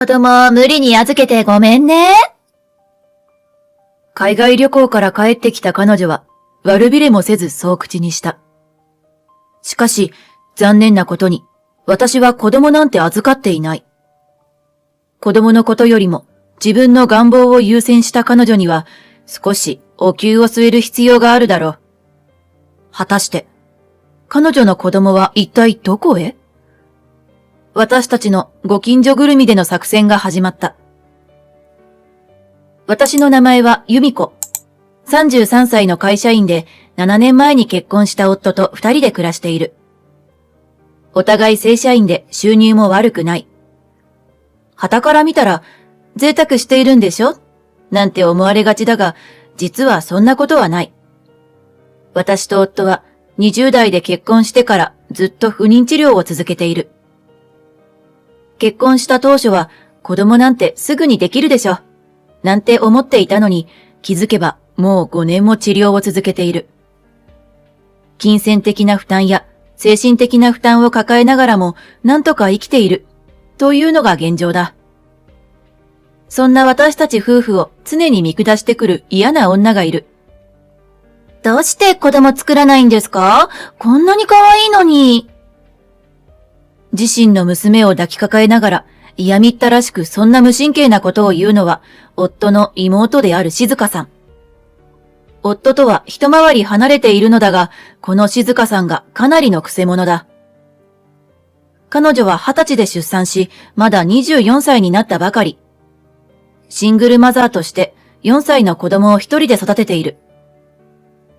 子供を無理に預けてごめんね。海外旅行から帰ってきた彼女は悪びれもせずそう口にした。しかし残念なことに私は子供なんて預かっていない。子供のことよりも自分の願望を優先した彼女には少しお灸を据える必要があるだろう。果たして彼女の子供は一体どこへ？私たちのご近所ぐるみでの作戦が始まった。私の名前は由美子。33歳の会社員で7年前に結婚した夫と2人で暮らしている。お互い正社員で収入も悪くない。傍から見たら贅沢しているんでしょ？なんて思われがちだが、実はそんなことはない。私と夫は20代で結婚してからずっと不妊治療を続けている。結婚した当初は子供なんてすぐにできるでしょ。なんて思っていたのに気づけばもう5年も治療を続けている。金銭的な負担や精神的な負担を抱えながらもなんとか生きているというのが現状だ。そんな私たち夫婦を常に見下してくる嫌な女がいる。どうして子供作らないんですか？こんなに可愛いのに。自身の娘を抱きかかえながら嫌みったらしくそんな無神経なことを言うのは夫の妹である静香さん。夫とは一回り離れているのだが、この静香さんがかなりのくせ者だ。彼女は20歳で出産し、まだ24歳になったばかり。シングルマザーとして4歳の子供を一人で育てている。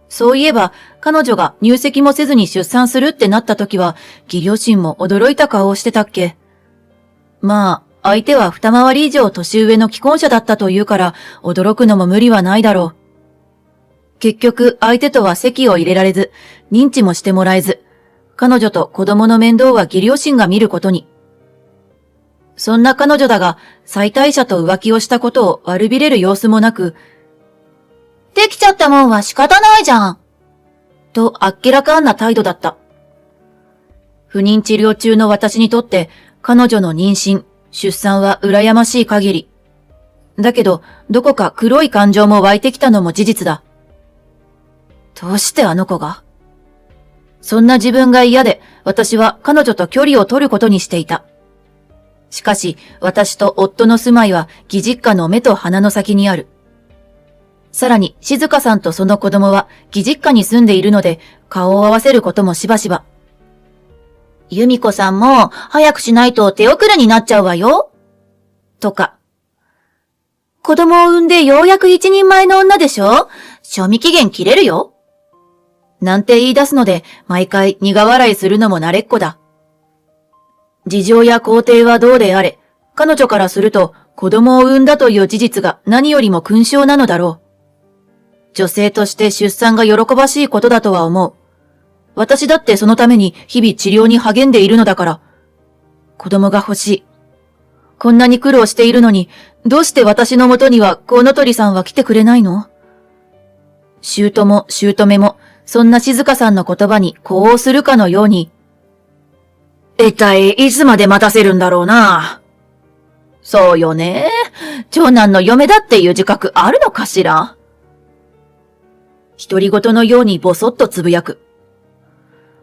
そういえば、彼女が入籍もせずに出産するってなった時は、義両親も驚いた顔をしてたっけ。まあ、相手は二回り以上年上の既婚者だったというから、驚くのも無理はないだろう。結局、相手とは籍を入れられず、認知もしてもらえず、彼女と子供の面倒は義両親が見ることに。そんな彼女だが、妻帯者と浮気をしたことを悪びれる様子もなく、できちゃったもんは仕方ないじゃん。とあっけらかんな態度だった。不妊治療中の私にとって、彼女の妊娠、出産は羨ましい限り。だけど、どこか黒い感情も湧いてきたのも事実だ。どうしてあの子が？そんな自分が嫌で、私は彼女と距離を取ることにしていた。しかし、私と夫の住まいは義実家の目と鼻の先にある。さらに、静香さんとその子供は義実家に住んでいるので、顔を合わせることもしばしば。由美子さんも、早くしないと手遅れになっちゃうわよ。とか。子供を産んでようやく一人前の女でしょ？賞味期限切れるよ。なんて言い出すので、毎回苦笑いするのも慣れっこだ。事情や工程はどうであれ、彼女からすると子供を産んだという事実が何よりも勲章なのだろう。女性として出産が喜ばしいことだとは思う。私だってそのために日々治療に励んでいるのだから。子供が欲しい。こんなに苦労しているのに、どうして私のもとにはコウノトリさんは来てくれないの？姑も姑も、そんな静香さんの言葉に呼応するかのように、一体いつまで待たせるんだろうな。そうよね。長男の嫁だっていう自覚あるのかしら。独り言のようにぼそっとつぶやく。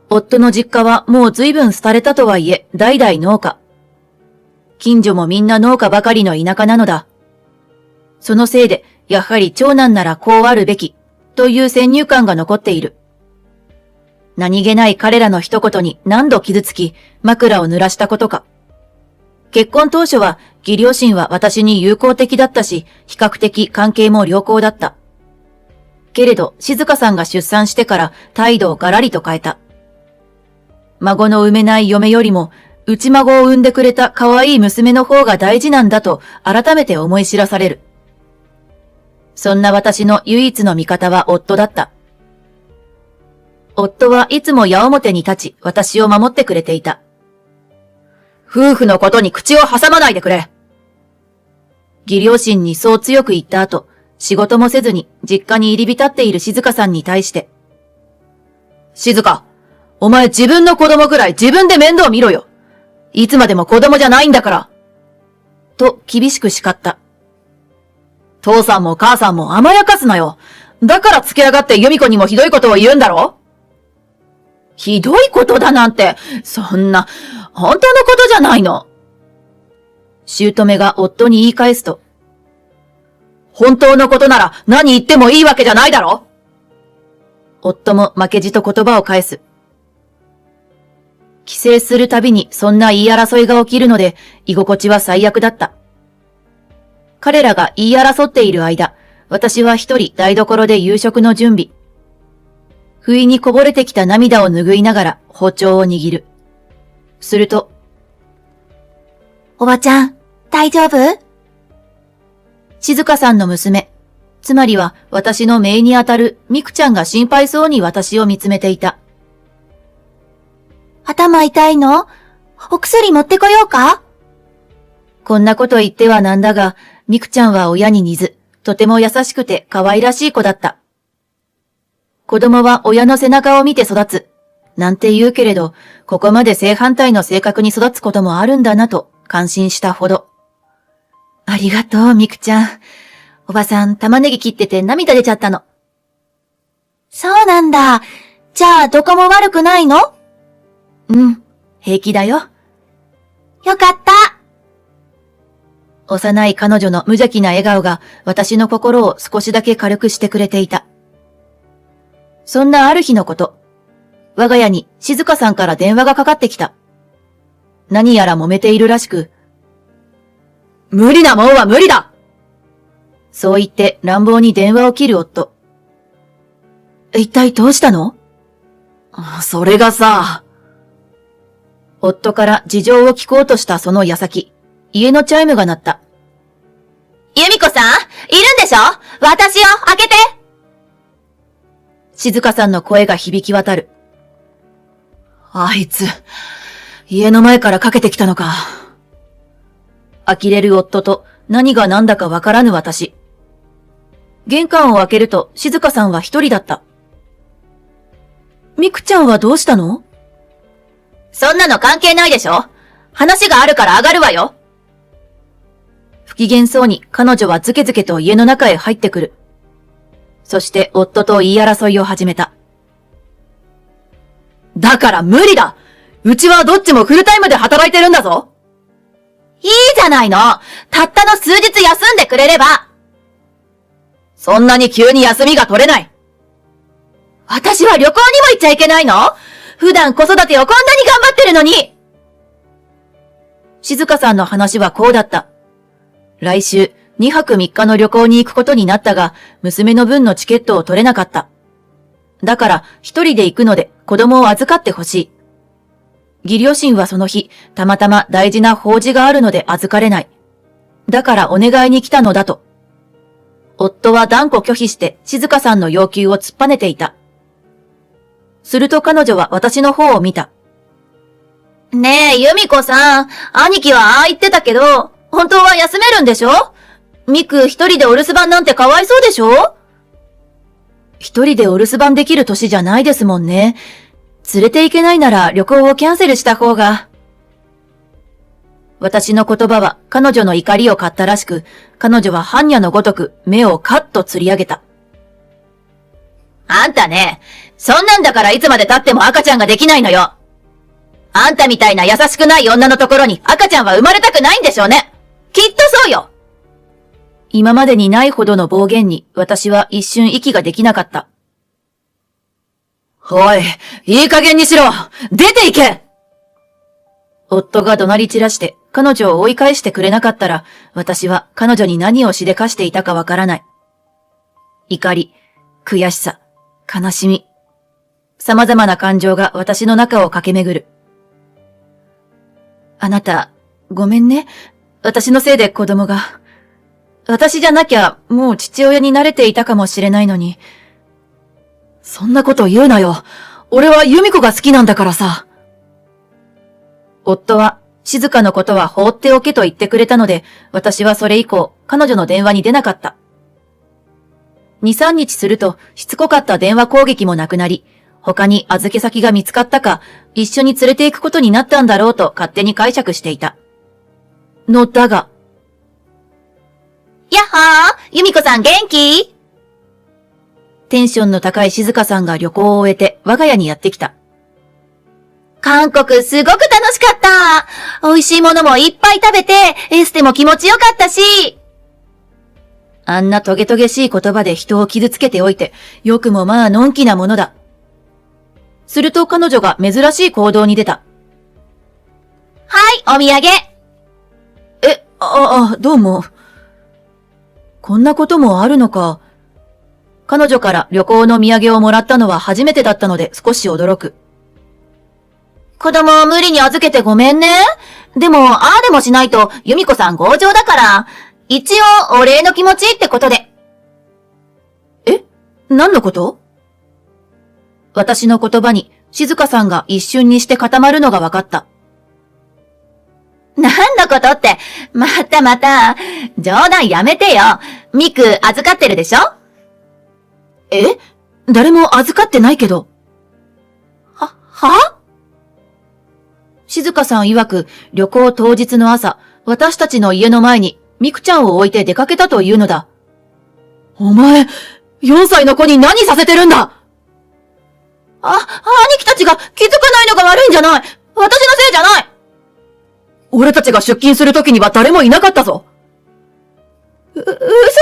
夫の実家はもう随分廃れたとはいえ、代々農家。近所もみんな農家ばかりの田舎なのだ。そのせいで、やはり長男ならこうあるべき、という先入観が残っている。何気ない彼らの一言に何度傷つき、枕を濡らしたことか。結婚当初は、義両親は私に友好的だったし、比較的関係も良好だった。けれど、静香さんが出産してから態度をガラリと変えた。孫の産めない嫁よりも、内孫を産んでくれた可愛い娘の方が大事なんだと改めて思い知らされる。そんな私の唯一の味方は夫だった。夫はいつも矢面に立ち、私を守ってくれていた。夫婦のことに口を挟まないでくれ。義両親にそう強く言った後、仕事もせずに実家に入り浸っている静香さんに対して。静香、お前自分の子供くらい自分で面倒見ろよ。いつまでも子供じゃないんだから。と厳しく叱った。父さんも母さんも甘やかすなよ。だからつけ上がって由美子にもひどいことを言うんだろ？ひどいことだなんて、そんな、本当のことじゃないの。姑が夫に言い返すと、本当のことなら何言ってもいいわけじゃないだろ？夫も負けじと言葉を返す。帰省するたびにそんな言い争いが起きるので、居心地は最悪だった。彼らが言い争っている間、私は一人台所で夕食の準備。不意にこぼれてきた涙を拭いながら包丁を握る。すると、おばちゃん、大丈夫？静香さんの娘、つまりは私の姪にあたるみくちゃんが心配そうに私を見つめていた。頭痛いの？お薬持ってこようか？こんなこと言ってはなんだが、みくちゃんは親に似ず、とても優しくて可愛らしい子だった。子供は親の背中を見て育つ、なんて言うけれど、ここまで正反対の性格に育つこともあるんだなと感心したほど。ありがとう、みくちゃん。おばさん、玉ねぎ切ってて涙出ちゃったの。そうなんだ。じゃあ、どこも悪くないの？うん、平気だよ。よかった。幼い彼女の無邪気な笑顔が私の心を少しだけ軽くしてくれていた。そんなある日のこと、我が家に静香さんから電話がかかってきた。何やら揉めているらしく、無理なもんは無理だ！そう言って乱暴に電話を切る夫。一体どうしたの？それがさ。夫から事情を聞こうとしたその矢先、家のチャイムが鳴った。由美子さん、いるんでしょ？私よ、開けて！静香さんの声が響き渡る。あいつ、家の前からかけてきたのか。呆れる夫と何が何だかわからぬ私。玄関を開けると静香さんは一人だった。みくちゃんはどうしたの？そんなの関係ないでしょ？話があるから上がるわよ。不機嫌そうに彼女はズケズケと家の中へ入ってくる。そして夫と言い争いを始めた。だから無理だ！うちはどっちもフルタイムで働いてるんだぞ！いいじゃないの！たったの数日休んでくれれば！そんなに急に休みが取れない！私は旅行にも行っちゃいけないの？普段子育てをこんなに頑張ってるのに！静香さんの話はこうだった。来週、2泊3日の旅行に行くことになったが、娘の分のチケットを取れなかった。だから、一人で行くので子供を預かってほしい。義両親はその日、たまたま大事な法事があるので預かれない。だからお願いに来たのだと。夫は断固拒否して静香さんの要求を突っぱねていた。すると彼女は私の方を見た。ねえ、由美子さん、兄貴はああ言ってたけど、本当は休めるんでしょ？ミク一人でお留守番なんてかわいそうでしょ？一人でお留守番できる年じゃないですもんね。連れて行けないなら旅行をキャンセルした方が。私の言葉は彼女の怒りを買ったらしく、彼女は般若のごとく目をカッと吊り上げた。あんたね、そんなんだからいつまで経っても赤ちゃんができないのよ。あんたみたいな優しくない女のところに赤ちゃんは生まれたくないんでしょうね。きっとそうよ。今までにないほどの暴言に私は一瞬息ができなかった。おい、いい加減にしろ！出て行け！夫が怒鳴り散らして彼女を追い返してくれなかったら、私は彼女に何をしでかしていたかわからない。怒り、悔しさ、悲しみ。様々な感情が私の中を駆け巡る。あなた、ごめんね。私のせいで子供が。私じゃなきゃもう父親に慣れていたかもしれないのに。そんなこと言うなよ。俺は由美子が好きなんだからさ。夫は静香のことは放っておけと言ってくれたので、私はそれ以降彼女の電話に出なかった。2、3日するとしつこかった電話攻撃もなくなり、他に預け先が見つかったか、一緒に連れて行くことになったんだろうと勝手に解釈していた。のだが、やっほー、由美子さん元気？テンションの高い静香さんが旅行を終えて我が家にやってきた。韓国すごく楽しかった。美味しいものもいっぱい食べて、エステも気持ちよかったし。あんなトゲトゲしい言葉で人を傷つけておいて、よくもまあのんきなものだ。すると彼女が珍しい行動に出た。はい、お土産。どうも。こんなこともあるのか。彼女から旅行の土産をもらったのは初めてだったので少し驚く。子供を無理に預けてごめんね。でも、ああでもしないと、由美子さん強情だから、一応お礼の気持ちってことで。何のこと？私の言葉に静香さんが一瞬にして固まるのが分かった。何のことって、また、冗談やめてよ。ミク預かってるでしょ？誰も預かってないけど。は？静香さん曰く旅行当日の朝、私たちの家の前にミクちゃんを置いて出かけたというのだ。お前、4歳の子に何させてるんだ！兄貴たちが気づかないのが悪いんじゃない！私のせいじゃない！俺たちが出勤する時には誰もいなかったぞ。嘘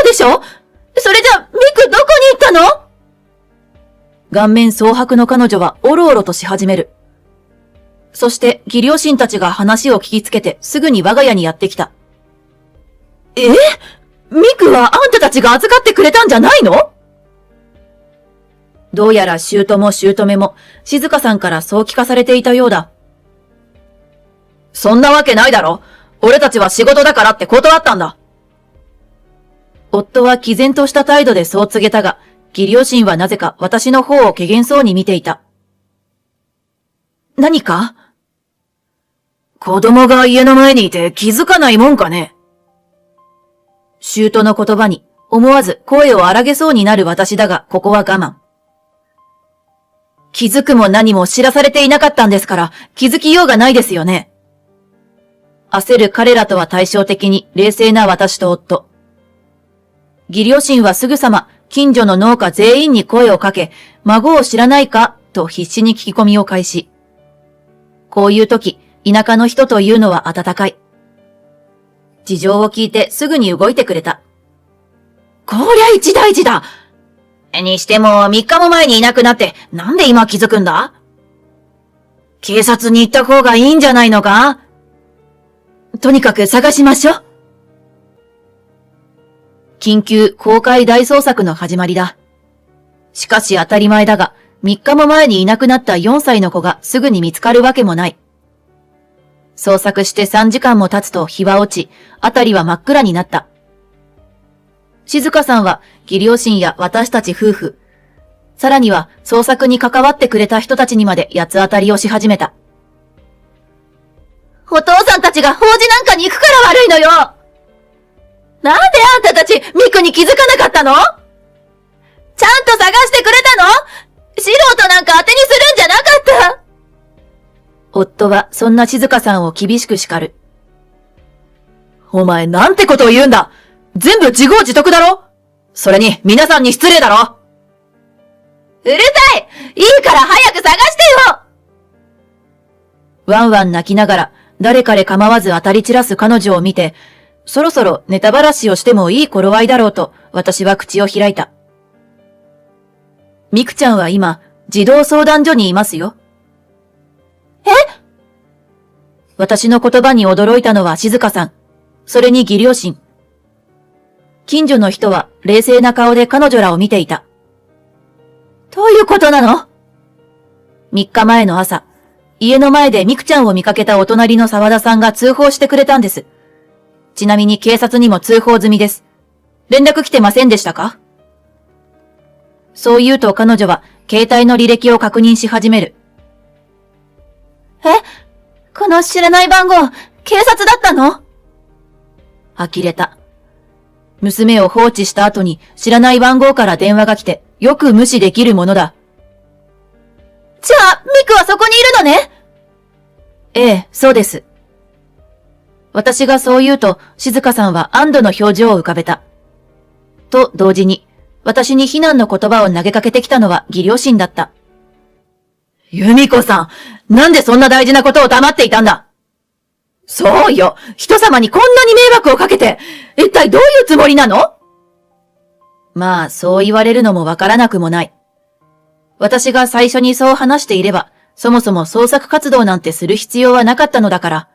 でしょ？それじゃ、ミクどこに行ったの？顔面蒼白の彼女はおろおろとし始める。そして義両親たちが話を聞きつけてすぐに我が家にやってきた。ミクはあんたたちが預かってくれたんじゃないの？どうやら姑も姑も静香さんからそう聞かされていたようだ。そんなわけないだろ。俺たちは仕事だからって断ったんだ。夫は毅然とした態度でそう告げたが、義両親はなぜか私の方を怪げそうに見ていた。何か？子供が家の前にいて気づかないもんかね。姑の言葉に思わず声を荒げそうになる私だが、ここは我慢。気づくも何も知らされていなかったんですから、気づきようがないですよね。焦る彼らとは対照的に冷静な私と夫。義両親はすぐさま近所の農家全員に声をかけ、孫を知らないかと必死に聞き込みを開始。こういう時、田舎の人というのは温かい。事情を聞いてすぐに動いてくれた。こりゃ一大事だ。にしても3日も前にいなくなってなんで今気づくんだ？警察に行った方がいいんじゃないのか？とにかく探しましょう。緊急公開大捜索の始まりだ。しかし当たり前だが、3日も前にいなくなった4歳の子がすぐに見つかるわけもない。捜索して3時間も経つと日は落ち、あたりは真っ暗になった。静香さんは義両親や私たち夫婦、さらには捜索に関わってくれた人たちにまで八つ当たりをし始めた。お父さんたちが法事なんかに行くから悪いのよ！なんであんたたちミクに気づかなかったの？ちゃんと探してくれたの？素人なんか当てにするんじゃなかった！夫はそんな静香さんを厳しく叱る。お前なんてことを言うんだ！全部自業自得だろ！それに皆さんに失礼だろ！うるさい！いいから早く探してよ！ワンワン泣きながら誰彼構わず当たり散らす彼女を見て、そろそろネタばらしをしてもいい頃合いだろうと私は口を開いた。ミクちゃんは今、児童相談所にいますよ。私の言葉に驚いたのは静香さん。それに義両親。近所の人は冷静な顔で彼女らを見ていた。どういうことなの？3日前の朝、家の前でミクちゃんを見かけたお隣の沢田さんが通報してくれたんです。ちなみに警察にも通報済みです。連絡来てませんでしたか？そう言うと彼女は携帯の履歴を確認し始める。この知らない番号、警察だったの？呆れた。娘を放置した後に知らない番号から電話が来てよく無視できるものだ。じゃあ、ミクはそこにいるのね？ええ、そうです。私がそう言うと静香さんは安堵の表情を浮かべた。と同時に、私に非難の言葉を投げかけてきたのは義両親だった。由美子さん、なんでそんな大事なことを黙っていたんだ？そうよ、人様にこんなに迷惑をかけて、一体どういうつもりなの？まあ、そう言われるのもわからなくもない。私が最初にそう話していれば、そもそも創作活動なんてする必要はなかったのだから。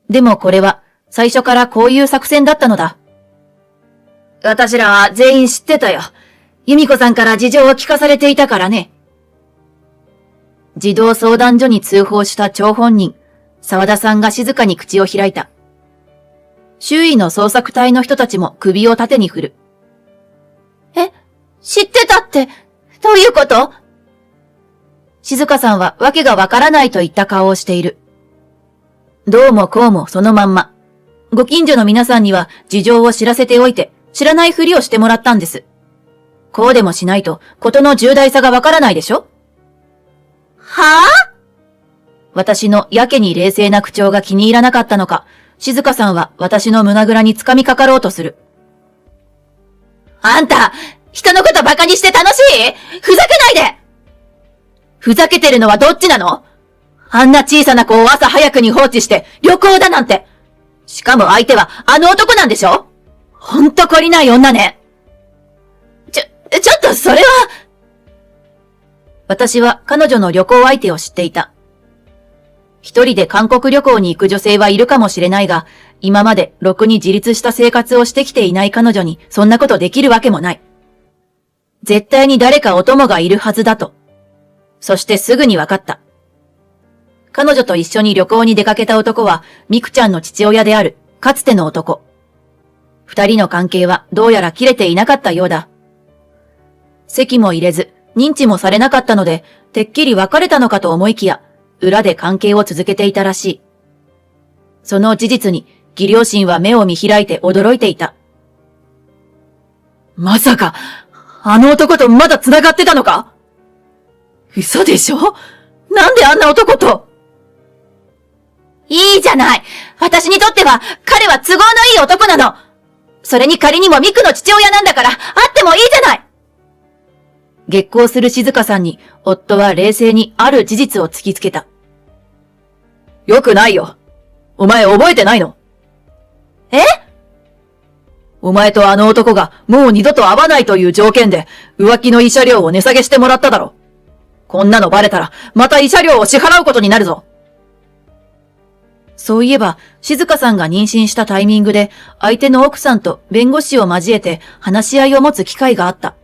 でもこれは、最初からこういう作戦だったのだ。私らは全員知ってたよ。由美子さんから事情を聞かされていたからね。児童相談所に通報した張本人、沢田さんが静かに口を開いた。周囲の捜索隊の人たちも首を縦に振る。知ってたって、どういうこと？静香さんはわけがわからないといった顔をしている。どうもこうもそのまんま。ご近所の皆さんには事情を知らせておいて、知らないふりをしてもらったんです。こうでもしないと、ことの重大さがわからないでしょ？はぁ？私のやけに冷静な口調が気に入らなかったのか、静香さんは私の胸ぐらに掴みかかろうとする。あんた、人のことバカにして楽しい？ふざけないで！ふざけてるのはどっちなの？あんな小さな子を朝早くに放置して旅行だなんて。しかも相手はあの男なんでしょ？ほんと懲りない女ね。ちょっとそれは。私は彼女の旅行相手を知っていた。一人で韓国旅行に行く女性はいるかもしれないが、今までろくに自立した生活をしてきていない彼女にそんなことできるわけもない。絶対に誰かお供がいるはずだと。そしてすぐに分かった。彼女と一緒に旅行に出かけた男は、ミクちゃんの父親である、かつての男。二人の関係はどうやら切れていなかったようだ。籍も入れず、認知もされなかったので、てっきり別れたのかと思いきや、裏で関係を続けていたらしい。その事実に、義両親は目を見開いて驚いていた。まさか、あの男とまだ繋がってたのか？嘘でしょ？なんであんな男と？いいじゃない。私にとっては、彼は都合のいい男なの。それに仮にもミクの父親なんだから、会ってもいいじゃない。激高する静香さんに、夫は冷静にある事実を突きつけた。よくないよ。お前覚えてないの？え？お前とあの男がもう二度と会わないという条件で浮気の慰謝料を値下げしてもらっただろ。こんなのバレたらまた慰謝料を支払うことになるぞ。そういえば、静香さんが妊娠したタイミングで相手の奥さんと弁護士を交えて話し合いを持つ機会があった。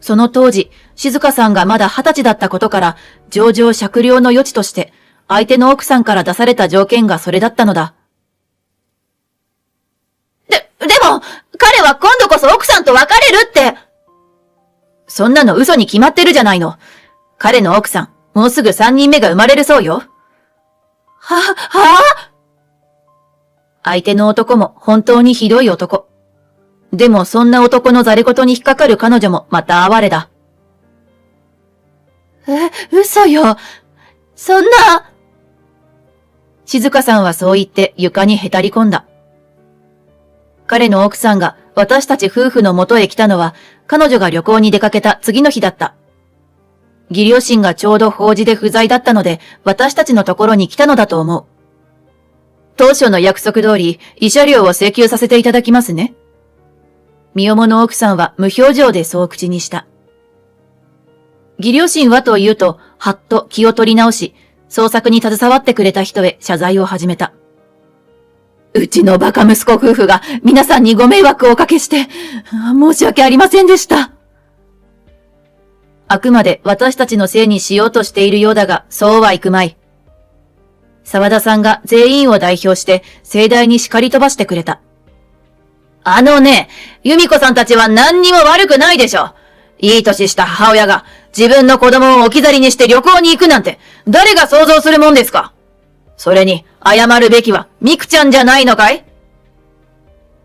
その当時、静香さんがまだ20歳だったことから、情状酌量の余地として相手の奥さんから出された条件がそれだったのだ。でも、彼は今度こそ奥さんと別れるって。そんなの嘘に決まってるじゃないの。彼の奥さん、もうすぐ3人目が生まれるそうよ。はぁ？相手の男も本当にひどい男。でもそんな男のざれ言に引っかかる彼女もまた哀れだ。嘘よ。そんな。静香さんはそう言って床にへたり込んだ。彼の奥さんが私たち夫婦の元へ来たのは、彼女が旅行に出かけた次の日だった。義両親がちょうど法事で不在だったので、私たちのところに来たのだと思う。当初の約束通り、慰謝料を請求させていただきますね。身重の奥さんは無表情でそう口にした。義両親はというと、はっと気を取り直し、捜索に携わってくれた人へ謝罪を始めた。うちのバカ息子夫婦が皆さんにご迷惑をおかけして、申し訳ありませんでした。あくまで私たちのせいにしようとしているようだが、そうはいくまい。沢田さんが全員を代表して盛大に叱り飛ばしてくれた。あのね、由美子さんたちは何にも悪くないでしょ。いい年した母親が自分の子供を置き去りにして旅行に行くなんて、誰が想像するもんですか。それに、謝るべきはミクちゃんじゃないのかい？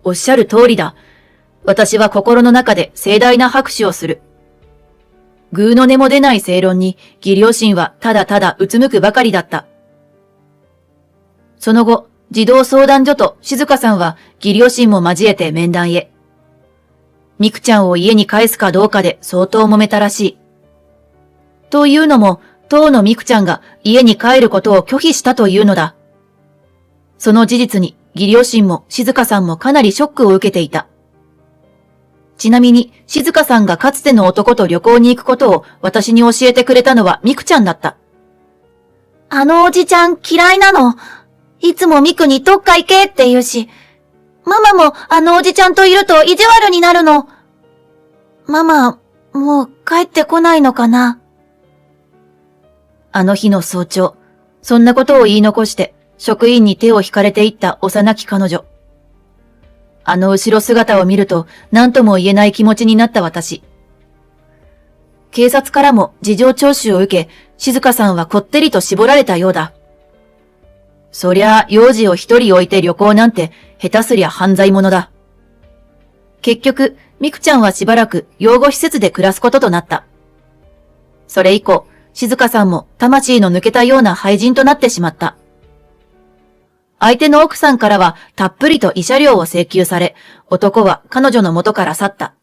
おっしゃる通りだ。私は心の中で盛大な拍手をする。ぐうの音も出ない正論に、義両親はただただうつむくばかりだった。その後、児童相談所と静香さんは義両親も交えて面談へ。みくちゃんを家に帰すかどうかで相当揉めたらしい。というのも、当のみくちゃんが家に帰ることを拒否したというのだ。その事実に義両親も静香さんもかなりショックを受けていた。ちなみに静香さんがかつての男と旅行に行くことを私に教えてくれたのはみくちゃんだった。あのおじちゃん嫌いなの。いつもミクにどっか行けって言うし、ママもあのおじちゃんといると意地悪になるの。ママ、もう帰ってこないのかな。あの日の早朝、そんなことを言い残して職員に手を引かれていった幼き彼女。あの後ろ姿を見ると何とも言えない気持ちになった私。警察からも事情聴取を受け、静香さんはこってりと絞られたようだ。そりゃ、幼児を一人置いて旅行なんて下手すりゃ犯罪者だ。結局、みくちゃんはしばらく養護施設で暮らすこととなった。それ以降、静香さんも魂の抜けたような廃人となってしまった。相手の奥さんからはたっぷりと慰謝料を請求され、男は彼女の元から去った。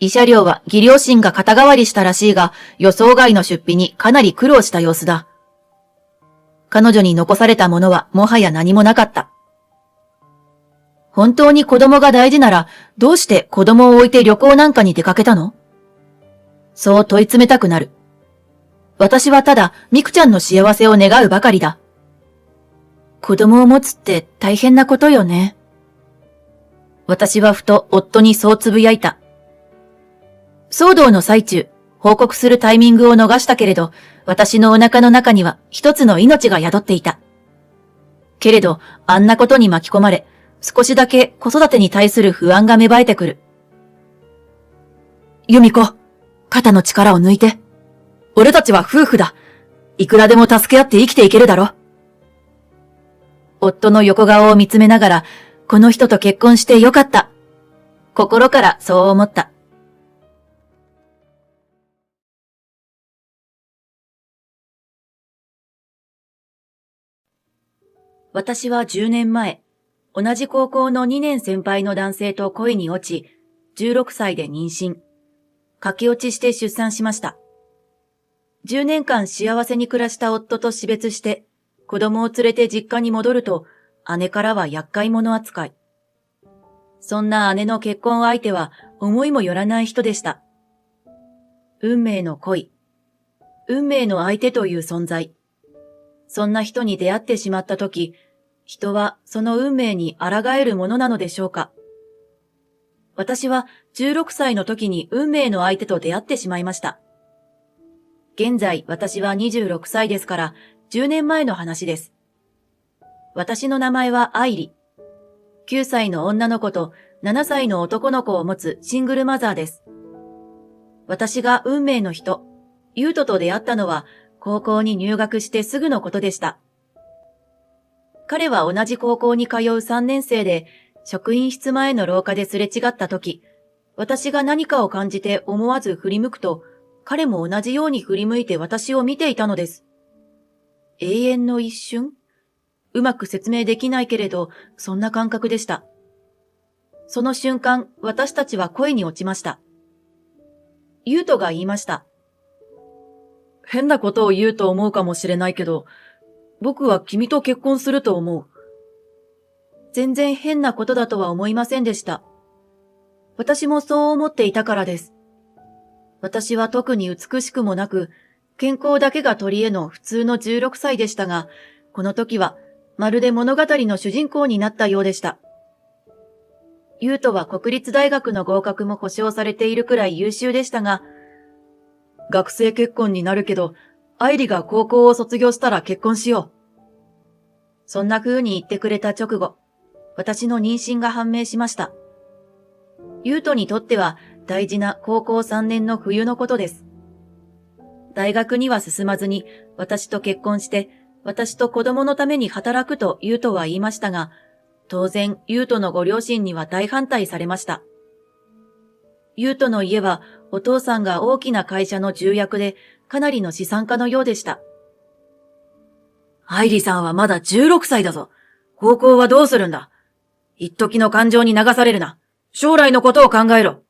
慰謝料は義両親が肩代わりしたらしいが、予想外の出費にかなり苦労した様子だ。彼女に残されたものはもはや何もなかった。本当に子供が大事なら、どうして子供を置いて旅行なんかに出かけたの？そう問い詰めたくなる。私はただ、みくちゃんの幸せを願うばかりだ。子供を持つって大変なことよね。私はふと夫にそうつぶやいた。騒動の最中、報告するタイミングを逃したけれど、私のお腹の中には一つの命が宿っていた。けれど、あんなことに巻き込まれ、少しだけ子育てに対する不安が芽生えてくる。由美子、肩の力を抜いて。俺たちは夫婦だ。いくらでも助け合って生きていけるだろ。夫の横顔を見つめながら、この人と結婚してよかった。心からそう思った。私は10年前、同じ高校の2年先輩の男性と恋に落ち、16歳で妊娠。駆け落ちして出産しました。10年間幸せに暮らした夫と死別して、子供を連れて実家に戻ると、姉からは厄介者扱い。そんな姉の結婚相手は思いもよらない人でした。運命の恋。運命の相手という存在。そんな人に出会ってしまったとき、人はその運命に抗えるものなのでしょうか。私は16歳の時に運命の相手と出会ってしまいました。現在私は26歳ですから10年前の話です。私の名前は愛理。9歳の女の子と7歳の男の子を持つシングルマザーです。私が運命の人、優斗と出会ったのは高校に入学してすぐのことでした。彼は同じ高校に通う3年生で、職員室前の廊下ですれ違った時、私が何かを感じて思わず振り向くと、彼も同じように振り向いて私を見ていたのです。永遠の一瞬？うまく説明できないけれど、そんな感覚でした。その瞬間、私たちは恋に落ちました。優斗が言いました。変なことを言うと思うかもしれないけど、僕は君と結婚すると思う。全然変なことだとは思いませんでした。私もそう思っていたからです。私は特に美しくもなく、健康だけが取り柄の普通の16歳でしたが、この時はまるで物語の主人公になったようでした。優斗は国立大学の合格も保証されているくらい優秀でしたが、学生結婚になるけど、愛理が高校を卒業したら結婚しよう。そんな風に言ってくれた直後、私の妊娠が判明しました。優斗にとっては大事な高校3年の冬のことです。大学には進まずに私と結婚して、私と子供のために働くと優斗は言いましたが、当然優斗のご両親には大反対されました。優斗の家はお父さんが大きな会社の重役でかなりの資産家のようでした。愛理さんはまだ16歳だぞ。高校はどうするんだ。一時の感情に流されるな。将来のことを考えろ。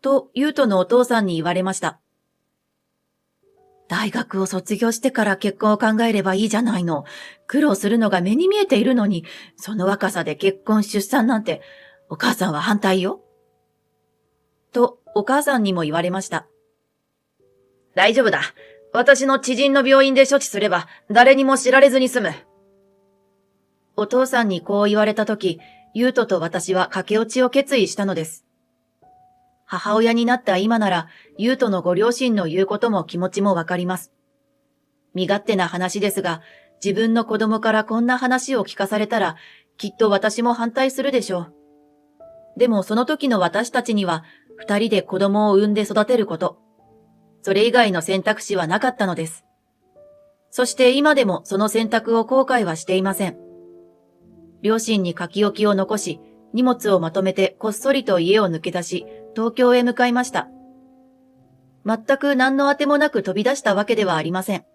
と、ゆうとのお父さんに言われました。大学を卒業してから結婚を考えればいいじゃないの。苦労するのが目に見えているのに、その若さで結婚出産なんて、お母さんは反対よ。と、お母さんにも言われました。大丈夫だ。私の知人の病院で処置すれば、誰にも知られずに済む。お父さんにこう言われたとき、ゆうとと私は駆け落ちを決意したのです。母親になった今なら、ゆうとのご両親の言うことも気持ちもわかります。身勝手な話ですが、自分の子供からこんな話を聞かされたら、きっと私も反対するでしょう。でもその時の私たちには、二人で子供を産んで育てること。それ以外の選択肢はなかったのです。そして今でもその選択を後悔はしていません。両親に書き置きを残し、荷物をまとめてこっそりと家を抜け出し、東京へ向かいました。全く何のあてもなく飛び出したわけではありません。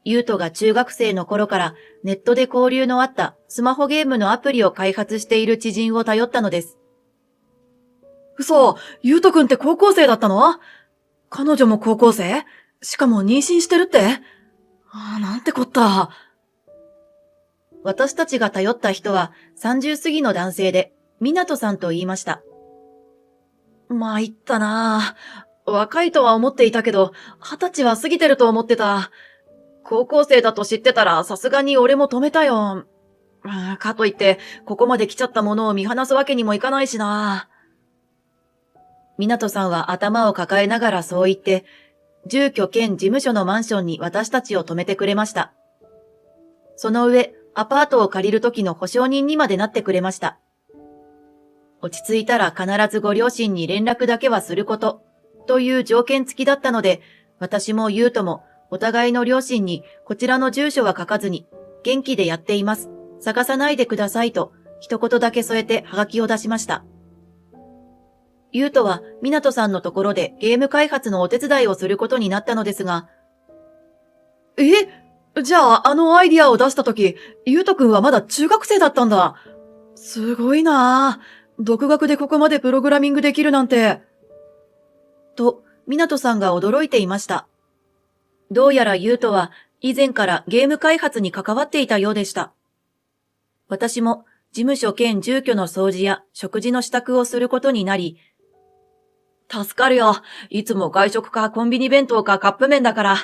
ゆうとが中学生の頃からネットで交流のあったスマホゲームのアプリを開発している知人を頼ったのです。嘘、ゆうとくんって高校生だったの？彼女も高校生？しかも妊娠してるって？なんてこった。私たちが頼った人は30過ぎの男性で、湊さんと言いました。参ったなぁ。若いとは思っていたけど、20歳は過ぎてると思ってた。高校生だと知ってたらさすがに俺も止めたよ。かといって、ここまで来ちゃったものを見放すわけにもいかないしな。湊さんは頭を抱えながらそう言って、住居兼事務所のマンションに私たちを泊めてくれました。その上、アパートを借りる時の保証人にまでなってくれました。落ち着いたら必ずご両親に連絡だけはすること、という条件付きだったので、私もゆうともお互いの両親にこちらの住所は書かずに、元気でやっています。探さないでくださいと、一言だけ添えてハガキを出しました。ゆうとは湊さんのところでゲーム開発のお手伝いをすることになったのですが、じゃああのアイディアを出したとき、ゆうとくんはまだ中学生だったんだ。すごいなぁ。独学でここまでプログラミングできるなんて。と、湊さんが驚いていました。どうやらゆうとは以前からゲーム開発に関わっていたようでした。私も事務所兼住居の掃除や食事の支度をすることになり、助かるよ。いつも外食かコンビニ弁当かカップ麺だから。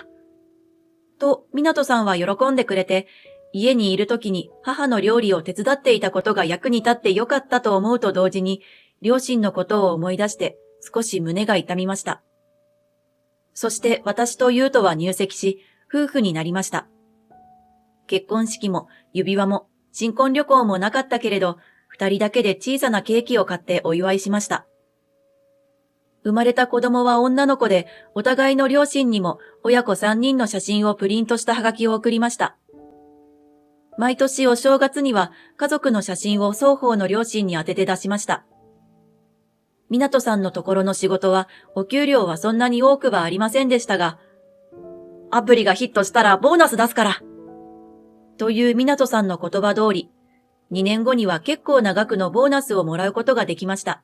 と、湊さんは喜んでくれて、家にいる時に母の料理を手伝っていたことが役に立ってよかったと思うと同時に、両親のことを思い出して少し胸が痛みました。そして私とゆうとは入籍し、夫婦になりました。結婚式も指輪も新婚旅行もなかったけれど、二人だけで小さなケーキを買ってお祝いしました。生まれた子供は女の子で、お互いの両親にも親子3人の写真をプリントしたハガキを送りました。毎年お正月には家族の写真を双方の両親に当てて出しました。湊さんのところの仕事はお給料はそんなに多くはありませんでしたが、アプリがヒットしたらボーナス出すから。という湊さんの言葉通り、2年後には結構な額のボーナスをもらうことができました。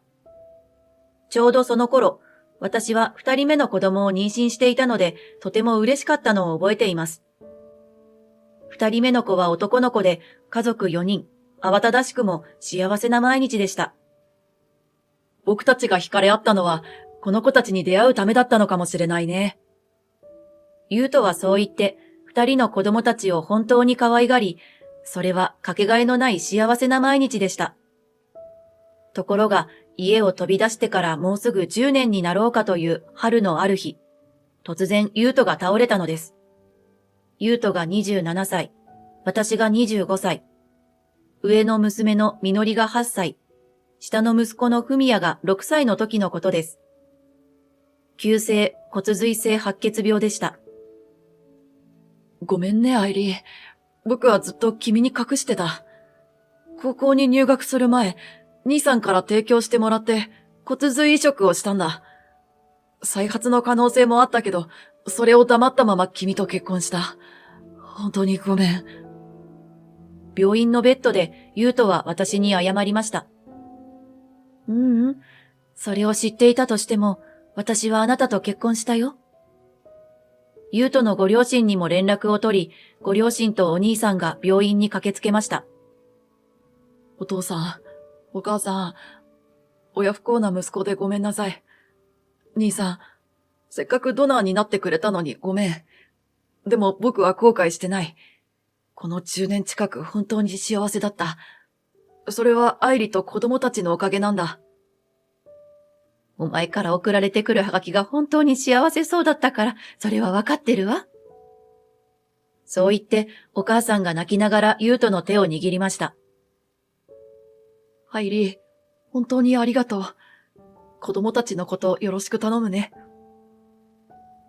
ちょうどその頃、私は2人目の子供を妊娠していたので、とても嬉しかったのを覚えています。2人目の子は男の子で、家族4人、慌ただしくも幸せな毎日でした。僕たちが惹かれ合ったのは、この子たちに出会うためだったのかもしれないね。ゆうとはそう言って、2人の子供たちを本当に可愛がり、それはかけがえのない幸せな毎日でした。ところが、家を飛び出してからもうすぐ10年になろうかという春のある日、突然ゆうとが倒れたのです。ゆうとが27歳、私が25歳、上の娘のみのりが8歳、下の息子のふみやが6歳の時のことです。急性骨髄性白血病でした。ごめんね、愛梨。僕はずっと君に隠してた。高校に入学する前、兄さんから提供してもらって骨髄移植をしたんだ。再発の可能性もあったけど、それを黙ったまま君と結婚した。本当にごめん。病院のベッドでゆうとは私に謝りました。それを知っていたとしても、私はあなたと結婚したよ。優斗のご両親にも連絡を取り、ご両親とお兄さんが病院に駆けつけました。お父さん、お母さん、親不孝な息子でごめんなさい。兄さん、せっかくドナーになってくれたのにごめん。でも僕は後悔してない。この10年近く本当に幸せだった。それは愛理と子供たちのおかげなんだ。お前から送られてくるハガキが本当に幸せそうだったから、それはわかってるわ。そう言って、お母さんが泣きながら優斗の手を握りました。愛理、本当にありがとう。子供たちのことよろしく頼むね。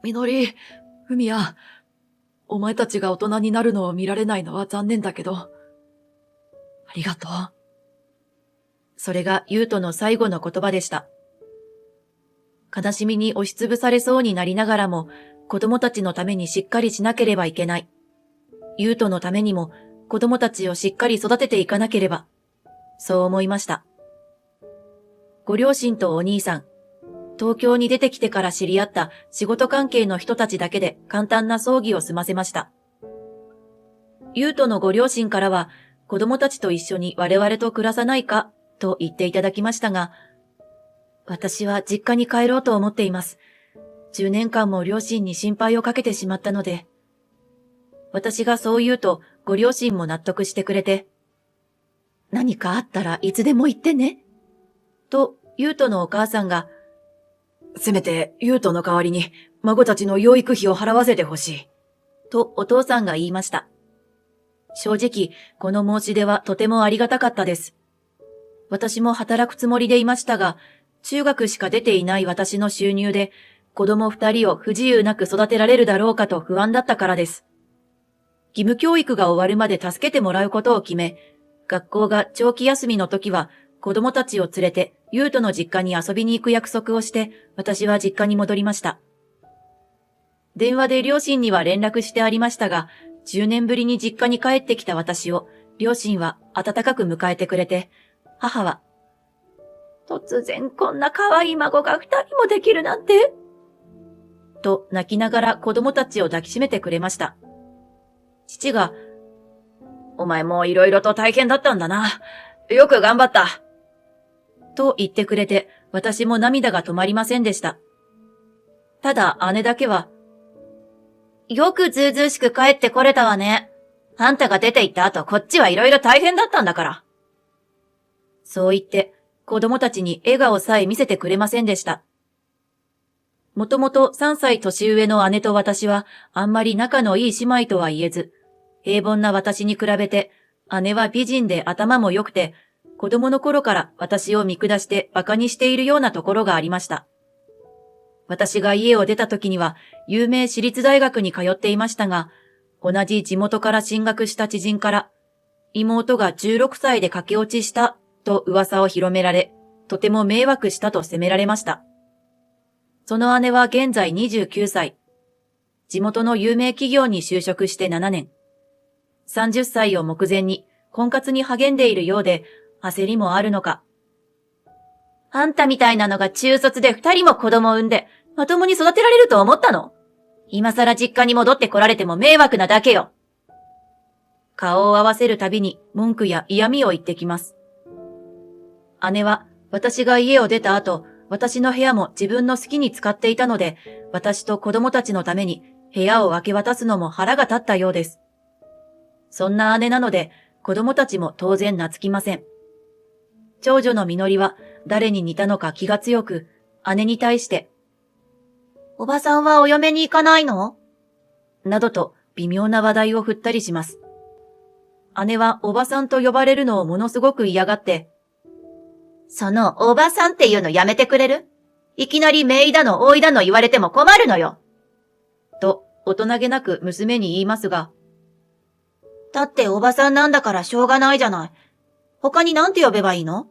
みのり、ふみや、お前たちが大人になるのを見られないのは残念だけど、ありがとう。それが優斗の最後の言葉でした。悲しみに押しつぶされそうになりながらも、子供たちのためにしっかりしなければいけない。優斗のためにも、子供たちをしっかり育てていかなければ。そう思いました。ご両親とお兄さん、東京に出てきてから知り合った仕事関係の人たちだけで簡単な葬儀を済ませました。優斗のご両親からは、子供たちと一緒に我々と暮らさないか、と言っていただきましたが、私は実家に帰ろうと思っています。10年間も両親に心配をかけてしまったので。私がそう言うと、ご両親も納得してくれて、何かあったらいつでも言ってね。と、優斗のお母さんが、せめて優斗の代わりに孫たちの養育費を払わせてほしい。とお父さんが言いました。正直、この申し出はとてもありがたかったです。私も働くつもりでいましたが、中学しか出ていない私の収入で、子供2人を不自由なく育てられるだろうかと不安だったからです。義務教育が終わるまで助けてもらうことを決め、学校が長期休みの時は、子供たちを連れて、優斗の実家に遊びに行く約束をして、私は実家に戻りました。電話で両親には連絡してありましたが、10年ぶりに実家に帰ってきた私を、両親は温かく迎えてくれて、母は、突然こんな可愛い孫が2人もできるなんて、と泣きながら子供たちを抱きしめてくれました。父が、お前もいろいろと大変だったんだな。よく頑張った。と言ってくれて、私も涙が止まりませんでした。ただ姉だけは、よくずうずうしく帰ってこれたわね。あんたが出て行った後、こっちはいろいろ大変だったんだから。そう言って、子供たちに笑顔さえ見せてくれませんでした。もともと3歳年上の姉と私は、あんまり仲のいい姉妹とは言えず、平凡な私に比べて、姉は美人で頭も良くて、子供の頃から私を見下して馬鹿にしているようなところがありました。私が家を出た時には有名私立大学に通っていましたが、同じ地元から進学した知人から、妹が16歳で駆け落ちしたと噂を広められ、とても迷惑したと責められました。その姉は現在29歳。地元の有名企業に就職して7年。30歳を目前に婚活に励んでいるようで、焦りもあるのか。あんたみたいなのが中卒で2人も子供を産んで、まともに育てられると思ったの？今更実家に戻ってこられても迷惑なだけよ。顔を合わせるたびに文句や嫌味を言ってきます。姉は私が家を出た後、私の部屋も自分の好きに使っていたので、私と子供たちのために部屋を明け渡すのも腹が立ったようです。そんな姉なので、子供たちも当然懐きません。長女のみのりは誰に似たのか気が強く、姉に対して、おばさんはお嫁に行かないの？などと微妙な話題を振ったりします。姉はおばさんと呼ばれるのをものすごく嫌がって、そのおばさんっていうのやめてくれる？いきなり姪だの甥だの言われても困るのよ。と大人げなく娘に言いますが、だっておばさんなんだからしょうがないじゃない。他になんて呼べばいいの？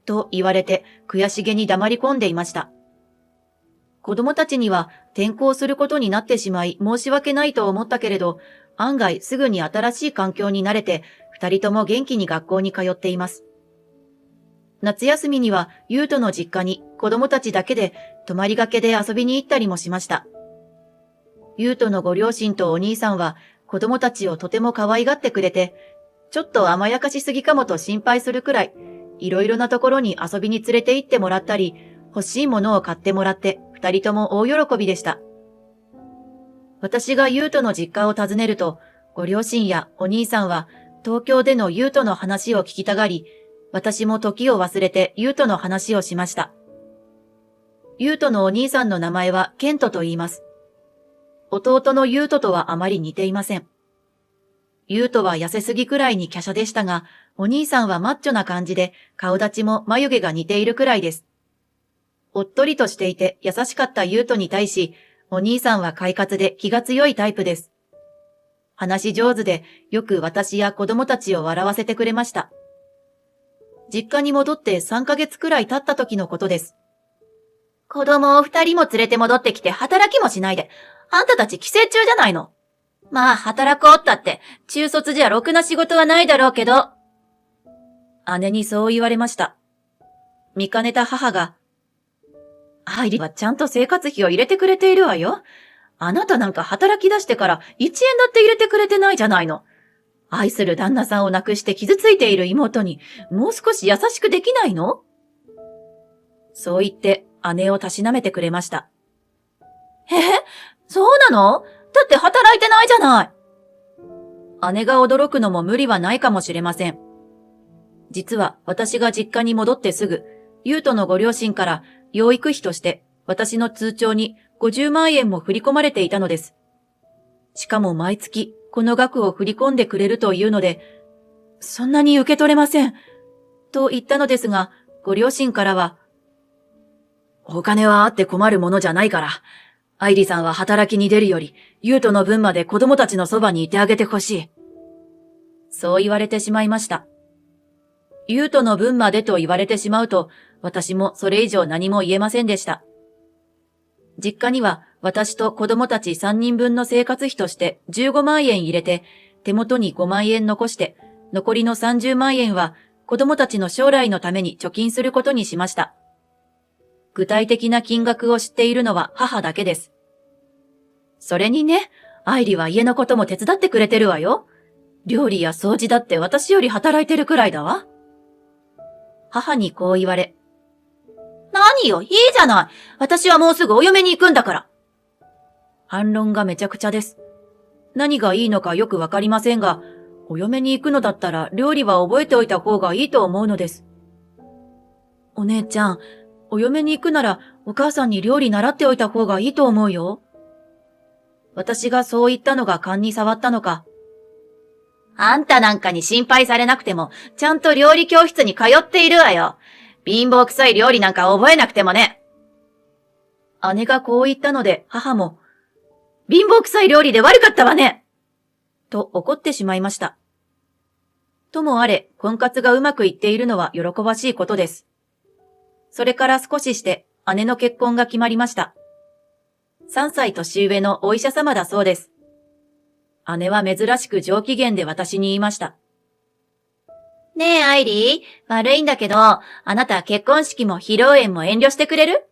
と言われて悔しげに黙り込んでいました。子供たちには転校することになってしまい申し訳ないと思ったけれど、案外すぐに新しい環境に慣れて、二人とも元気に学校に通っています。夏休みには優斗の実家に子供たちだけで泊まりがけで遊びに行ったりもしました。優斗のご両親とお兄さんは子供たちをとても可愛がってくれて、ちょっと甘やかしすぎかもと心配するくらい、いろいろなところに遊びに連れて行ってもらったり、欲しいものを買ってもらって、二人とも大喜びでした。私が優斗の実家を訪ねると、ご両親やお兄さんは東京での優斗の話を聞きたがり、私も時を忘れて優斗の話をしました。優斗のお兄さんの名前はケントと言います。弟の優斗とはあまり似ていません。優斗は痩せすぎくらいに華奢でしたが、お兄さんはマッチョな感じで、顔立ちも眉毛が似ているくらいです。おっとりとしていて優しかった優斗に対し、お兄さんは快活で気が強いタイプです。話し上手で、よく私や子供たちを笑わせてくれました。実家に戻って3ヶ月くらい経った時のことです。子供を2人も連れて戻ってきて働きもしないで、あんたたち寄生虫じゃないの。まあ働こうったって、中卒じゃろくな仕事はないだろうけど。姉にそう言われました。見かねた母が、愛理はちゃんと生活費を入れてくれているわよ。あなたなんか働き出してから1円だって入れてくれてないじゃないの。愛する旦那さんを亡くして傷ついている妹にもう少し優しくできないの？そう言って姉をたしなめてくれました。そうなの？だって働いてないじゃない。姉が驚くのも無理はないかもしれません。実は私が実家に戻ってすぐ、優斗のご両親から養育費として私の通帳に50万円も振り込まれていたのです。しかも毎月この額を振り込んでくれるというので、そんなに受け取れません。と言ったのですが、ご両親からは、お金はあって困るものじゃないから、愛理さんは働きに出るより、優斗の分まで子供たちのそばにいてあげてほしい。そう言われてしまいました。優斗の分までと言われてしまうと、私もそれ以上何も言えませんでした。実家には私と子供たち3人分の生活費として15万円入れて、手元に5万円残して、残りの30万円は子供たちの将来のために貯金することにしました。具体的な金額を知っているのは母だけです。それにね、愛理は家のことも手伝ってくれてるわよ。料理や掃除だって私より働いてるくらいだわ。母にこう言われ。何よ、いいじゃない。私はもうすぐお嫁に行くんだから。反論がめちゃくちゃです。何がいいのかよくわかりませんが、お嫁に行くのだったら料理は覚えておいた方がいいと思うのです。お姉ちゃん、お嫁に行くならお母さんに料理習っておいた方がいいと思うよ。私がそう言ったのが勘に触ったのか。あんたなんかに心配されなくても、ちゃんと料理教室に通っているわよ。貧乏くさい料理なんか覚えなくてもね。姉がこう言ったので母も、貧乏くさい料理で悪かったわね。と怒ってしまいました。ともあれ、婚活がうまくいっているのは喜ばしいことです。それから少しして姉の結婚が決まりました。3歳年上のお医者様だそうです。姉は珍しく上機嫌で私に言いました。ねえ、アイリー、悪いんだけど、あなた結婚式も披露宴も遠慮してくれる？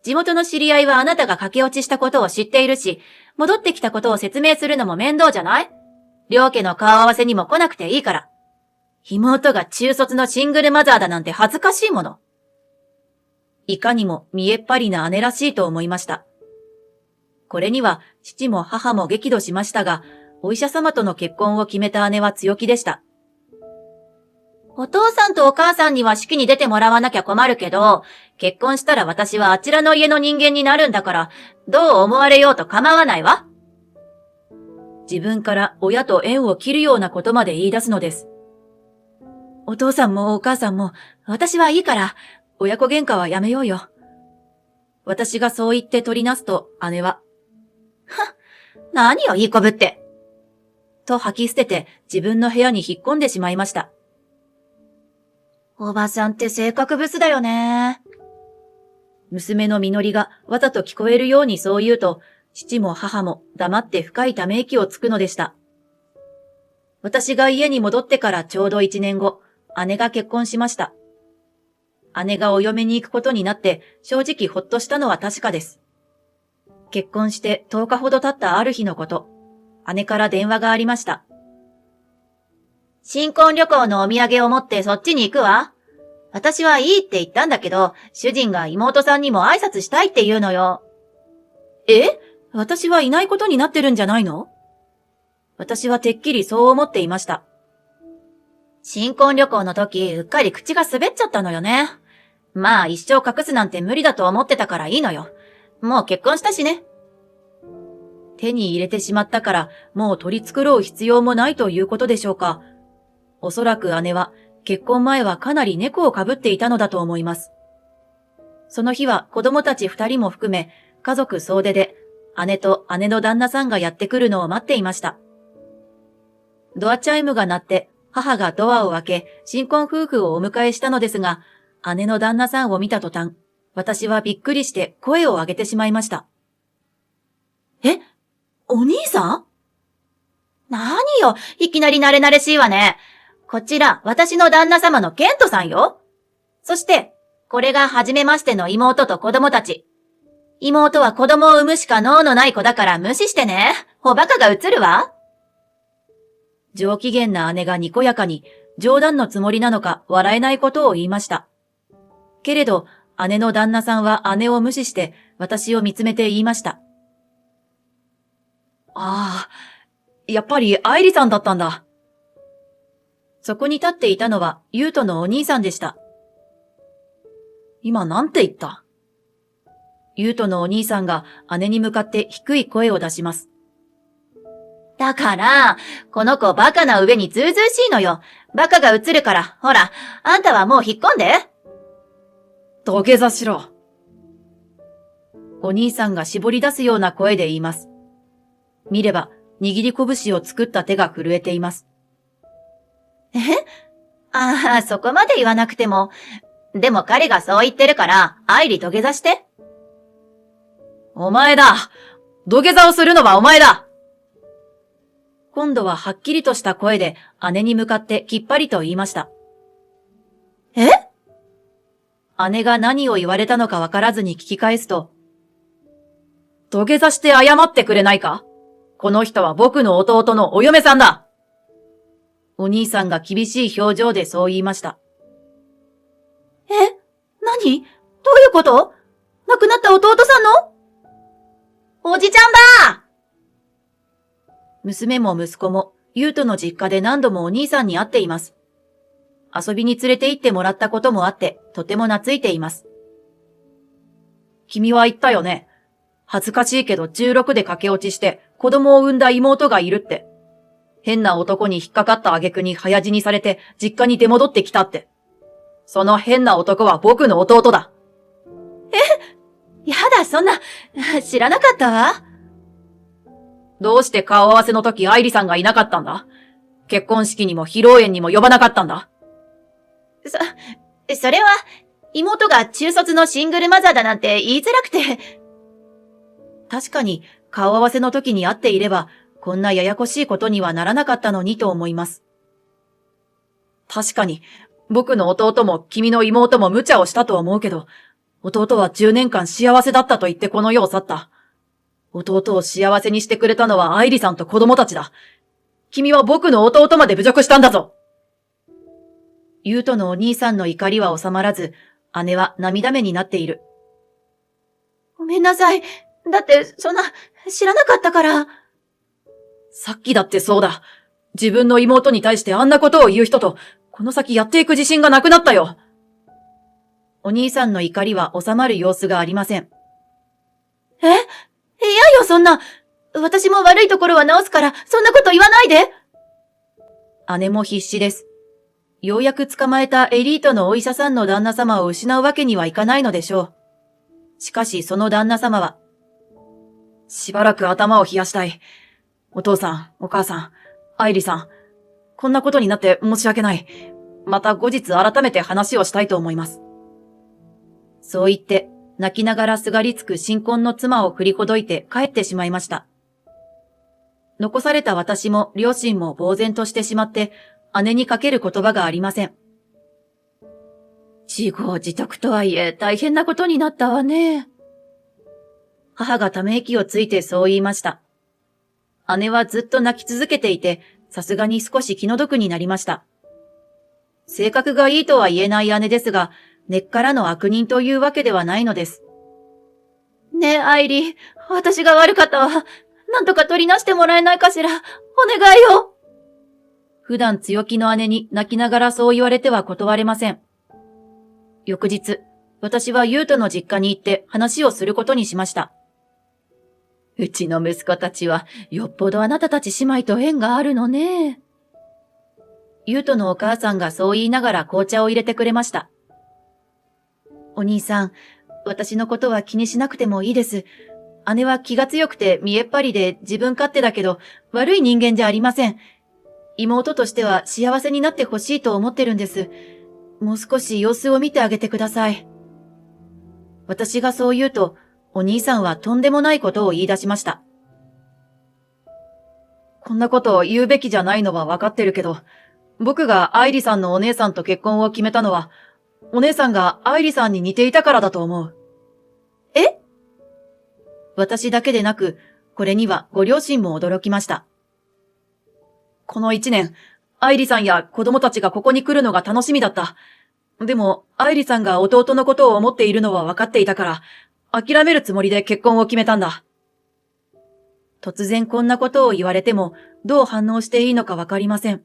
地元の知り合いはあなたが駆け落ちしたことを知っているし、戻ってきたことを説明するのも面倒じゃない？両家の顔合わせにも来なくていいから。妹が中卒のシングルマザーだなんて恥ずかしいもの。いかにも見えっ張りな姉らしいと思いました。これには父も母も激怒しましたが、お医者様との結婚を決めた姉は強気でした。お父さんとお母さんには式に出てもらわなきゃ困るけど、結婚したら私はあちらの家の人間になるんだから、どう思われようと構わないわ。自分から親と縁を切るようなことまで言い出すのです。お父さんもお母さんも、私はいいから、親子喧嘩はやめようよ。私がそう言って取りなすと、姉は、何よ、いい子ぶって。と吐き捨てて自分の部屋に引っ込んでしまいました。おばさんって性格ブスだよね。娘のみのりがわざと聞こえるようにそう言うと、父も母も黙って深いため息をつくのでした。私が家に戻ってからちょうど1年後、姉が結婚しました。姉がお嫁に行くことになって正直ほっとしたのは確かです。結婚して10日ほど経ったある日のこと、姉から電話がありました。新婚旅行のお土産を持ってそっちに行くわ。私はいいって言ったんだけど、主人が妹さんにも挨拶したいって言うのよ。え？私はいないことになってるんじゃないの？私はてっきりそう思っていました。新婚旅行の時、うっかり口が滑っちゃったのよね。まあ一生隠すなんて無理だと思ってたからいいのよ。もう結婚したしね。手に入れてしまったからもう取り繕う必要もないということでしょうか。おそらく姉は結婚前はかなり猫をかぶっていたのだと思います。その日は子供たち2人も含め家族総出で姉と姉の旦那さんがやってくるのを待っていました。ドアチャイムが鳴って母がドアを開け新婚夫婦をお迎えしたのですが、姉の旦那さんを見た途端、私はびっくりして声を上げてしまいました。え？お兄さん？何よ、いきなり慣れ慣れしいわね。こちら、私の旦那様のケントさんよ。そして、これが初めましての妹と子供たち。妹は子供を産むしか能のない子だから無視してね。おバカが映るわ。上機嫌な姉がにこやかに冗談のつもりなのか笑えないことを言いました。けれど、姉の旦那さんは姉を無視して私を見つめて言いました。ああ、やっぱり愛理さんだったんだ。そこに立っていたのは優斗のお兄さんでした。今なんて言った？優斗のお兄さんが姉に向かって低い声を出します。だから、この子バカな上にずうずうしいのよ。バカが映るから、ほら、あんたはもう引っ込んで。土下座しろ。お兄さんが絞り出すような声で言います。見れば、握り拳を作った手が震えています。ああ、そこまで言わなくても。でも彼がそう言ってるから、愛理土下座して。お前だ。土下座をするのはお前だ。今度ははっきりとした声で姉に向かってきっぱりと言いました。え？姉が何を言われたのかわからずに聞き返すと、土下座して謝ってくれないか？この人は僕の弟のお嫁さんだ。お兄さんが厳しい表情でそう言いました。何？どういうこと？亡くなった弟さんの？おじちゃんばー！娘も息子も優斗の実家で何度もお兄さんに会っています。遊びに連れて行ってもらったこともあって、とても懐いています。君は言ったよね。恥ずかしいけど16で駆け落ちして子供を産んだ妹がいるって。変な男に引っかかった挙句に早死にされて実家に出戻ってきたって。その変な男は僕の弟だ。やだ、そんな、知らなかったわ。どうして顔合わせの時愛理さんがいなかったんだ？結婚式にも披露宴にも呼ばなかったんだ？それは、妹が中卒のシングルマザーだなんて言いづらくて。確かに顔合わせの時に会っていれば、こんなややこしいことにはならなかったのにと思います。確かに、僕の弟も君の妹も無茶をしたと思うけど、弟は10年間幸せだったと言ってこの世を去った。弟を幸せにしてくれたのは愛理さんと子供たちだ。君は僕の弟まで侮辱したんだぞ。優斗のお兄さんの怒りは収まらず、姉は涙目になっている。ごめんなさい。だって、そんな、知らなかったから。さっきだってそうだ。自分の妹に対してあんなことを言う人と、この先やっていく自信がなくなったよ。お兄さんの怒りは収まる様子がありません。嫌よ、そんな。私も悪いところは直すから、そんなこと言わないで。姉も必死です。ようやく捕まえたエリートのお医者さんの旦那様を失うわけにはいかないのでしょう。しかしその旦那様は、しばらく頭を冷やしたい。お父さん、お母さん、愛理さん、こんなことになって申し訳ない。また後日改めて話をしたいと思います。そう言って、泣きながらすがりつく新婚の妻を振りほどいて帰ってしまいました。残された私も両親も呆然としてしまって、姉にかける言葉がありません。自業自得とはいえ大変なことになったわね。母がため息をついてそう言いました。姉はずっと泣き続けていて、さすがに少し気の毒になりました。性格がいいとは言えない姉ですが、根っからの悪人というわけではないのです。ねえ、愛理、私が悪かったわ。なんとか取りなしてもらえないかしら。お願いよ。普段強気の姉に泣きながらそう言われては断れません。翌日、私は優斗の実家に行って話をすることにしました。うちの息子たちはよっぽどあなたたち姉妹と縁があるのね。優斗のお母さんがそう言いながら紅茶を入れてくれました。お兄さん、私のことは気にしなくてもいいです。姉は気が強くて見えっ張りで自分勝手だけど悪い人間じゃありません。妹としては幸せになってほしいと思ってるんです。もう少し様子を見てあげてください。私がそう言うと、お兄さんはとんでもないことを言い出しました。こんなことを言うべきじゃないのはわかってるけど、僕が愛理さんのお姉さんと結婚を決めたのは、お姉さんが愛理さんに似ていたからだと思う。え？私だけでなく、これにはご両親も驚きました。この1年、愛理さんや子供たちがここに来るのが楽しみだった。でも、愛理さんが弟のことを思っているのは分かっていたから、諦めるつもりで結婚を決めたんだ。突然こんなことを言われても、どう反応していいのかわかりません。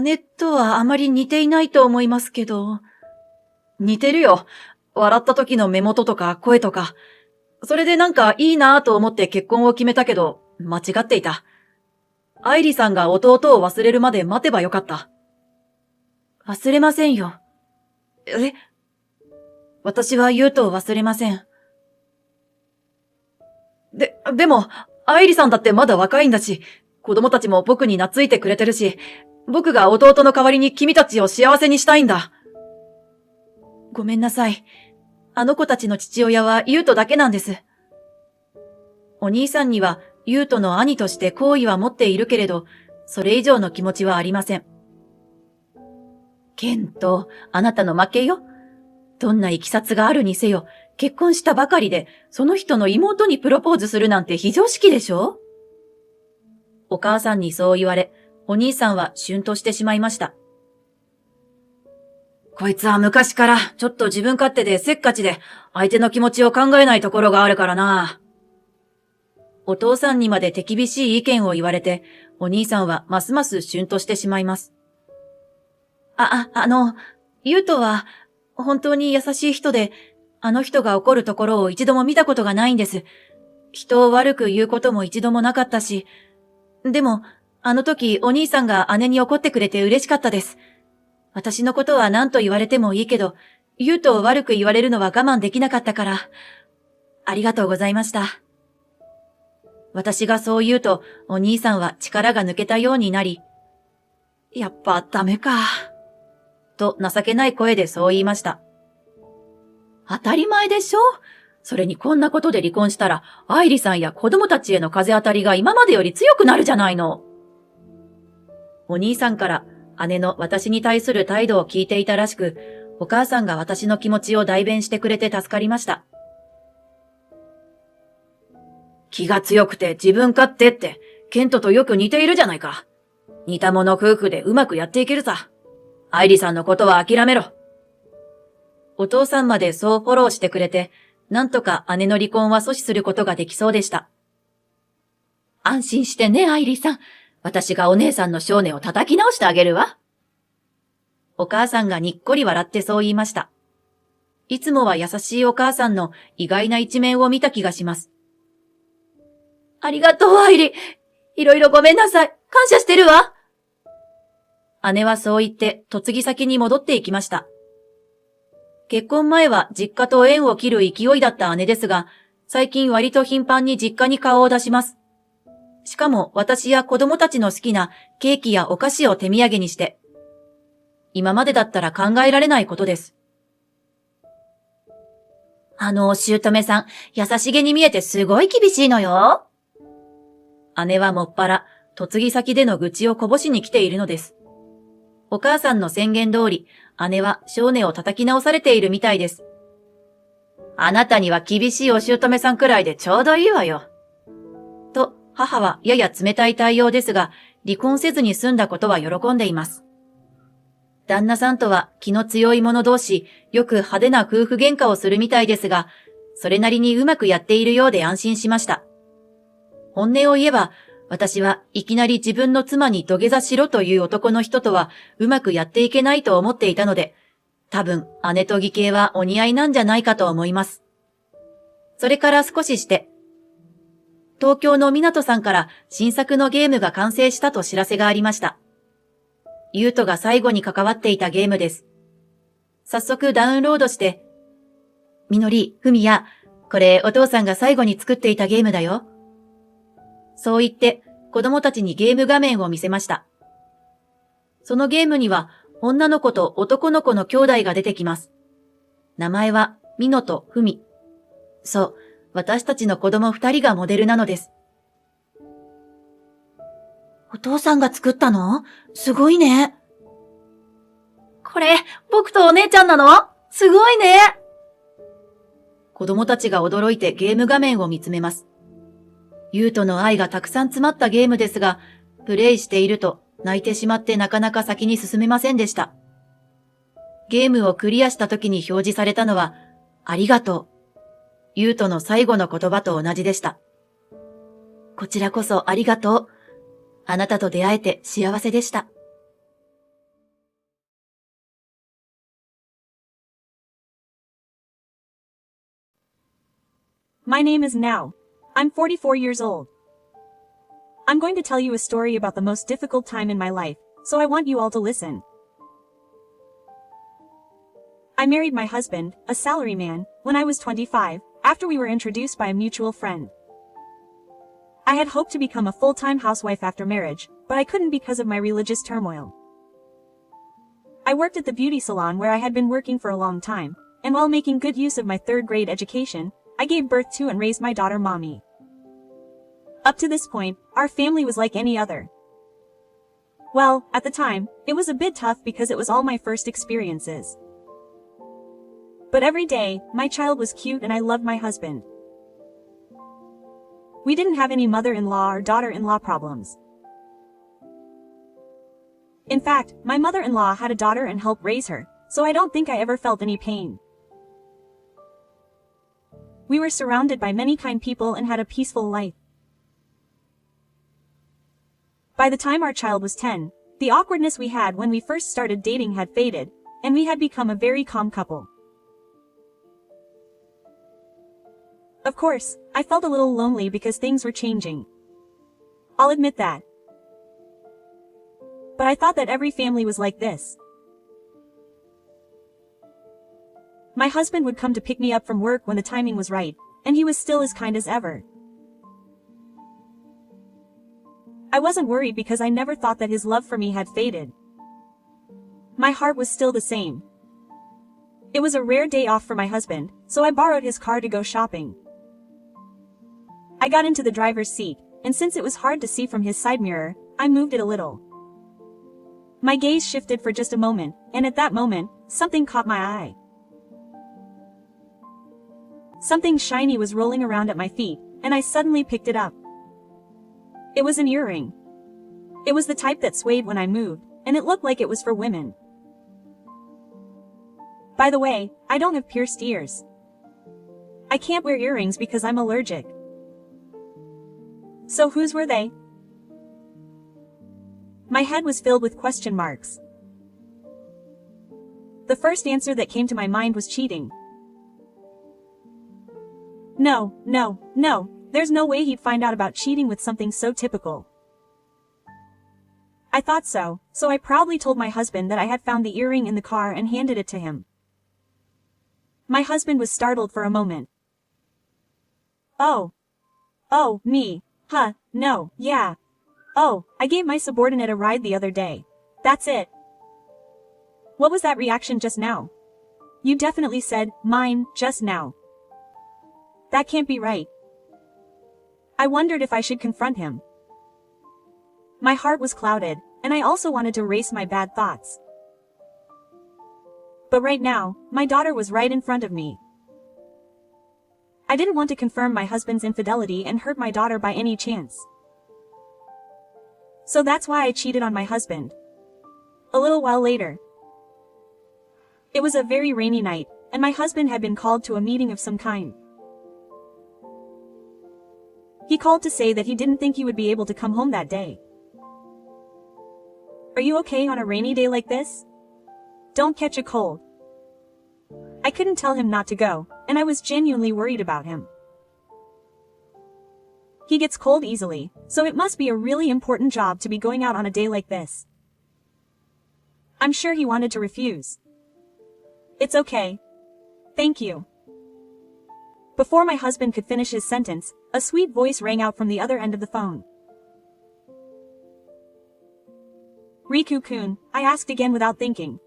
姉とはあまり似ていないと思いますけど。似てるよ。笑った時の目元とか声とか。それでなんかいいなぁと思って結婚を決めたけど、間違っていた。愛理さんが弟を忘れるまで待てばよかった。忘れませんよ。え？私は優斗を忘れません。でも、愛理さんだってまだ若いんだし、子供たちも僕に懐いてくれてるし、僕が弟の代わりに君たちを幸せにしたいんだ。ごめんなさい。あの子たちの父親は優斗だけなんです。お兄さんには優斗の兄として好意は持っているけれど、それ以上の気持ちはありません。ケント、あなたの負けよ。どんな経緯があるにせよ、結婚したばかりで、その人の妹にプロポーズするなんて非常識でしょ？お母さんにそう言われ、お兄さんはシュンとしてしまいました。こいつは昔からちょっと自分勝手でせっかちで相手の気持ちを考えないところがあるからな。お父さんにまで手厳しい意見を言われて、お兄さんはますますシュンとしてしまいます。優斗は本当に優しい人で、あの人が怒るところを一度も見たことがないんです。人を悪く言うことも一度もなかったし、でも、あの時お兄さんが姉に怒ってくれて嬉しかったです。私のことは何と言われてもいいけど、優斗を悪く言われるのは我慢できなかったから、ありがとうございました。私がそう言うと、お兄さんは力が抜けたようになり、やっぱダメか、と情けない声でそう言いました。当たり前でしょ？それにこんなことで離婚したら、愛理さんや子供たちへの風当たりが今までより強くなるじゃないの。お兄さんから姉の私に対する態度を聞いていたらしく、お母さんが私の気持ちを代弁してくれて助かりました。気が強くて自分勝手って、ケントとよく似ているじゃないか。似た者夫婦でうまくやっていけるさ。愛理さんのことは諦めろ。お父さんまでそうフォローしてくれて、なんとか姉の離婚は阻止することができそうでした。安心してね、愛理さん。私がお姉さんの性根を叩き直してあげるわ。お母さんがにっこり笑ってそう言いました。いつもは優しいお母さんの意外な一面を見た気がします。ありがとう、愛理。いろいろごめんなさい。感謝してるわ。姉はそう言って嫁ぎ先に戻っていきました。結婚前は実家と縁を切る勢いだった姉ですが、最近割と頻繁に実家に顔を出します。しかも私や子供たちの好きなケーキやお菓子を手土産にして。今までだったら考えられないことです。姑さん、優しげに見えてすごい厳しいのよ。姉はもっぱら、嫁ぎ先での愚痴をこぼしに来ているのです。お母さんの宣言通り、姉は少年を叩き直されているみたいです。あなたには厳しいお姑さんくらいでちょうどいいわよ。と、母はやや冷たい対応ですが、離婚せずに済んだことは喜んでいます。旦那さんとは気の強い者同士、よく派手な夫婦喧嘩をするみたいですが、それなりにうまくやっているようで安心しました。本音を言えば、私はいきなり自分の妻に土下座しろという男の人とはうまくやっていけないと思っていたので、多分姉と義兄はお似合いなんじゃないかと思います。それから少しして、東京の港さんから新作のゲームが完成したと知らせがありました。優斗が最後に関わっていたゲームです。早速ダウンロードして、みのり、ふみや、これお父さんが最後に作っていたゲームだよ。そう言って子供たちにゲーム画面を見せました。そのゲームには女の子と男の子の兄弟が出てきます。名前はみのとふみ。そう、私たちの子供2人がモデルなのです。お父さんが作ったの？すごいね。これ、僕とお姉ちゃんなの？すごいね。子供たちが驚いてゲーム画面を見つめます。優斗の愛がたくさん詰まったゲームですが、プレイしていると泣いてしまってなかなか先に進めませんでした。ゲームをクリアした時に表示されたのは、ありがとう。優斗の最後の言葉と同じでした。こちらこそありがとう。あなたと出会えて幸せでした。My name is Now. I'm 44 years old. I'm going to tell you a story about the most difficult time in my life, so I want you all to listen. I married my husband, a salaryman, when I was 25, after we were introduced by a mutual friend. I had hoped to become a full-time housewife after marriage, but I couldn't because of my religious turmoil. I worked at the beauty salon where I had been working for a long time, and while making good use of my third-grade education, I gave birth to and raised my daughter Mommy. Up to this point, our family was like any other. Well, at the time, it was a bit tough because it was all my first experiences. But every day, my child was cute and I loved my husband. We didn't have any mother-in-law or daughter-in-law problems. In fact, my mother-in-law had a daughter and helped raise her, so I don't think I ever felt any pain. We were surrounded by many kind people and had a peaceful life. By the time our child was 10, the awkwardness we had when we first started dating had faded, and we had become a very calm couple. Of course, I felt a little lonely because things were changing. I'll admit that. But I thought that every family was like this. My husband would come to pick me up from work when the timing was right, and he was still as kind as ever. I wasn't worried because I never thought that his love for me had faded. My heart was still the same. It was a rare day off for my husband, so I borrowed his car to go shopping. I got into the driver's seat, and since it was hard to see from his side mirror, I moved it a little. My gaze shifted for just a moment, and at that moment, something caught my eye. Something shiny was rolling around at my feet, and I suddenly picked it up. It was an earring. It was the type that swayed when I moved, and it looked like it was for women. By the way, I don't have pierced ears. I can't wear earrings because I'm allergic. So whose were they? My head was filled with question marks. The first answer that came to my mind was cheating. No, there's no way he'd find out about cheating with something so typical. I thought so I proudly told my husband that I had found the earring in the car and handed it to him. My husband was startled for a moment. Oh, me, huh, no, yeah. Oh, I gave my subordinate a ride the other day. That's it. What was that reaction just now? You definitely said, mine, just now. That can't be right. I wondered if I should confront him. My heart was clouded, and I also wanted to erase my bad thoughts. But right now, my daughter was right in front of me. I didn't want to confirm my husband's infidelity and hurt my daughter by any chance. So that's why I cheated on my husband. A little while later. It was a very rainy night, and my husband had been called to a meeting of some kind. He called to say that he didn't think he would be able to come home that day. Are you okay on a rainy day like this? Don't catch a cold. I couldn't tell him not to go, and I was genuinely worried about him. He gets cold easily, so it must be a really important job to be going out on a day like this. I'm sure he wanted to refuse. It's okay. Thank you. Before my husband could finish his sentence, a sweet voice rang out from the other end of the phone. Riku-kun, I asked again without thinking.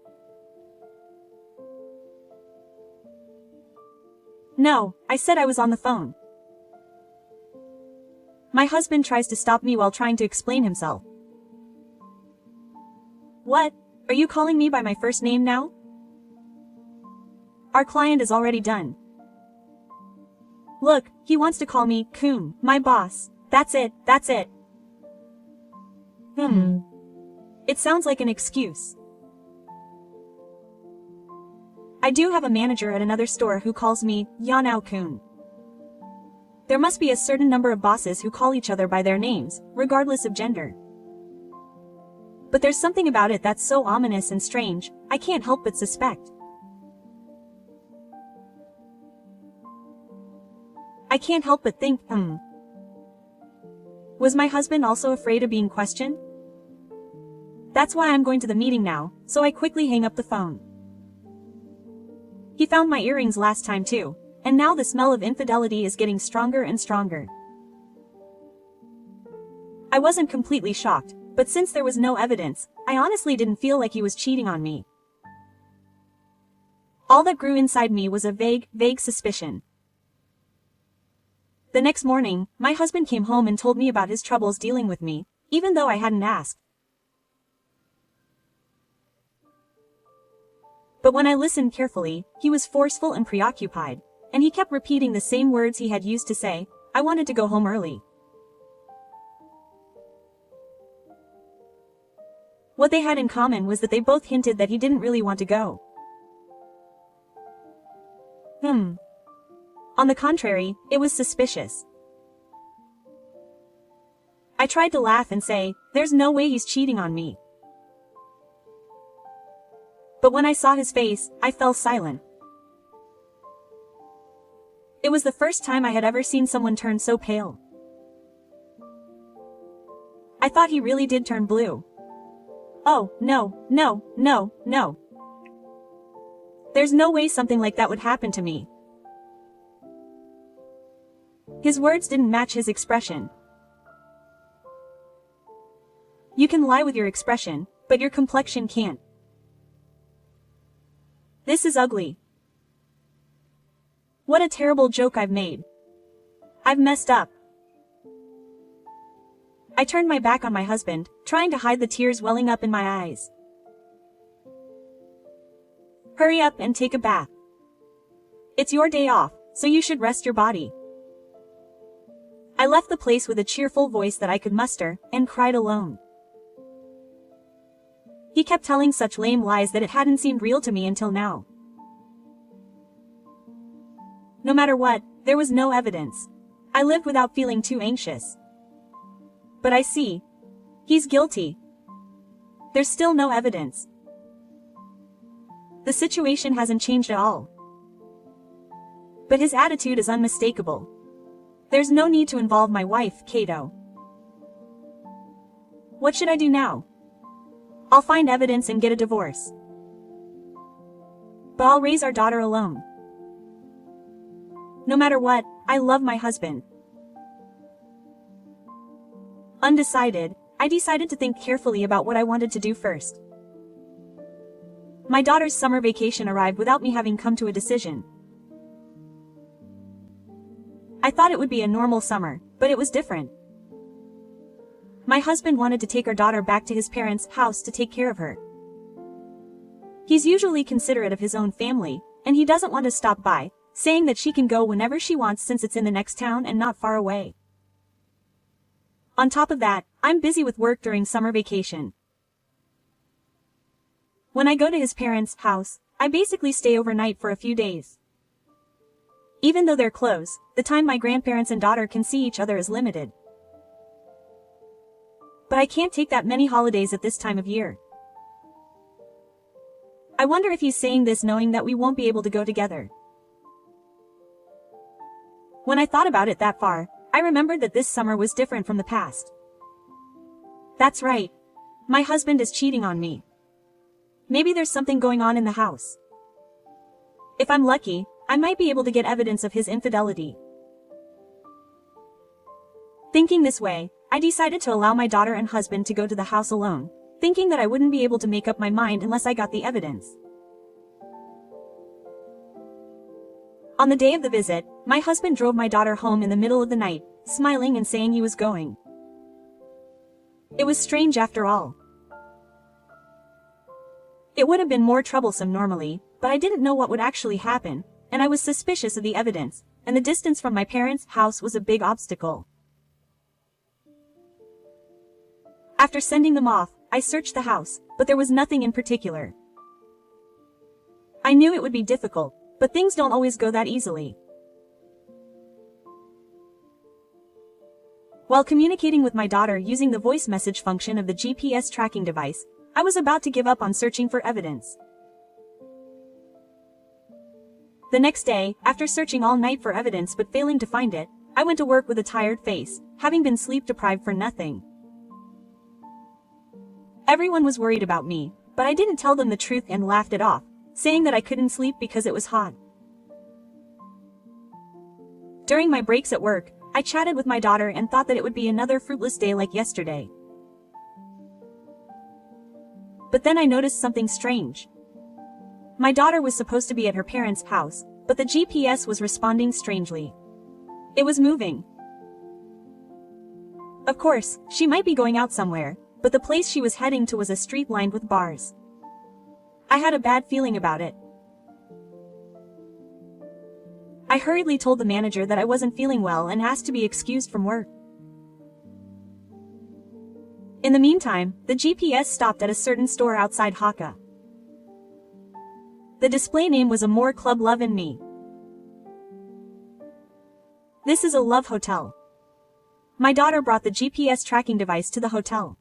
No, I said I was on the phone. My husband tries to stop me while trying to explain himself. What? Are you calling me by my first name now? Our client is already done. Look, he wants to call me Kun, my boss. That's it. It sounds like an excuse. I do have a manager at another store who calls me Yanao-kun. There must be a certain number of bosses who call each other by their names, regardless of gender. But there's something about it that's so ominous and strange, I can't help but suspect. I can't help but think, Was my husband also afraid of being questioned? That's why I'm going to the meeting now, so I quickly hang up the phone. He found my earrings last time too, and now the smell of infidelity is getting stronger and stronger. I wasn't completely shocked, but since there was no evidence, I honestly didn't feel like he was cheating on me. All that grew inside me was a vague suspicion. The next morning, my husband came home and told me about his troubles dealing with me, even though I hadn't asked. But when I listened carefully, he was forceful and preoccupied, and he kept repeating the same words he had used to say, I wanted to go home early. What they had in common was that they both hinted that he didn't really want to go. On the contrary, it was suspicious. I tried to laugh and say, there's no way he's cheating on me. But when I saw his face, I fell silent. It was the first time I had ever seen someone turn so pale. I thought he really did turn blue. Oh, no. There's no way something like that would happen to me. His words didn't match his expression. You can lie with your expression, but your complexion can't. This is ugly. What a terrible joke I've made. I've messed up. I turned my back on my husband, trying to hide the tears welling up in my eyes. Hurry up and take a bath. It's your day off, so you should rest your body. I left the place with a cheerful voice that I could muster, and cried alone. He kept telling such lame lies that it hadn't seemed real to me until now. No matter what, there was no evidence. I lived without feeling too anxious. But I see. He's guilty. There's still no evidence. The situation hasn't changed at all. But his attitude is unmistakable. There's no need to involve my wife, Kato. What should I do now? I'll find evidence and get a divorce. But I'll raise our daughter alone. No matter what, I love my husband. Undecided, I decided to think carefully about what I wanted to do first. My daughter's summer vacation arrived without me having come to a decision. I thought it would be a normal summer, but it was different. My husband wanted to take our daughter back to his parents' house to take care of her. He's usually considerate of his own family, and he doesn't want to stop by, saying that she can go whenever she wants since it's in the next town and not far away. On top of that, I'm busy with work during summer vacation. When I go to his parents' house, I basically stay overnight for a few days. Even though they're close, the time my grandparents and daughter can see each other is limited. But I can't take that many holidays at this time of year. I wonder if he's saying this knowing that we won't be able to go together. When I thought about it that far, I remembered that this summer was different from the past. That's right. My husband is cheating on me. Maybe there's something going on in the house. If I'm lucky, I might be able to get evidence of his infidelity. Thinking this way, I decided to allow my daughter and husband to go to the house alone, thinking that I wouldn't be able to make up my mind unless I got the evidence. On the day of the visit, my husband drove my daughter home in the middle of the night, smiling and saying he was going. It was strange after all. It would have been more troublesome normally, but I didn't know what would actually happen, and I was suspicious of the evidence, and the distance from my parents' house was a big obstacle. After sending them off, I searched the house, but there was nothing in particular. I knew it would be difficult, but things don't always go that easily. While communicating with my daughter using the voice message function of the GPS tracking device, I was about to give up on searching for evidence. The next day, after searching all night for evidence but failing to find it, I went to work with a tired face, having been sleep deprived for nothing. Everyone was worried about me, but I didn't tell them the truth and laughed it off, saying that I couldn't sleep because it was hot. During my breaks at work, I chatted with my daughter and thought that it would be another fruitless day like yesterday. But then I noticed something strange. My daughter was supposed to be at her parents' house, but the GPS was responding strangely. It was moving. Of course, she might be going out somewhere, but the place she was heading to was a street lined with bars. I had a bad feeling about it. I hurriedly told the manager that I wasn't feeling well and asked to be excused from work. In the meantime, the GPS stopped at a certain store outside Hakka. The display name was Amore Club Love and Me. This is a love hotel. My daughter brought the GPS tracking device to the hotel.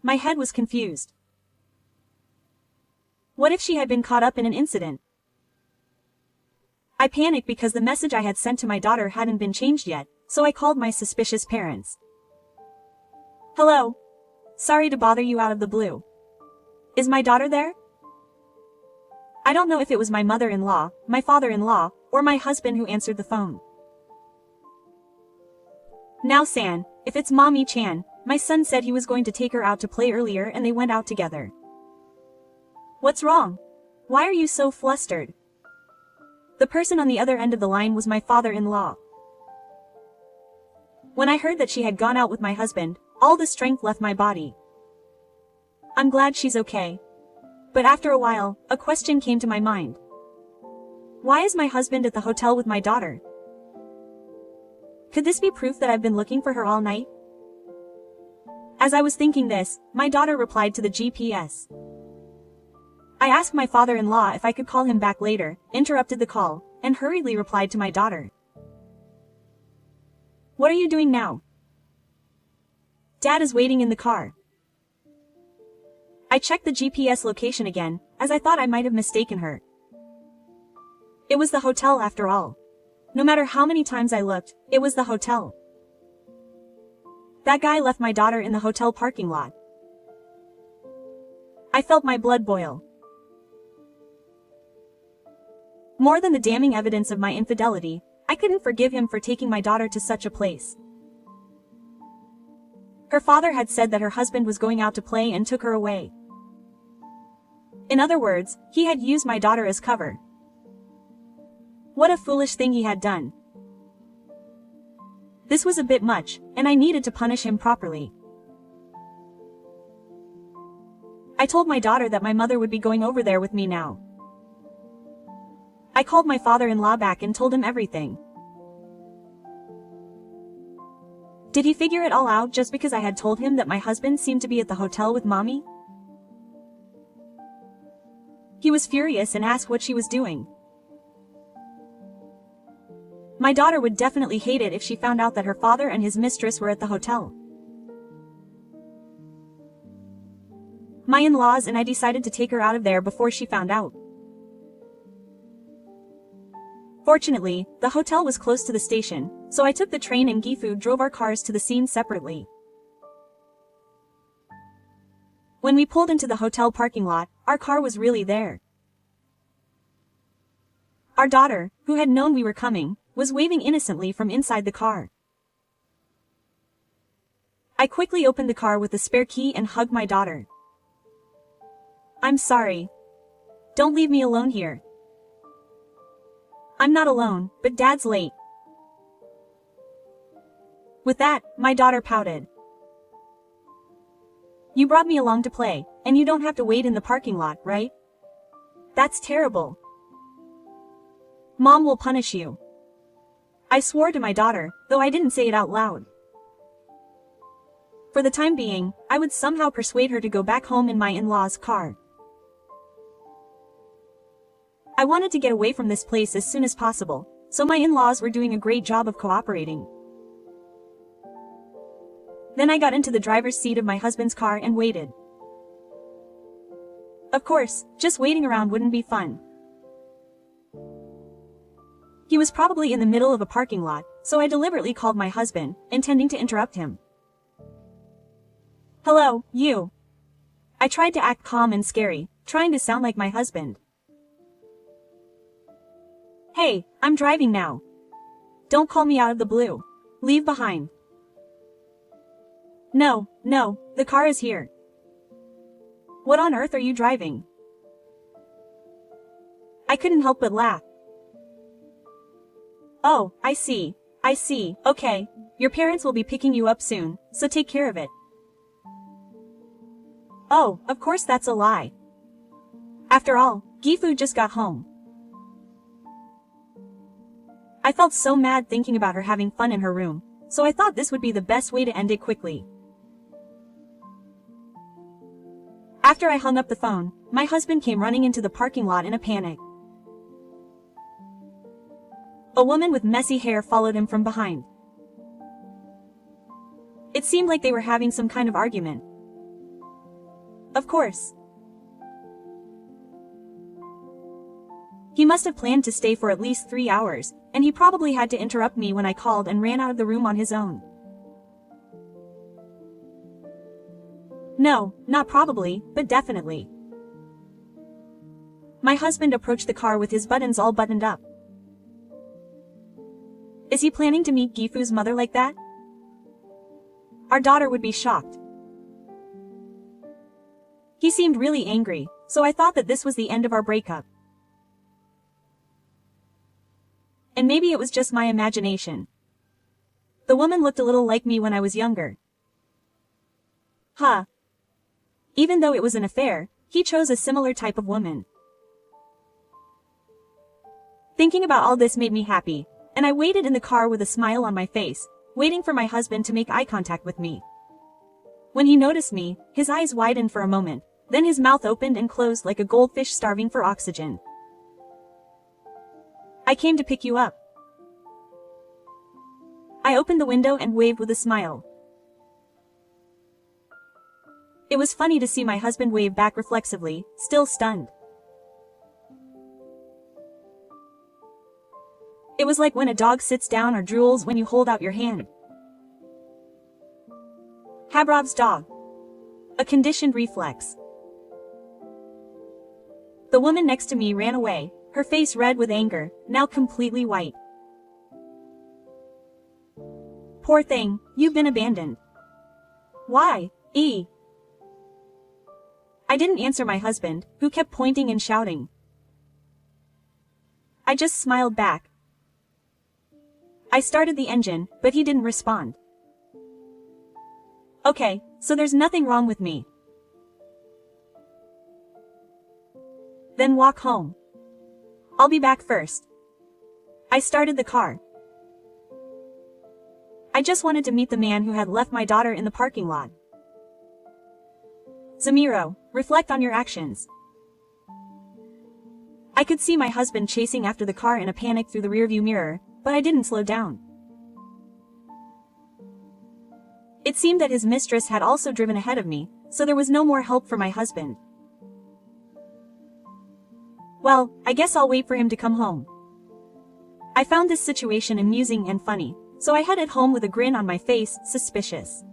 My head was confused. What if she had been caught up in an incident? I panicked because the message I had sent to my daughter hadn't been changed yet, so I called my suspicious parents. Hello. Sorry to bother you out of the blue. Is my daughter there? I don't know if it was my mother-in-law, my father-in-law, or my husband who answered the phone. Now San, if it's Mommy Chan, my son said he was going to take her out to play earlier and they went out together. What's wrong? Why are you so flustered? The person on the other end of the line was my father-in-law. When I heard that she had gone out with my husband, all the strength left my body. I'm glad she's okay. But after a while, a question came to my mind. Why is my husband at the hotel with my daughter? Could this be proof that I've been looking for her all night? As I was thinking this, my daughter replied to the GPS. I asked my father-in-law if I could call him back later, interrupted the call, and hurriedly replied to my daughter. What are you doing now? Dad is waiting in the car. I checked the GPS location again, as I thought I might have mistaken her. It was the hotel after all. No matter how many times I looked, it was the hotel. That guy left my daughter in the hotel parking lot. I felt my blood boil. More than the damning evidence of my infidelity, I couldn't forgive him for taking my daughter to such a place. Her father had said that her husband was going out to play and took her away. In other words, he had used my daughter as cover. What a foolish thing he had done. This was a bit much, and I needed to punish him properly. I told my daughter that my mother would be going over there with me now. I called my father-in-law back and told him everything. Did he figure it all out just because I had told him that my husband seemed to be at the hotel with mommy? He was furious and asked what she was doing. My daughter would definitely hate it if she found out that her father and his mistress were at the hotel. My in-laws and I decided to take her out of there before she found out. Fortunately, the hotel was close to the station, so I took the train and Gifu drove our cars to the scene separately. When we pulled into the hotel parking lot, our car was really there. Our daughter, who had known we were coming, was waving innocently from inside the car. I quickly opened the car with the spare key and hugged my daughter. I'm sorry. Don't leave me alone here. I'm not alone, but Dad's late. With that, my daughter pouted. You brought me along to play, and you don't have to wait in the parking lot, right? That's terrible. Mom will punish you. I swore to my daughter, though I didn't say it out loud. For the time being, I would somehow persuade her to go back home in my in-laws' car. I wanted to get away from this place as soon as possible, so my in-laws were doing a great job of cooperating. Then I got into the driver's seat of my husband's car and waited. Of course, just waiting around wouldn't be fun. He was probably in the middle of a parking lot, so I deliberately called my husband, intending to interrupt him. Hello, you. I tried to act calm and scary, trying to sound like my husband. Hey, I'm driving now. Don't call me out of the blue. Leave behind. No, the car is here. What on earth are you driving? I couldn't help but laugh. Oh, I see, okay, your parents will be picking you up soon, so take care of it. Oh, of course that's a lie. After all, Gifu just got home. I felt so mad thinking about her having fun in her room, so I thought this would be the best way to end it quickly. After I hung up the phone, my husband came running into the parking lot in a panic. A woman with messy hair followed him from behind. It seemed like they were having some kind of argument. Of course. He must have planned to stay for at least 3 hours, and he probably had to interrupt me when I called and ran out of the room on his own. No, not probably, but definitely. My husband approached the car with his buttons all buttoned up. Is he planning to meet Gifu's mother like that? Our daughter would be shocked. He seemed really angry, so I thought that this was the end of our breakup. And maybe it was just my imagination. The woman looked a little like me when I was younger. Huh. Even though it was an affair, he chose a similar type of woman. Thinking about all this made me happy, and I waited in the car with a smile on my face, waiting for my husband to make eye contact with me. When he noticed me, his eyes widened for a moment, then his mouth opened and closed like a goldfish starving for oxygen. I came to pick you up. I opened the window and waved with a smile. It was funny to see my husband wave back reflexively, still stunned. It was like when a dog sits down or drools when you hold out your hand. Habrov's dog. A conditioned reflex. The woman next to me ran away, her face red with anger, now completely white. Poor thing, you've been abandoned. Why, E? I didn't answer my husband, who kept pointing and shouting. I just smiled back. I started the engine, but he didn't respond. Okay, so there's nothing wrong with me. then walk home. I'll be back first. I started the car. I just wanted to meet the man who had left my daughter in the parking lot. Zamiro, reflect on your actions. I could see my husband chasing after the car in a panic through the rearview mirror, but I didn't slow down. It seemed that his mistress had also driven ahead of me, so there was no more help for my husband. Well, I guess I'll wait for him to come home. I found this situation amusing and funny, so I headed home with a grin on my face, suspicious.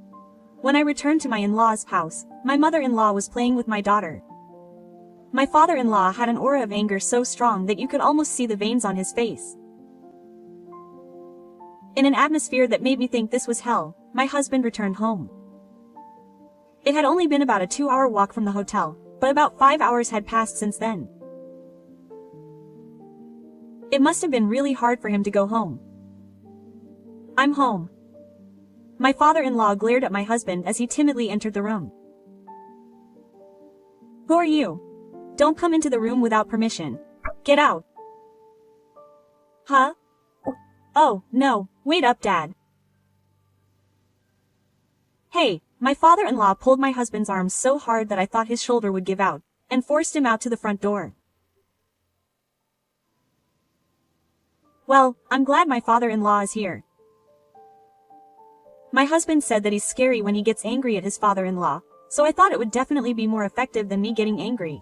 When I returned to my in-law's house, my mother-in-law was playing with my daughter. My father-in-law had an aura of anger so strong that you could almost see the veins on his face. In an atmosphere that made me think this was hell, my husband returned home. It had only been about a 2-hour walk from the hotel, but about 5 hours had passed since then. It must have been really hard for him to go home. I'm home. My father-in-law glared at my husband as he timidly entered the room. Who are you? Don't come into the room without permission. Get out. Huh? Oh, no, wait up, Dad. Hey, my father-in-law pulled my husband's arm so hard that I thought his shoulder would give out, and forced him out to the front door. Well, I'm glad my father-in-law is here. My husband said that he's scary when he gets angry at his father-in-law, so I thought it would definitely be more effective than me getting angry.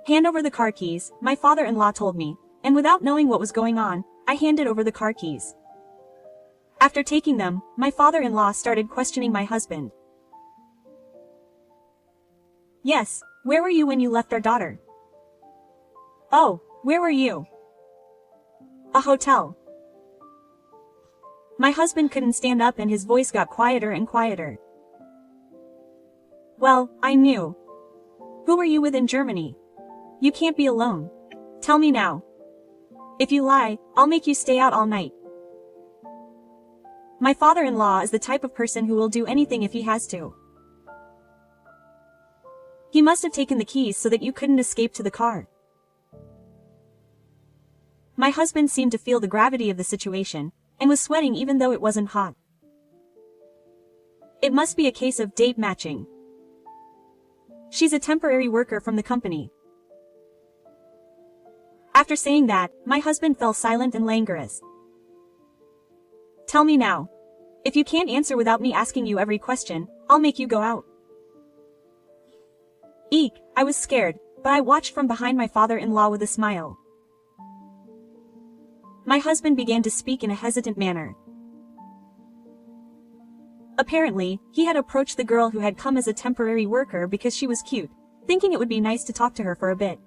Hand over the car keys, my father-in-law told me, and without knowing what was going on, I handed over the car keys. After taking them, my father-in-law started questioning my husband. Yes, where were you when you left our daughter? Oh, where were you? A hotel. My husband couldn't stand up and his voice got quieter and quieter. Well, I knew. Who were you with in Germany? You can't be alone. Tell me now. If you lie, I'll make you stay out all night. My father-in-law is the type of person who will do anything if he has to. He must have taken the keys so that you couldn't escape to the car. My husband seemed to feel the gravity of the situation, and was sweating even though it wasn't hot. It must be a case of date matching. She's a temporary worker from the company. After saying that, my husband fell silent and languorous. Tell me now. If you can't answer without me asking you every question, I'll make you go out. Eek, I was scared, but I watched from behind my father-in-law with a smile. My husband began to speak in a hesitant manner. Apparently, he had approached the girl who had come as a temporary worker because she was cute, thinking it would be nice to talk to her for a bit.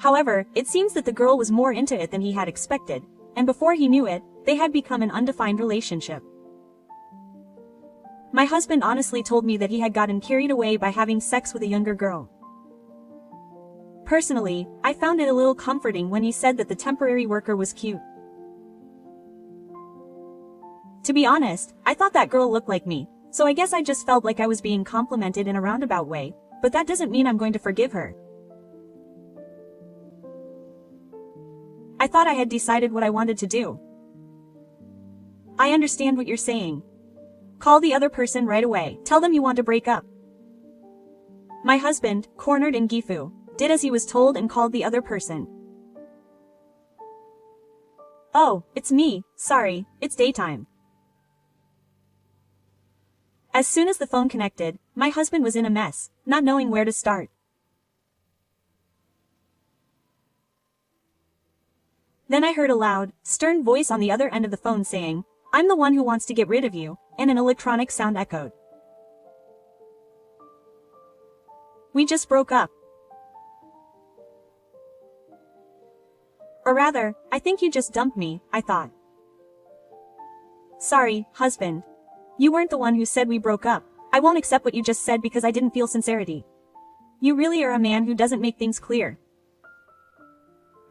However, it seems that the girl was more into it than he had expected, and before he knew it, they had become an undefined relationship. My husband honestly told me that he had gotten carried away by having sex with a younger girl. Personally, I found it a little comforting when he said that the temporary worker was cute. To be honest, I thought that girl looked like me, so I guess I just felt like I was being complimented in a roundabout way, but that doesn't mean I'm going to forgive her. I thought I had decided what I wanted to do. I understand what you're saying. Call the other person right away. Tell them you want to break up. My husband, cornered in Gifu, did as he was told and called the other person. Oh, it's me. Sorry, it's daytime. As soon as the phone connected, my husband was in a mess, not knowing where to start. Then I heard a loud, stern voice on the other end of the phone saying, "I'm the one who wants to get rid of you," and an electronic sound echoed. We just broke up. Or rather, I think you just dumped me, I thought. Sorry, husband. You weren't the one who said we broke up. I won't accept what you just said because I didn't feel sincerity. You really are a man who doesn't make things clear.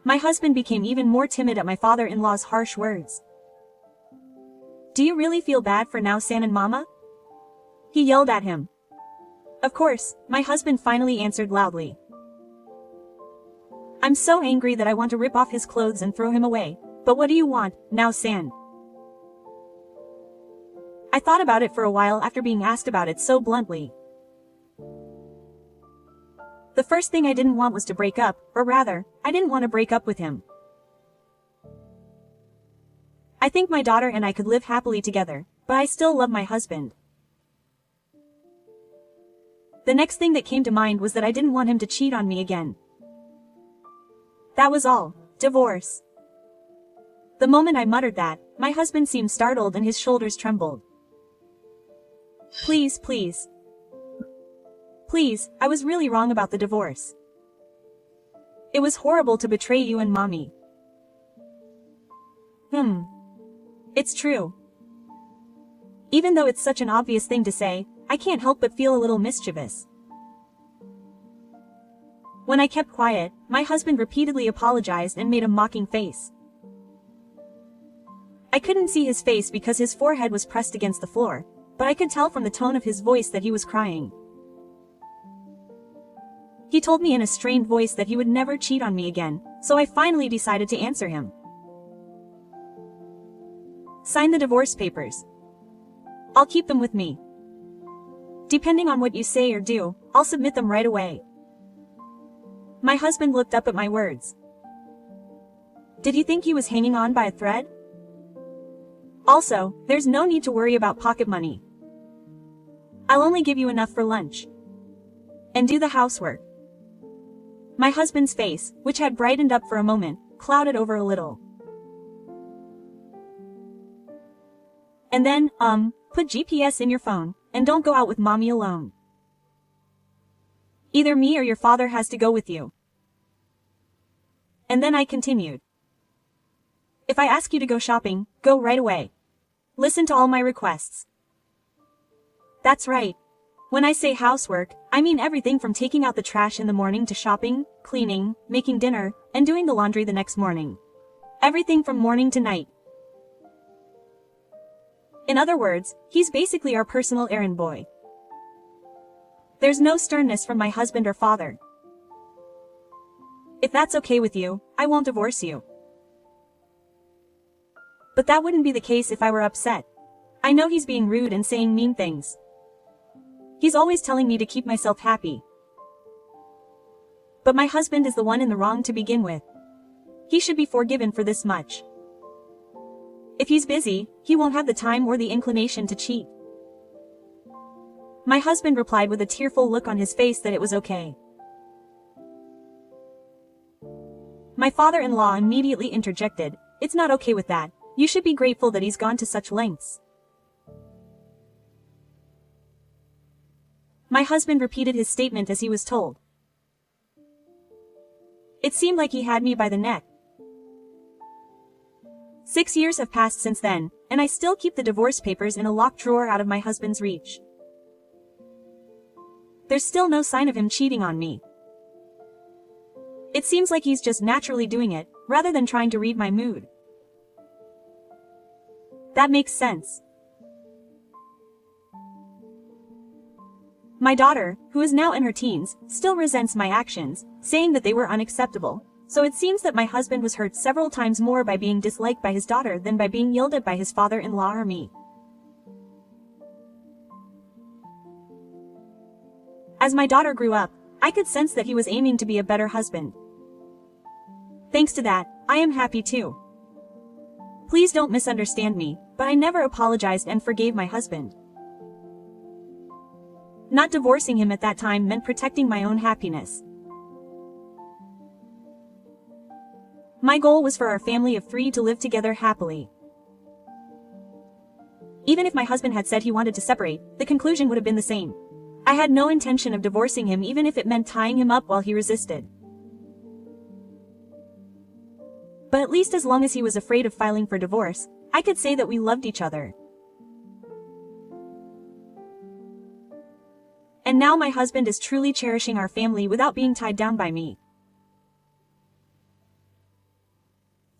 My husband became even more timid at my father-in-law's harsh words. Do you really feel bad for Now-san and Mama? He yelled at him. Of course, my husband finally answered loudly. I'm so angry that I want to rip off his clothes and throw him away. But what do you want, now, San? I thought about it for a while after being asked about it so bluntly. The first thing I didn't want was to break up, or rather, I didn't want to break up with him. I think my daughter and I could live happily together, but I still love my husband. The next thing that came to mind was that I didn't want him to cheat on me again. That was all. Divorce. The moment I muttered that, my husband seemed startled and his shoulders trembled. Please, please. Please, I was really wrong about the divorce. It was horrible to betray you and mommy. It's true. Even though it's such an obvious thing to say, I can't help but feel a little mischievous. When I kept quiet, my husband repeatedly apologized and made a mocking face. I couldn't see his face because his forehead was pressed against the floor, but I could tell from the tone of his voice that he was crying. He told me in a strained voice that he would never cheat on me again, so I finally decided to answer him. Sign the divorce papers. I'll keep them with me. Depending on what you say or do, I'll submit them right away. My husband looked up at my words. Did he think he was hanging on by a thread? Also, there's no need to worry about pocket money. I'll only give you enough for lunch. And do the housework. My husband's face, which had brightened up for a moment, clouded over a little. And then, put GPS in your phone, and don't go out with mommy alone. Either me or your father has to go with you. And then I continued. If I ask you to go shopping, go right away. Listen to all my requests. That's right. When I say housework, I mean everything from taking out the trash in the morning to shopping, cleaning, making dinner, and doing the laundry the next morning. Everything from morning to night. In other words, he's basically our personal errand boy. There's no sternness from my husband or father. If that's okay with you, I won't divorce you. But that wouldn't be the case if I were upset. I know he's being rude and saying mean things. He's always telling me to keep myself happy. But my husband is the one in the wrong to begin with. He should be forgiven for this much. If he's busy, he won't have the time or the inclination to cheat. My husband replied with a tearful look on his face that it was okay. My father-in-law immediately interjected, "It's not okay with that. You should be grateful that he's gone to such lengths." My husband repeated his statement as he was told. It seemed like he had me by the neck. 6 years have passed since then, and I still keep the divorce papers in a locked drawer out of my husband's reach. There's still no sign of him cheating on me. It seems like he's just naturally doing it, rather than trying to read my mood. That makes sense. My daughter, who is now in her teens, still resents my actions, saying that they were unacceptable. So it seems that my husband was hurt several times more by being disliked by his daughter than by being yelled at by his father-in-law or me. As my daughter grew up, I could sense that he was aiming to be a better husband. Thanks to that, I am happy too. Please don't misunderstand me, but I never apologized and forgave my husband. Not divorcing him at that time meant protecting my own happiness. My goal was for our family of 3 to live together happily. Even if my husband had said he wanted to separate, the conclusion would have been the same. I had no intention of divorcing him even if it meant tying him up while he resisted. But at least as long as he was afraid of filing for divorce, I could say that we loved each other. And now my husband is truly cherishing our family without being tied down by me.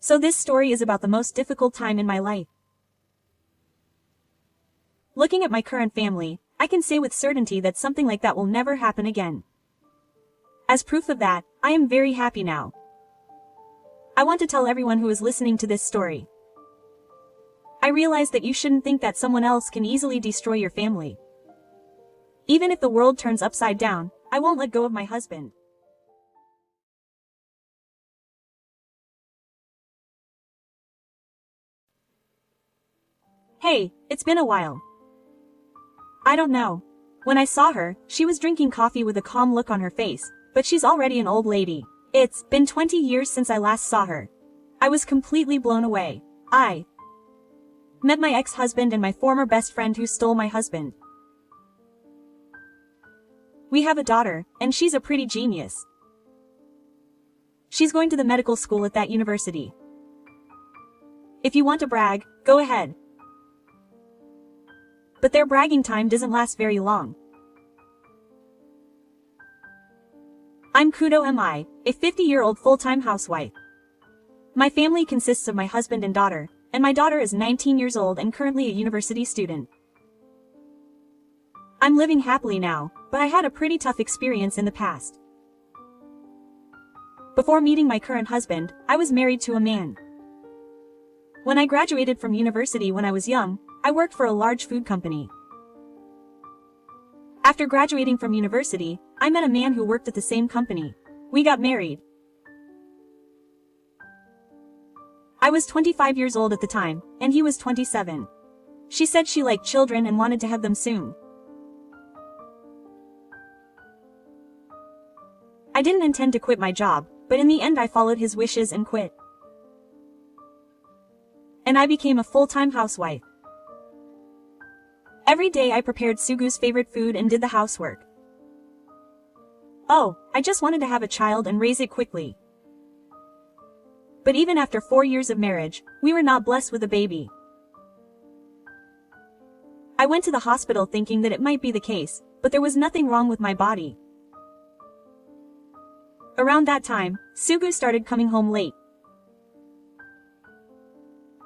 So this story is about the most difficult time in my life. Looking at my current family, I can say with certainty that something like that will never happen again. As proof of that, I am very happy now. I want to tell everyone who is listening to this story. I realize that you shouldn't think that someone else can easily destroy your family. Even if the world turns upside down, I won't let go of my husband. Hey, it's been a while. I don't know. When I saw her, she was drinking coffee with a calm look on her face, but she's already an old lady. It's been 20 years since I last saw her. I was completely blown away. I met my ex-husband and my former best friend who stole my husband. We have a daughter, and she's a pretty genius. She's going to the medical school at that university. If you want to brag, go ahead. But their bragging time doesn't last very long. I'm Kudo Mi, a 50-year-old full-time housewife. My family consists of my husband and daughter, and my daughter is 19 years old and currently a university student. I'm living happily now, but I had a pretty tough experience in the past. Before meeting my current husband, I was married to a man. When I graduated from university when I was young, I worked for a large food company. After graduating from university, I met a man who worked at the same company. We got married. I was 25 years old at the time, and he was 27. She said she liked children and wanted to have them soon. I didn't intend to quit my job, but in the end I followed his wishes and quit. And I became a full-time housewife. Every day I prepared Sugu's favorite food and did the housework. Oh, I just wanted to have a child and raise it quickly. But even after 4 years of marriage, we were not blessed with a baby. I went to the hospital thinking that it might be the case, but there was nothing wrong with my body. Around that time, Sugu started coming home late.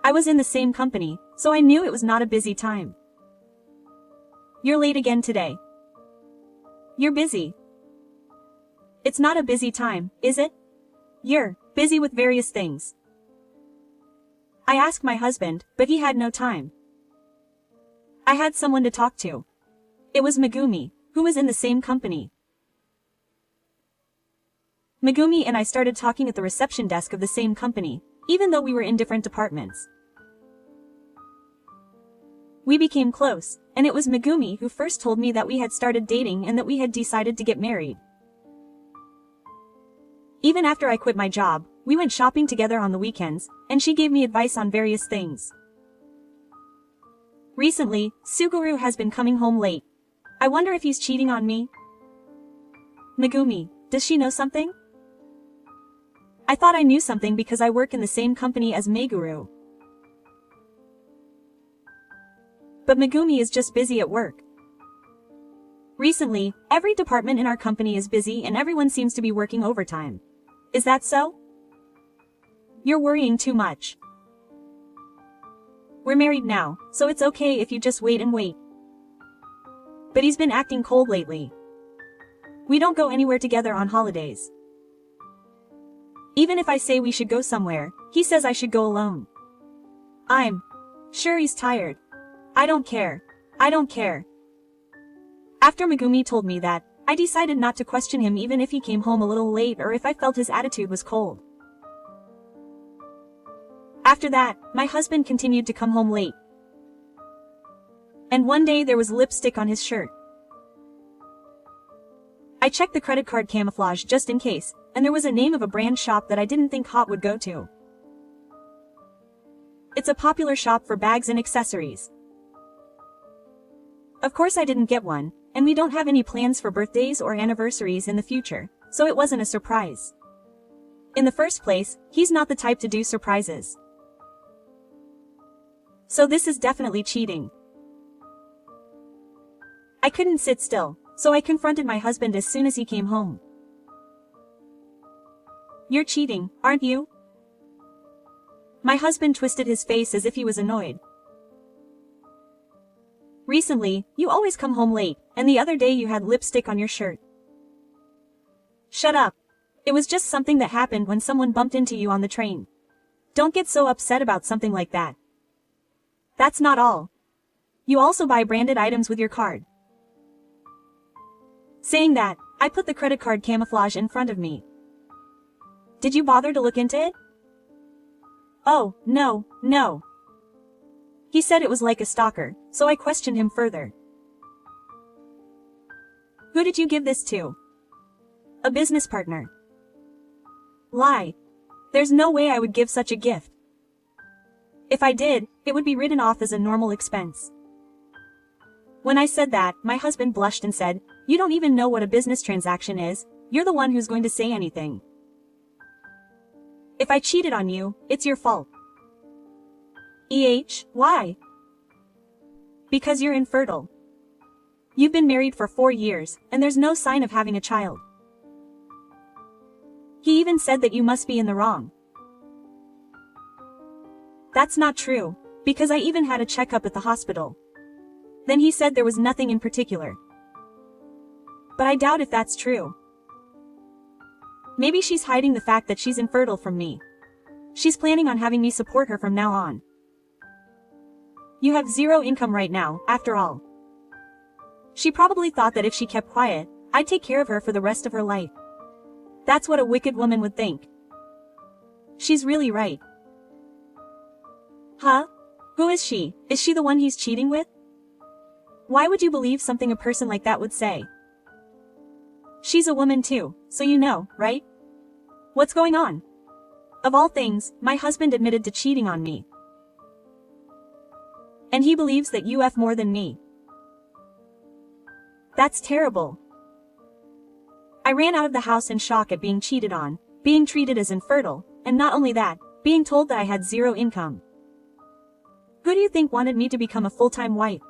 I was in the same company, so I knew it was not a busy time. You're late again today. You're busy. It's not a busy time, is it? You're busy with various things. I asked my husband, but he had no time. I had someone to talk to. It was Megumi, who was in the same company. Megumi and I started talking at the reception desk of the same company, even though we were in different departments. We became close, and it was Megumi who first told me that we had started dating and that we had decided to get married. Even after I quit my job, we went shopping together on the weekends, and she gave me advice on various things. Recently, Suguru has been coming home late. I wonder if he's cheating on me. Megumi, does she know something? I thought I knew something because I work in the same company as Meguru. But Megumi is just busy at work. Recently, every department in our company is busy and everyone seems to be working overtime. Is that so? You're worrying too much. We're married now, so it's okay if you just wait and wait. But he's been acting cold lately. We don't go anywhere together on holidays. Even if I say we should go somewhere, he says I should go alone. I'm sure he's tired. I don't care. I don't care. After Megumi told me that, I decided not to question him even if he came home a little late or if I felt his attitude was cold. After that, my husband continued to come home late. And one day there was lipstick on his shirt. I checked the credit card camouflage just in case, and there was a name of a brand shop that I didn't think Hot would go to. It's a popular shop for bags and accessories. Of course I didn't get one, and we don't have any plans for birthdays or anniversaries in the future, so it wasn't a surprise. In the first place, he's not the type to do surprises. So this is definitely cheating. I couldn't sit still, so I confronted my husband as soon as he came home. You're cheating, aren't you? My husband twisted his face as if he was annoyed. Recently, you always come home late, and the other day you had lipstick on your shirt. Shut up. It was just something that happened when someone bumped into you on the train. Don't get so upset about something like that. That's not all. You also buy branded items with your card. Saying that, I put the credit card camouflage in front of me. Did you bother to look into it? Oh, no. He said it was like a stalker, so I questioned him further. Who did you give this to? A business partner. Lie. There's no way I would give such a gift. If I did, it would be written off as a normal expense. When I said that, my husband blushed and said, "You don't even know what a business transaction is. You're the one who's going to say anything. If I cheated on you, it's your fault." Why? Because you're infertile. You've been married for 4 years, and there's no sign of having a child. He even said that you must be in the wrong. That's not true, because I even had a checkup at the hospital. Then he said there was nothing in particular. But I doubt if that's true. Maybe she's hiding the fact that she's infertile from me. She's planning on having me support her from now on. You have 0 income right now, after all. She probably thought that if she kept quiet, I'd take care of her for the rest of her life. That's what a wicked woman would think. She's really right. Huh? Who is she? Is she the one he's cheating with? Why would you believe something a person like that would say? She's a woman too, so you know, right? What's going on? Of all things, my husband admitted to cheating on me. And he believes that you F more than me. That's terrible. I ran out of the house in shock at being cheated on, being treated as infertile, and not only that, being told that I had 0 income. Who do you think wanted me to become a full-time wife?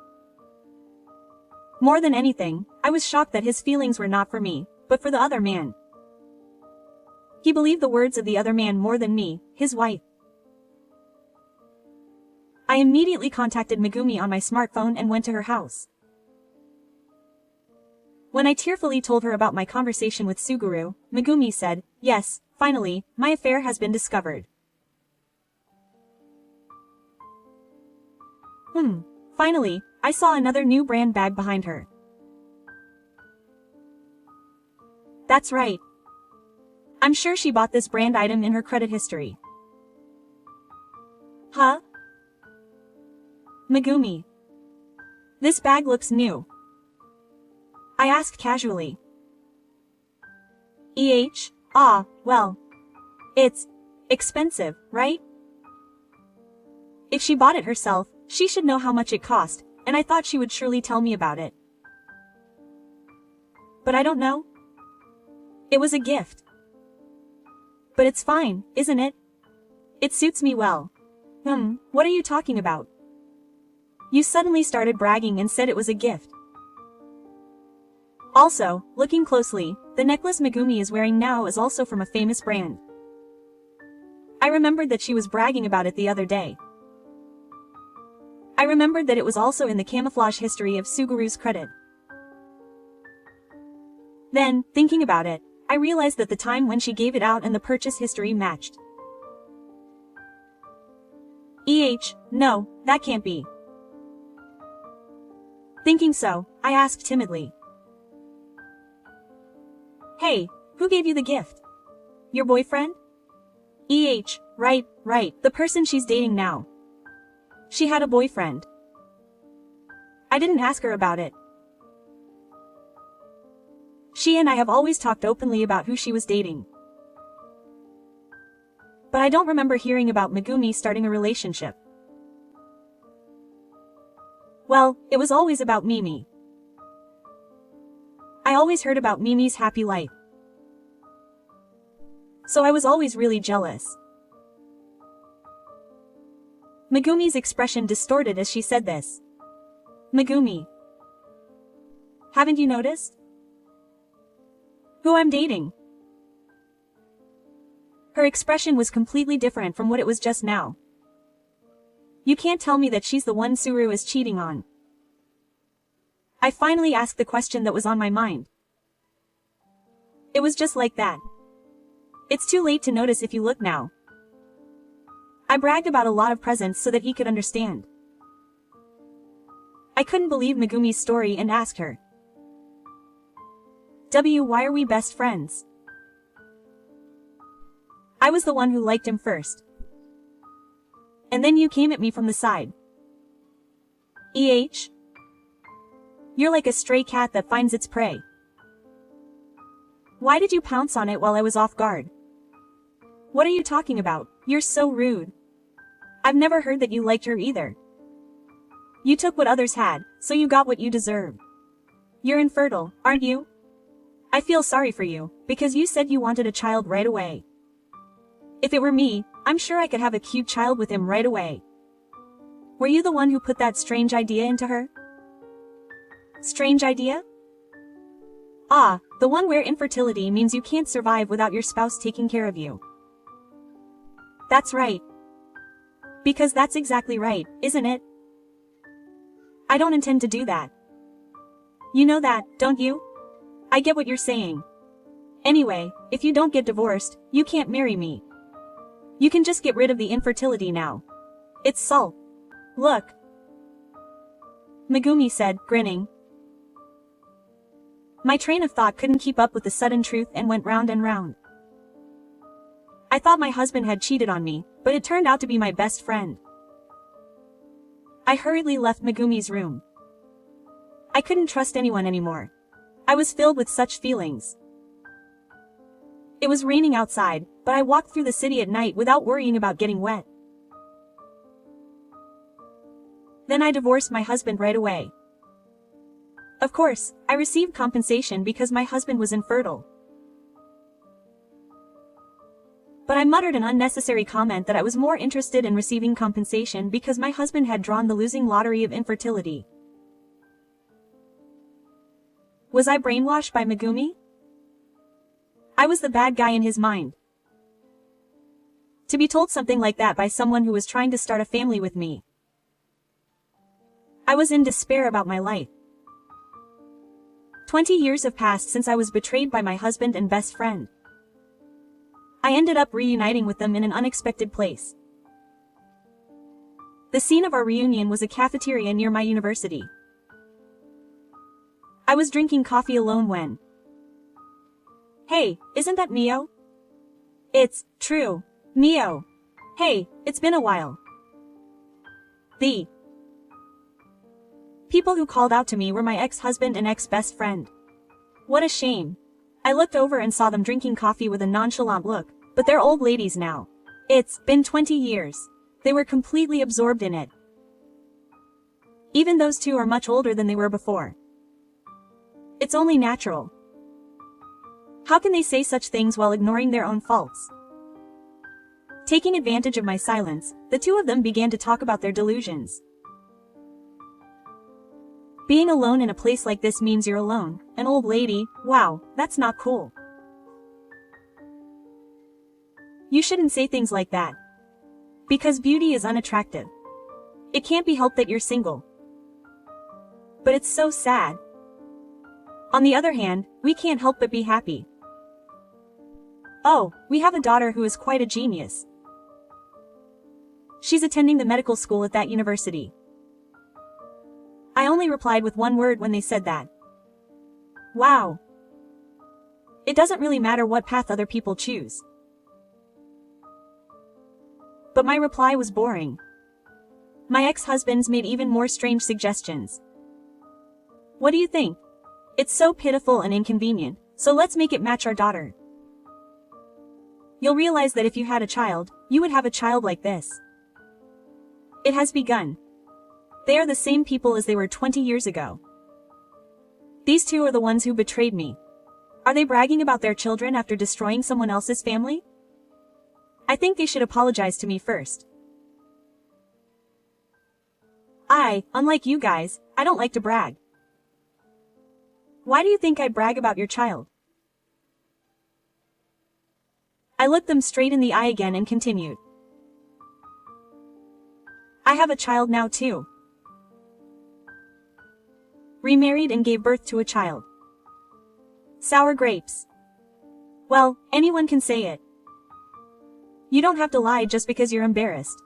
More than anything, I was shocked that his feelings were not for me, but for the other man. He believed the words of the other man more than me, his wife. I immediately contacted Megumi on my smartphone and went to her house. When I tearfully told her about my conversation with Suguru, Megumi said, "Yes, finally, my affair has been discovered." Finally, I saw another new brand bag behind her. That's right. I'm sure she bought this brand item in her credit history. Huh? Megumi. This bag looks new. I asked casually. Well. It's expensive, right? If she bought it herself, she should know how much it cost, and I thought she would surely tell me about it. But I don't know. It was a gift. But it's fine, isn't it? It suits me well. What are you talking about? You suddenly started bragging and said it was a gift. Also, looking closely, the necklace Megumi is wearing now is also from a famous brand. I remembered that she was bragging about it the other day. I remembered that it was also in the camouflage history of Suguru's credit. Then, thinking about it, I realized that the time when she gave it out and the purchase history matched. No, that can't be. Thinking so, I asked timidly. Hey, who gave you the gift? Your boyfriend? Right, the person she's dating now. She had a boyfriend. I didn't ask her about it. She and I have always talked openly about who she was dating. But I don't remember hearing about Megumi starting a relationship. Well, it was always about Mimi. I always heard about Mimi's happy life. So I was always really jealous. Megumi's expression distorted as she said this. Megumi. Haven't you noticed? Who I'm dating? Her expression was completely different from what it was just now. You can't tell me that she's the one Suru is cheating on. I finally asked the question that was on my mind. It was just like that. It's too late to notice if you look now. I bragged about a lot of presents so that he could understand. I couldn't believe Megumi's story and asked her, why are we best friends? I was the one who liked him first. And then you came at me from the side. You're like a stray cat that finds its prey. Why did you pounce on it while I was off guard? What are you talking about? You're so rude. I've never heard that you liked her either. You took what others had, so you got what you deserved. You're infertile, aren't you? I feel sorry for you, because you said you wanted a child right away. If it were me, I'm sure I could have a cute child with him right away. Were you the one who put that strange idea into her? Strange idea? Ah, the one where infertility means you can't survive without your spouse taking care of you. That's right. Because that's exactly right, isn't it? I don't intend to do that. You know that, don't you? I get what you're saying. Anyway, if you don't get divorced, you can't marry me. You can just get rid of the infertility now. It's salt. Look. Megumi said, grinning. My train of thought couldn't keep up with the sudden truth and went round and round. I thought my husband had cheated on me, but it turned out to be my best friend. I hurriedly left Megumi's room. I couldn't trust anyone anymore. I was filled with such feelings. It was raining outside, but I walked through the city at night without worrying about getting wet. Then I divorced my husband right away. Of course, I received compensation because my husband was infertile. But I muttered an unnecessary comment that I was more interested in receiving compensation because my husband had drawn the losing lottery of infertility. Was I brainwashed by Megumi? I was the bad guy in his mind. To be told something like that by someone who was trying to start a family with me. I was in despair about my life. 20 years have passed since I was betrayed by my husband and best friend. I ended up reuniting with them in an unexpected place. The scene of our reunion was a cafeteria near my university. I was drinking coffee alone when... Hey, isn't that Mio? It's true, Mio. Hey, it's been a while. The people who called out to me were my ex-husband and ex-best friend. What a shame. I looked over and saw them drinking coffee with a nonchalant look, but they're old ladies now. It's been 20 years. They were completely absorbed in it. Even those two are much older than they were before. It's only natural. How can they say such things while ignoring their own faults? Taking advantage of my silence, the two of them began to talk about their delusions. Being alone in a place like this means you're alone. An old lady, wow, that's not cool. You shouldn't say things like that. Because beauty is unattractive. It can't be helped that you're single. But it's so sad. On the other hand, we can't help but be happy. Oh, we have a daughter who is quite a genius. She's attending the medical school at that university. I only replied with one word when they said that. Wow. It doesn't really matter what path other people choose. But my reply was boring. My ex-husbands made even more strange suggestions. What do you think? It's so pitiful and inconvenient, so let's make it match our daughter. You'll realize that if you had a child, you would have a child like this. It has begun. They are the same people as they were 20 years ago. These two are the ones who betrayed me. Are they bragging about their children after destroying someone else's family? I think they should apologize to me first. Unlike you guys, I don't like to brag. Why do you think I'd brag about your child? I looked them straight in the eye again and continued. I have a child now too. remarried and gave birth to a child. Sour grapes. Well, anyone can say it. You don't have to lie just because you're embarrassed.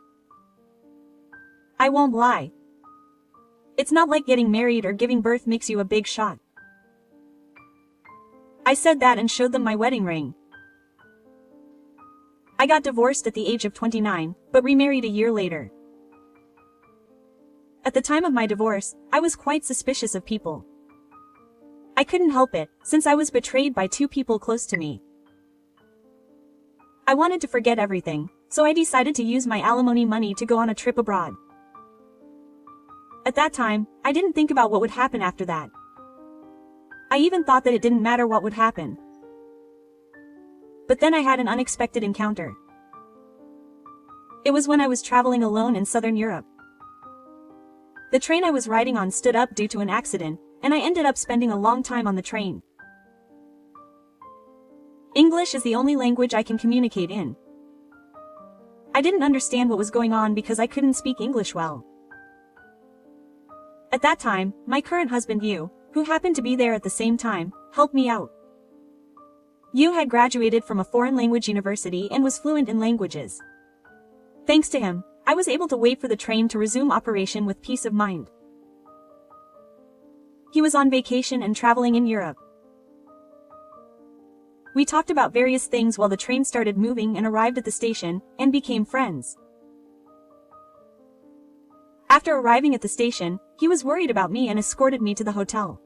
I won't lie. It's not like getting married or giving birth makes you a big shot. I said that and showed them my wedding ring. I got divorced at the age of 29, but remarried a year later. At the time of my divorce, I was quite suspicious of people. I couldn't help it, since I was betrayed by two people close to me. I wanted to forget everything, so I decided to use my alimony money to go on a trip abroad. At that time, I didn't think about what would happen after that. I even thought that it didn't matter what would happen. But then I had an unexpected encounter. It was when I was traveling alone in southern Europe. The train I was riding on stood up due to an accident, and I ended up spending a long time on the train. English is the only language I can communicate in. I didn't understand what was going on because I couldn't speak English well. At that time, my current husband Yu, who happened to be there at the same time, helped me out. Yu had graduated from a foreign language university and was fluent in languages. Thanks to him, I was able to wait for the train to resume operation with peace of mind. He was on vacation and traveling in Europe. We talked about various things while the train started moving and arrived at the station, and became friends. After arriving at the station, he was worried about me and escorted me to the hotel.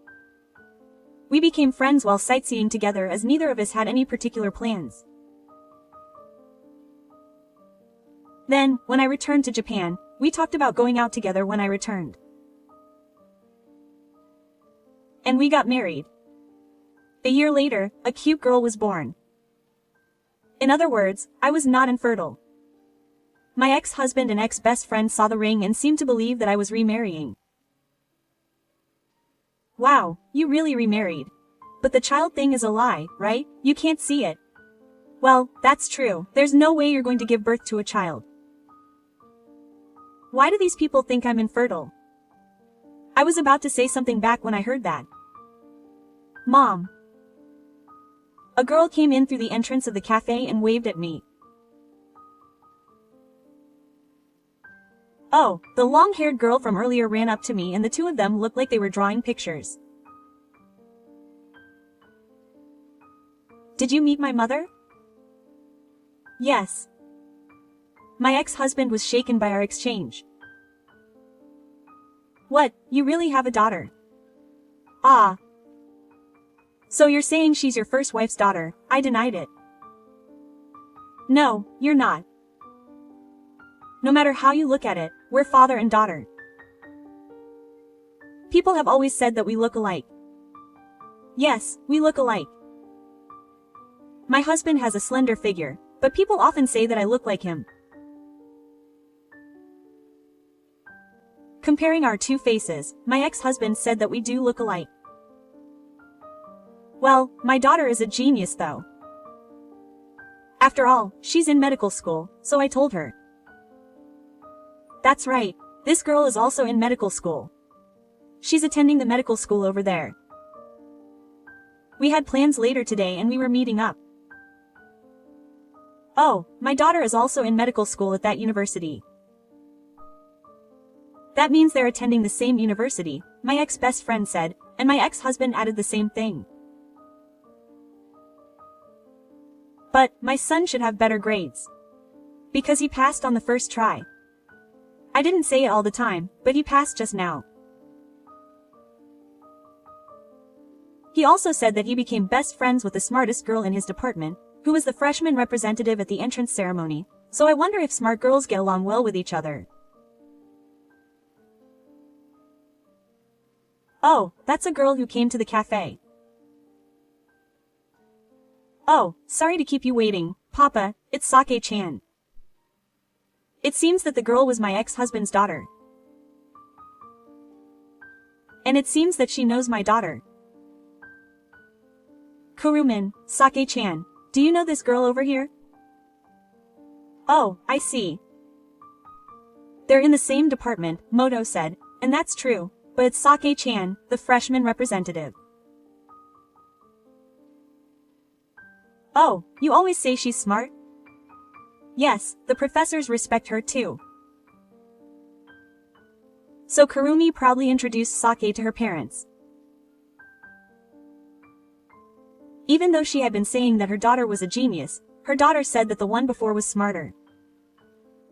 We became friends while sightseeing together as neither of us had any particular plans. Then, when I returned to Japan, we talked about going out together when I returned. And we got married. A year later, a cute girl was born. In other words, I was not infertile. My ex-husband and ex-best friend saw the ring and seemed to believe that I was remarrying. Wow, you really remarried. But the child thing is a lie, right? You can't see it. Well, that's true. There's no way you're going to give birth to a child. Why do these people think I'm infertile? I was about to say something back when I heard that. Mom. A girl came in through the entrance of the cafe and waved at me. Oh, the long-haired girl from earlier ran up to me and the two of them looked like they were drawing pictures. Did you meet my mother? Yes. My ex-husband was shaken by our exchange. What, you really have a daughter? Ah. So you're saying she's your first wife's daughter? I denied it. No, you're not. No matter how you look at it, we're father and daughter. People have always said that we look alike. Yes, we look alike. My husband has a slender figure, but people often say that I look like him. Comparing our two faces, my ex-husband said that we do look alike. Well, my daughter is a genius though. After all, she's in medical school, so I told her. That's right, this girl is also in medical school. She's attending the medical school over there. We had plans later today and we were meeting up. Oh, my daughter is also in medical school at that university. That means they're attending the same university, my ex-best friend said, and my ex-husband added the same thing. But, my son should have better grades. Because he passed on the first try. I didn't say it all the time, but he passed just now. He also said that he became best friends with the smartest girl in his department, who was the freshman representative at the entrance ceremony, so I wonder if smart girls get along well with each other. Oh, that's a girl who came to the cafe. Oh, sorry to keep you waiting, Papa, it's Sake-chan. It seems that the girl was my ex-husband's daughter. And it seems that she knows my daughter. Kurumin, Sake-chan, do you know this girl over here? Oh, I see. They're in the same department, Moto said, and that's true, but it's Sake-chan, the freshman representative. Oh, you always say she's smart? Yes, the professors respect her too. So Kurumi proudly introduced Sake to her parents. Even though she had been saying that her daughter was a genius, her daughter said that the one before was smarter.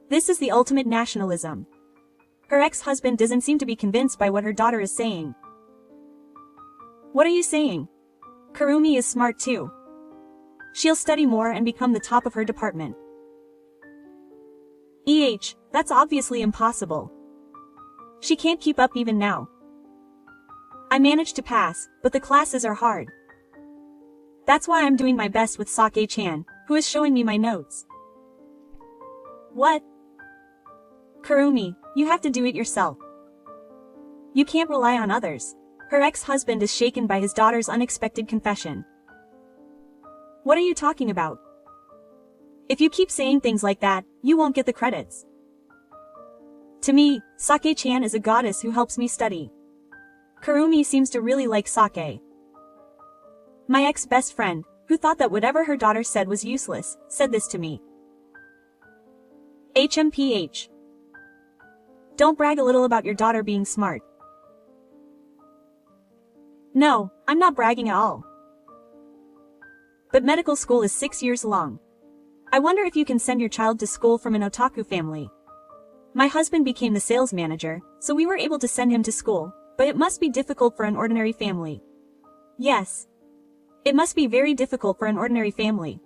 This is the ultimate nationalism. Her ex-husband doesn't seem to be convinced by what her daughter is saying. What are you saying? Kurumi is smart too. She'll study more and become the top of her department. That's obviously impossible. She can't keep up even now. I managed to pass, but the classes are hard. That's why I'm doing my best with Sake-chan, who is showing me my notes. What? Kurumi, you have to do it yourself. You can't rely on others. Her ex-husband is shaken by his daughter's unexpected confession. What are you talking about? If you keep saying things like that, you won't get the credits. To me, Sake-chan is a goddess who helps me study. Kurumi seems to really like Sake. My ex-best friend, who thought that whatever her daughter said was useless, said this to me. HMPH. Don't brag a little about your daughter being smart. No, I'm not bragging at all. But medical school is 6 years long. I wonder if you can send your child to school from an otaku family. My husband became the sales manager, so we were able to send him to school, but it must be difficult for an ordinary family. Yes. It must be very difficult for an ordinary family.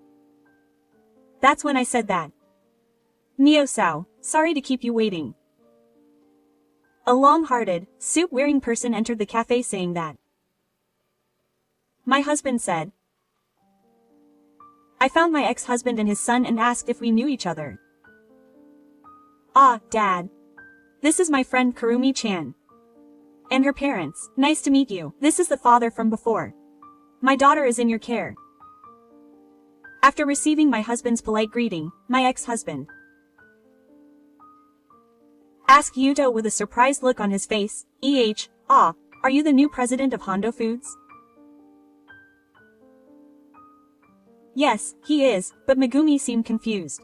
That's when I said that. Neo-sao, sorry to keep you waiting. A long-hearted, suit-wearing person entered the cafe saying that. My husband said. I found my ex-husband and his son and asked if we knew each other. Ah, Dad. This is my friend Kurumi-chan. And her parents. Nice to meet you. This is the father from before. My daughter is in your care. After receiving my husband's polite greeting, my ex-husband asked Yuto with a surprised look on his face, are you the new president of Hondo Foods? Yes, he is, but Megumi seemed confused.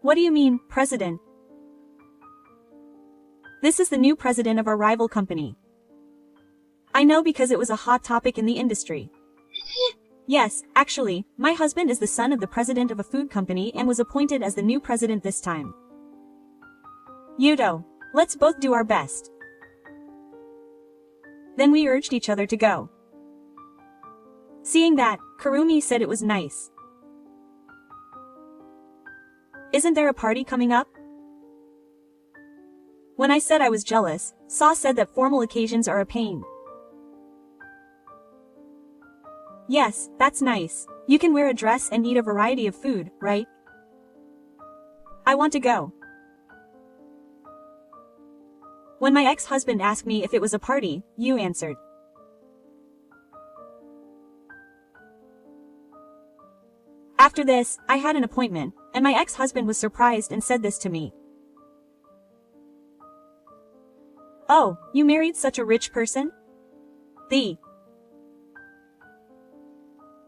What do you mean, president? This is the new president of our rival company. I know because it was a hot topic in the industry. Yes, actually, my husband is the son of the president of a food company and was appointed as the new president this time. Yuto, let's both do our best. Then we urged each other to go. Seeing that, Kurumi said it was nice. Isn't there a party coming up? When I said I was jealous, Sa said that formal occasions are a pain. Yes, that's nice. You can wear a dress and eat a variety of food, right? I want to go. When my ex-husband asked me if it was a party, you answered. After this, I had an appointment, and my ex-husband was surprised and said this to me. Oh, you married such a rich person? The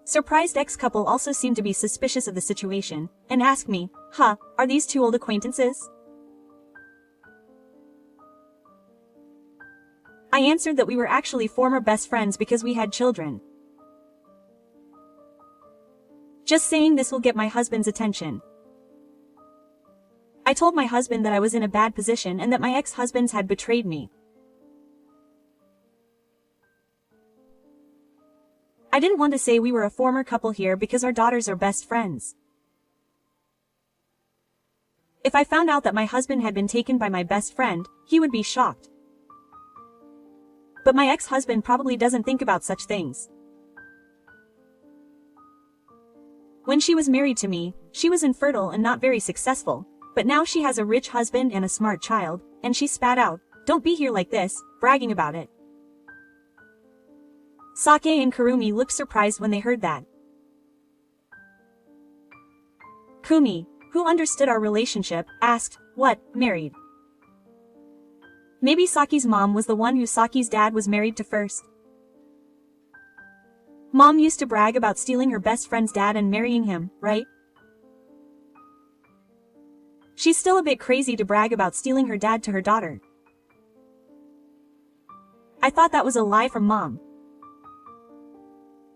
surprised ex-couple also seemed to be suspicious of the situation, and asked me, are these two old acquaintances? I answered that we were actually former best friends because we had children. Just saying this will get my husband's attention. I told my husband that I was in a bad position and that my ex-husbands had betrayed me. I didn't want to say we were a former couple here because our daughters are best friends. If I found out that my husband had been taken by my best friend, he would be shocked. But my ex-husband probably doesn't think about such things. When she was married to me, she was infertile and not very successful, but now she has a rich husband and a smart child, and she spat out, "Don't be here like this," bragging about it. Sake and Kurumi looked surprised when they heard that. Kumi, who understood our relationship, asked, "What, married?" Maybe Saki's mom was the one who Saki's dad was married to first. Mom used to brag about stealing her best friend's dad and marrying him, right? She's still a bit crazy to brag about stealing her dad to her daughter. I thought that was a lie from mom.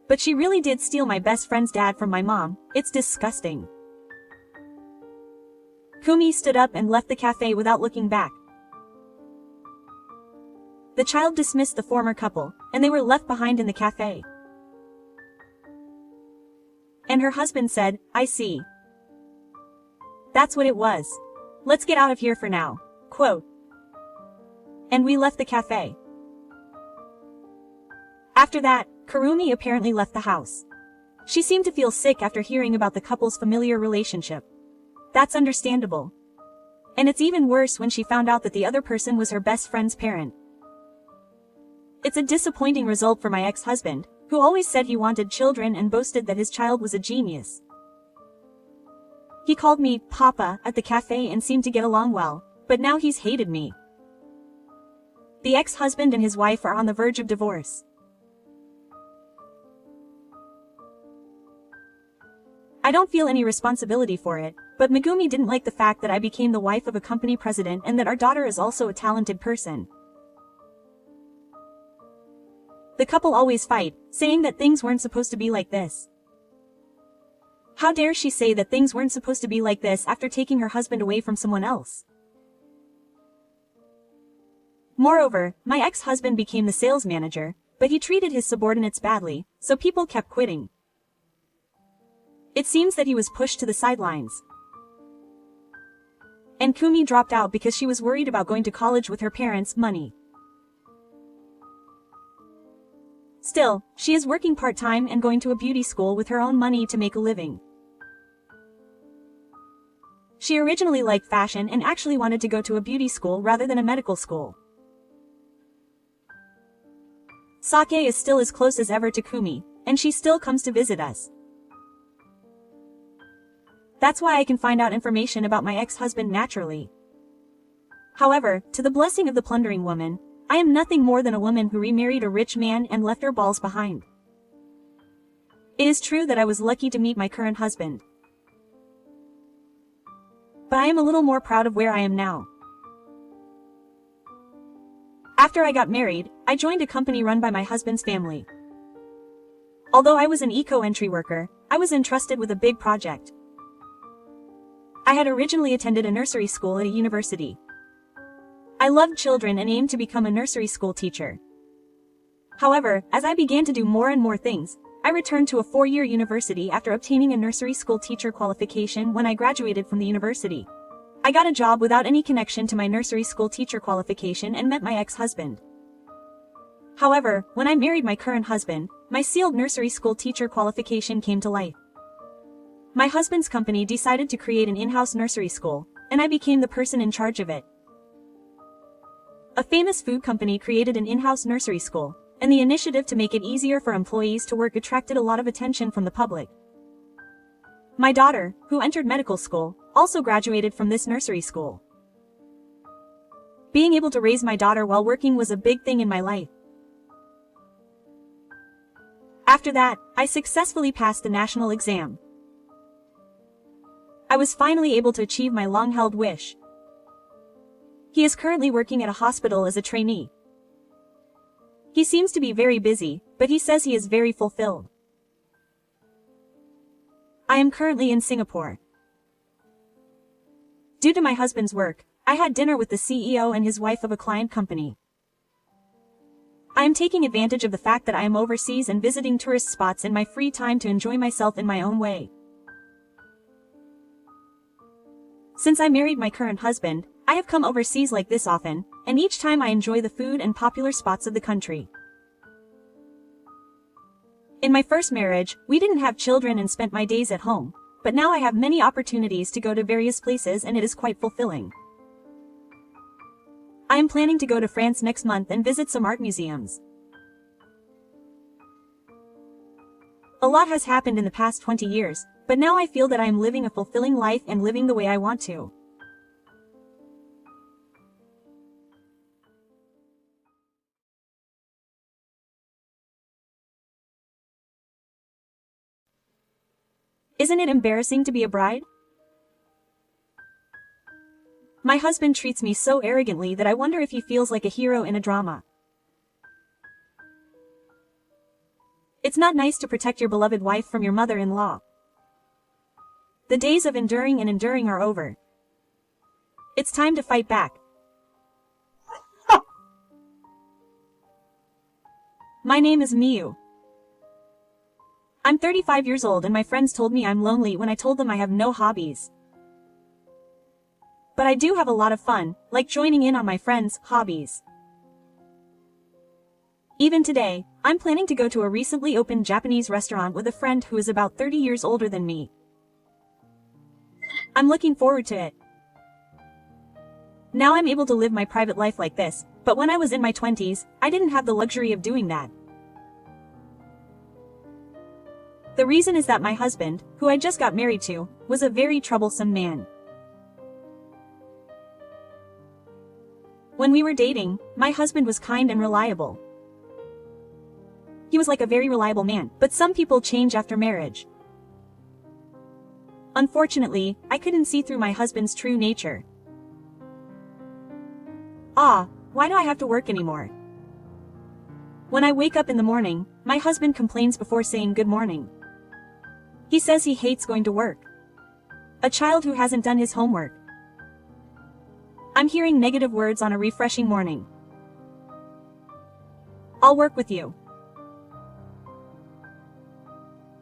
But she really did steal my best friend's dad from my mom. It's disgusting. Kumi stood up and left the cafe without looking back. The child dismissed the former couple, and they were left behind in the cafe. And her husband said, "I see. That's what it was. Let's get out of here for now." Quote. And we left the cafe. After that, Kurumi apparently left the house. She seemed to feel sick after hearing about the couple's familiar relationship. That's understandable. And it's even worse when she found out that the other person was her best friend's parent. It's a disappointing result for my ex-husband, who always said he wanted children and boasted that his child was a genius. He called me Papa at the cafe and seemed to get along well, but now he's hated me. The ex-husband and his wife are on the verge of divorce. I don't feel any responsibility for it, but Megumi didn't like the fact that I became the wife of a company president and that our daughter is also a talented person. The couple always fight, saying that things weren't supposed to be like this. How dare she say that things weren't supposed to be like this after taking her husband away from someone else? Moreover, my ex-husband became the sales manager, but he treated his subordinates badly, so people kept quitting. It seems that he was pushed to the sidelines. And Kumi dropped out because she was worried about going to college with her parents' money. Still, she is working part-time and going to a beauty school with her own money to make a living. She originally liked fashion and actually wanted to go to a beauty school rather than a medical school. Sake is still as close as ever to Kumi, and she still comes to visit us. That's why I can find out information about my ex-husband naturally. However, to the blessing of the plundering woman, I am nothing more than a woman who remarried a rich man and left her balls behind. It is true that I was lucky to meet my current husband. But I am a little more proud of where I am now. After I got married, I joined a company run by my husband's family. Although I was an eco-entry worker, I was entrusted with a big project. I had originally attended a nursery school at a university. I loved children and aimed to become a nursery school teacher. However, as I began to do more and more things, I returned to a 4-year university after obtaining a nursery school teacher qualification when I graduated from the university. I got a job without any connection to my nursery school teacher qualification and met my ex-husband. However, when I married my current husband, my sealed nursery school teacher qualification came to life. My husband's company decided to create an in-house nursery school, and I became the person in charge of it. A famous food company created an in-house nursery school, and the initiative to make it easier for employees to work attracted a lot of attention from the public. My daughter, who entered medical school, also graduated from this nursery school. Being able to raise my daughter while working was a big thing in my life. After that, I successfully passed the national exam. I was finally able to achieve my long-held wish. He is currently working at a hospital as a trainee. He seems to be very busy, but he says he is very fulfilled. I am currently in Singapore. Due to my husband's work, I had dinner with the CEO and his wife of a client company. I am taking advantage of the fact that I am overseas and visiting tourist spots in my free time to enjoy myself in my own way. Since I married my current husband, I have come overseas like this often, and each time I enjoy the food and popular spots of the country. In my first marriage, we didn't have children and spent my days at home, but now I have many opportunities to go to various places and it is quite fulfilling. I am planning to go to France next month and visit some art museums. A lot has happened in the past 20 years, but now I feel that I am living a fulfilling life and living the way I want to. Isn't it embarrassing to be a bride? My husband treats me so arrogantly that I wonder if he feels like a hero in a drama. It's not nice to protect your beloved wife from your mother-in-law. The days of enduring and enduring are over. It's time to fight back. My name is Miyu. I'm 35 years old and my friends told me I'm lonely when I told them I have no hobbies. But I do have a lot of fun, like joining in on my friends' hobbies. Even today, I'm planning to go to a recently opened Japanese restaurant with a friend who is about 30 years older than me. I'm looking forward to it. Now I'm able to live my private life like this, but when I was in my 20s, I didn't have the luxury of doing that. The reason is that my husband, who I just got married to, was a very troublesome man. When we were dating, my husband was kind and reliable. He was like a very reliable man, but some people change after marriage. Unfortunately, I couldn't see through my husband's true nature. Why do I have to work anymore? When I wake up in the morning, my husband complains before saying good morning. He says he hates going to work. A child who hasn't done his homework. I'm hearing negative words on a refreshing morning. I'll work with you.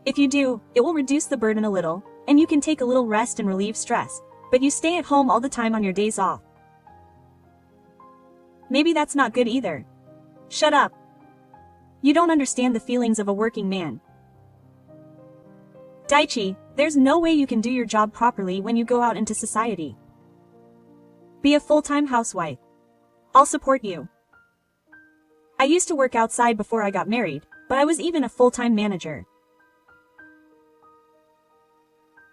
If you do, it will reduce the burden a little, and you can take a little rest and relieve stress, but you stay at home all the time on your days off. Maybe that's not good either. Shut up. You don't understand the feelings of a working man. Daichi, there's no way you can do your job properly when you go out into society. Be a full-time housewife. I'll support you. I used to work outside before I got married, but I was even a full-time manager.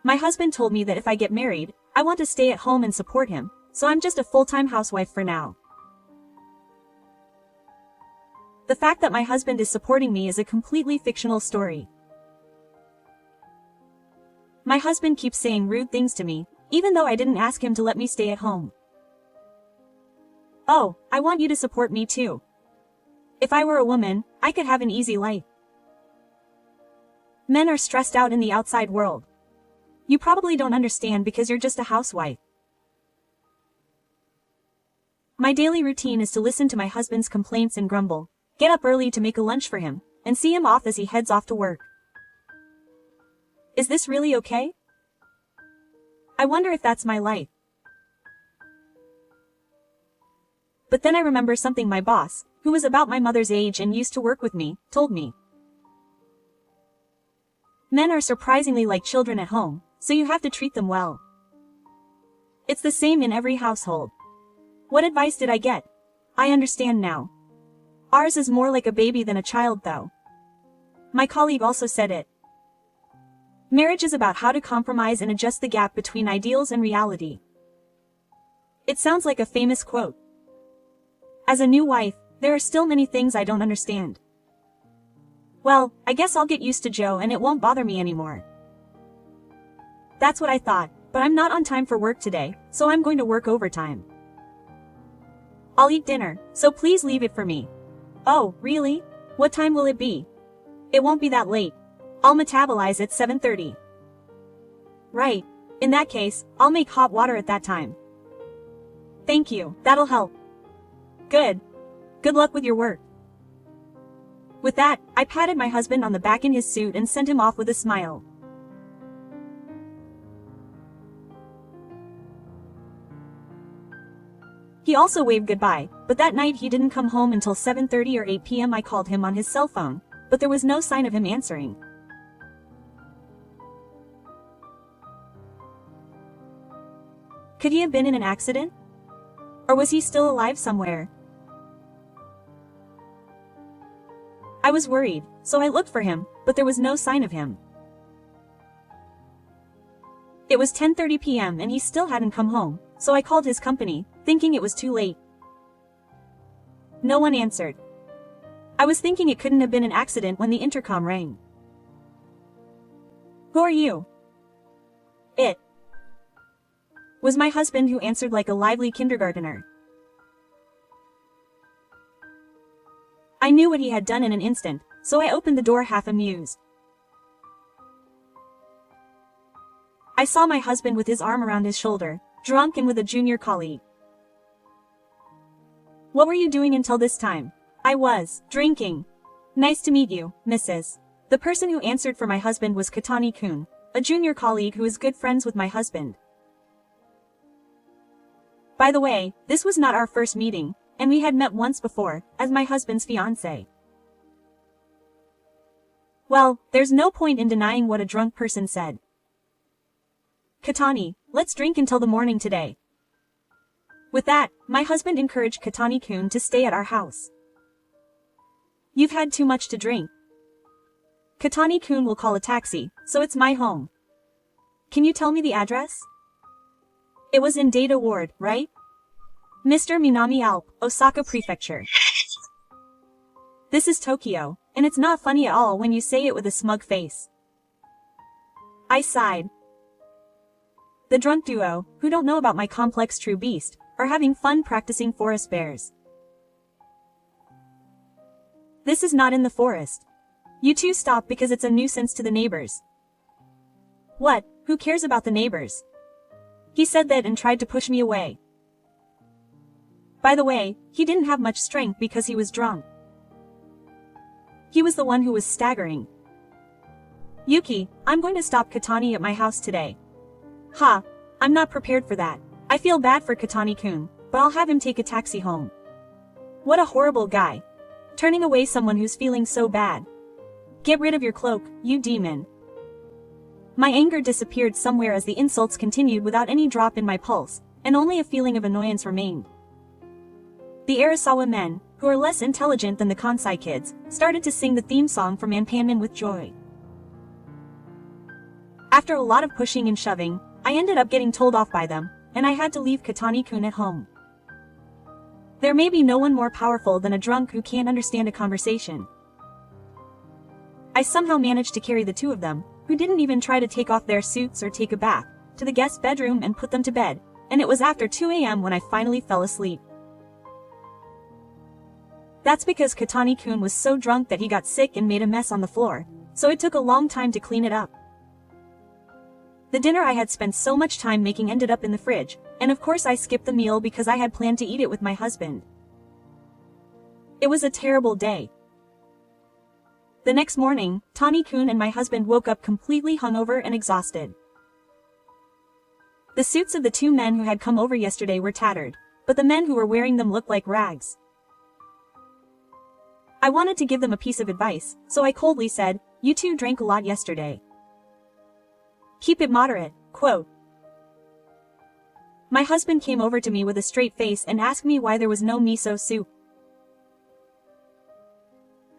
My husband told me that if I get married, I want to stay at home and support him, so I'm just a full-time housewife for now. The fact that my husband is supporting me is a completely fictional story. My husband keeps saying rude things to me, even though I didn't ask him to let me stay at home. Oh, I want you to support me too. If I were a woman, I could have an easy life. Men are stressed out in the outside world. You probably don't understand because you're just a housewife. My daily routine is to listen to my husband's complaints and grumble, get up early to make a lunch for him, and see him off as he heads off to work. Is this really okay? I wonder if that's my life. But then I remember something my boss, who was about my mother's age and used to work with me, told me. Men are surprisingly like children at home, so you have to treat them well. It's the same in every household. What advice did I get? I understand now. Ours is more like a baby than a child though. My colleague also said it. Marriage is about how to compromise and adjust the gap between ideals and reality. It sounds like a famous quote. As a new wife, there are still many things I don't understand. Well, I guess I'll get used to Joe and it won't bother me anymore. That's what I thought, but I'm not on time for work today, so I'm going to work overtime. I'll eat dinner, so please leave it for me. Oh, really? What time will it be? It won't be that late. I'll metabolize at 7:30. Right. In that case, I'll make hot water at that time. Thank you, that'll help. Good. Good luck with your work. With that, I patted my husband on the back in his suit and sent him off with a smile. He also waved goodbye, but that night he didn't come home until 7:30 or 8 p.m. I called him on his cell phone, but there was no sign of him answering. Could he have been in an accident? Or was he still alive somewhere? I was worried, so I looked for him, but there was no sign of him. It was 10:30 p.m. and he still hadn't come home, so I called his company, thinking it was too late. No one answered. I was thinking it couldn't have been an accident when the intercom rang. Who are you? It was my husband who answered like a lively kindergartner. I knew what he had done in an instant, so I opened the door half amused. I saw my husband with his arm around his shoulder, drunk and with a junior colleague. What were you doing until this time? I was drinking. Nice to meet you, Mrs. The person who answered for my husband was Katani-kun, a junior colleague who is good friends with my husband. By the way, this was not our first meeting, and we had met once before, as my husband's fiancé. Well, there's no point in denying what a drunk person said. Katani, let's drink until the morning today. With that, my husband encouraged Katani-kun to stay at our house. You've had too much to drink. Katani-kun will call a taxi, so it's my home. Can you tell me the address? It was in Data Ward, right? Mr. Minami Alp, Osaka Prefecture. This is Tokyo, and it's not funny at all when you say it with a smug face. I sighed. The drunk duo, who don't know about my complex true beast, are having fun practicing forest bears. This is not in the forest. You two stop because it's a nuisance to the neighbors. What? Who cares about the neighbors? He said that and tried to push me away. By the way, he didn't have much strength because he was drunk. He was the one who was staggering. Yuki, I'm going to stop Katani at my house today. Ha, I'm not prepared for that. I feel bad for Katani-kun, but I'll have him take a taxi home. What a horrible guy. Turning away someone who's feeling so bad. Get rid of your cloak, you demon. My anger disappeared somewhere as the insults continued without any drop in my pulse, and only a feeling of annoyance remained. The Arasawa men, who are less intelligent than the Kansai kids, started to sing the theme song from Anpanman with joy. After a lot of pushing and shoving, I ended up getting told off by them, and I had to leave Katani-kun at home. There may be no one more powerful than a drunk who can't understand a conversation. I somehow managed to carry the two of them, who didn't even try to take off their suits or take a bath, to the guest bedroom and put them to bed, and it was after 2 a.m. when I finally fell asleep. That's because Katani-kun was so drunk that he got sick and made a mess on the floor, so it took a long time to clean it up. The dinner I had spent so much time making ended up in the fridge, and of course I skipped the meal because I had planned to eat it with my husband. It was a terrible day. The next morning, Tani-kun and my husband woke up completely hungover and exhausted. The suits of the two men who had come over yesterday were tattered, but the men who were wearing them looked like rags. I wanted to give them a piece of advice, so I coldly said, "You two drank a lot yesterday. Keep it moderate, quote." My husband came over to me with a straight face and asked me why there was no miso soup.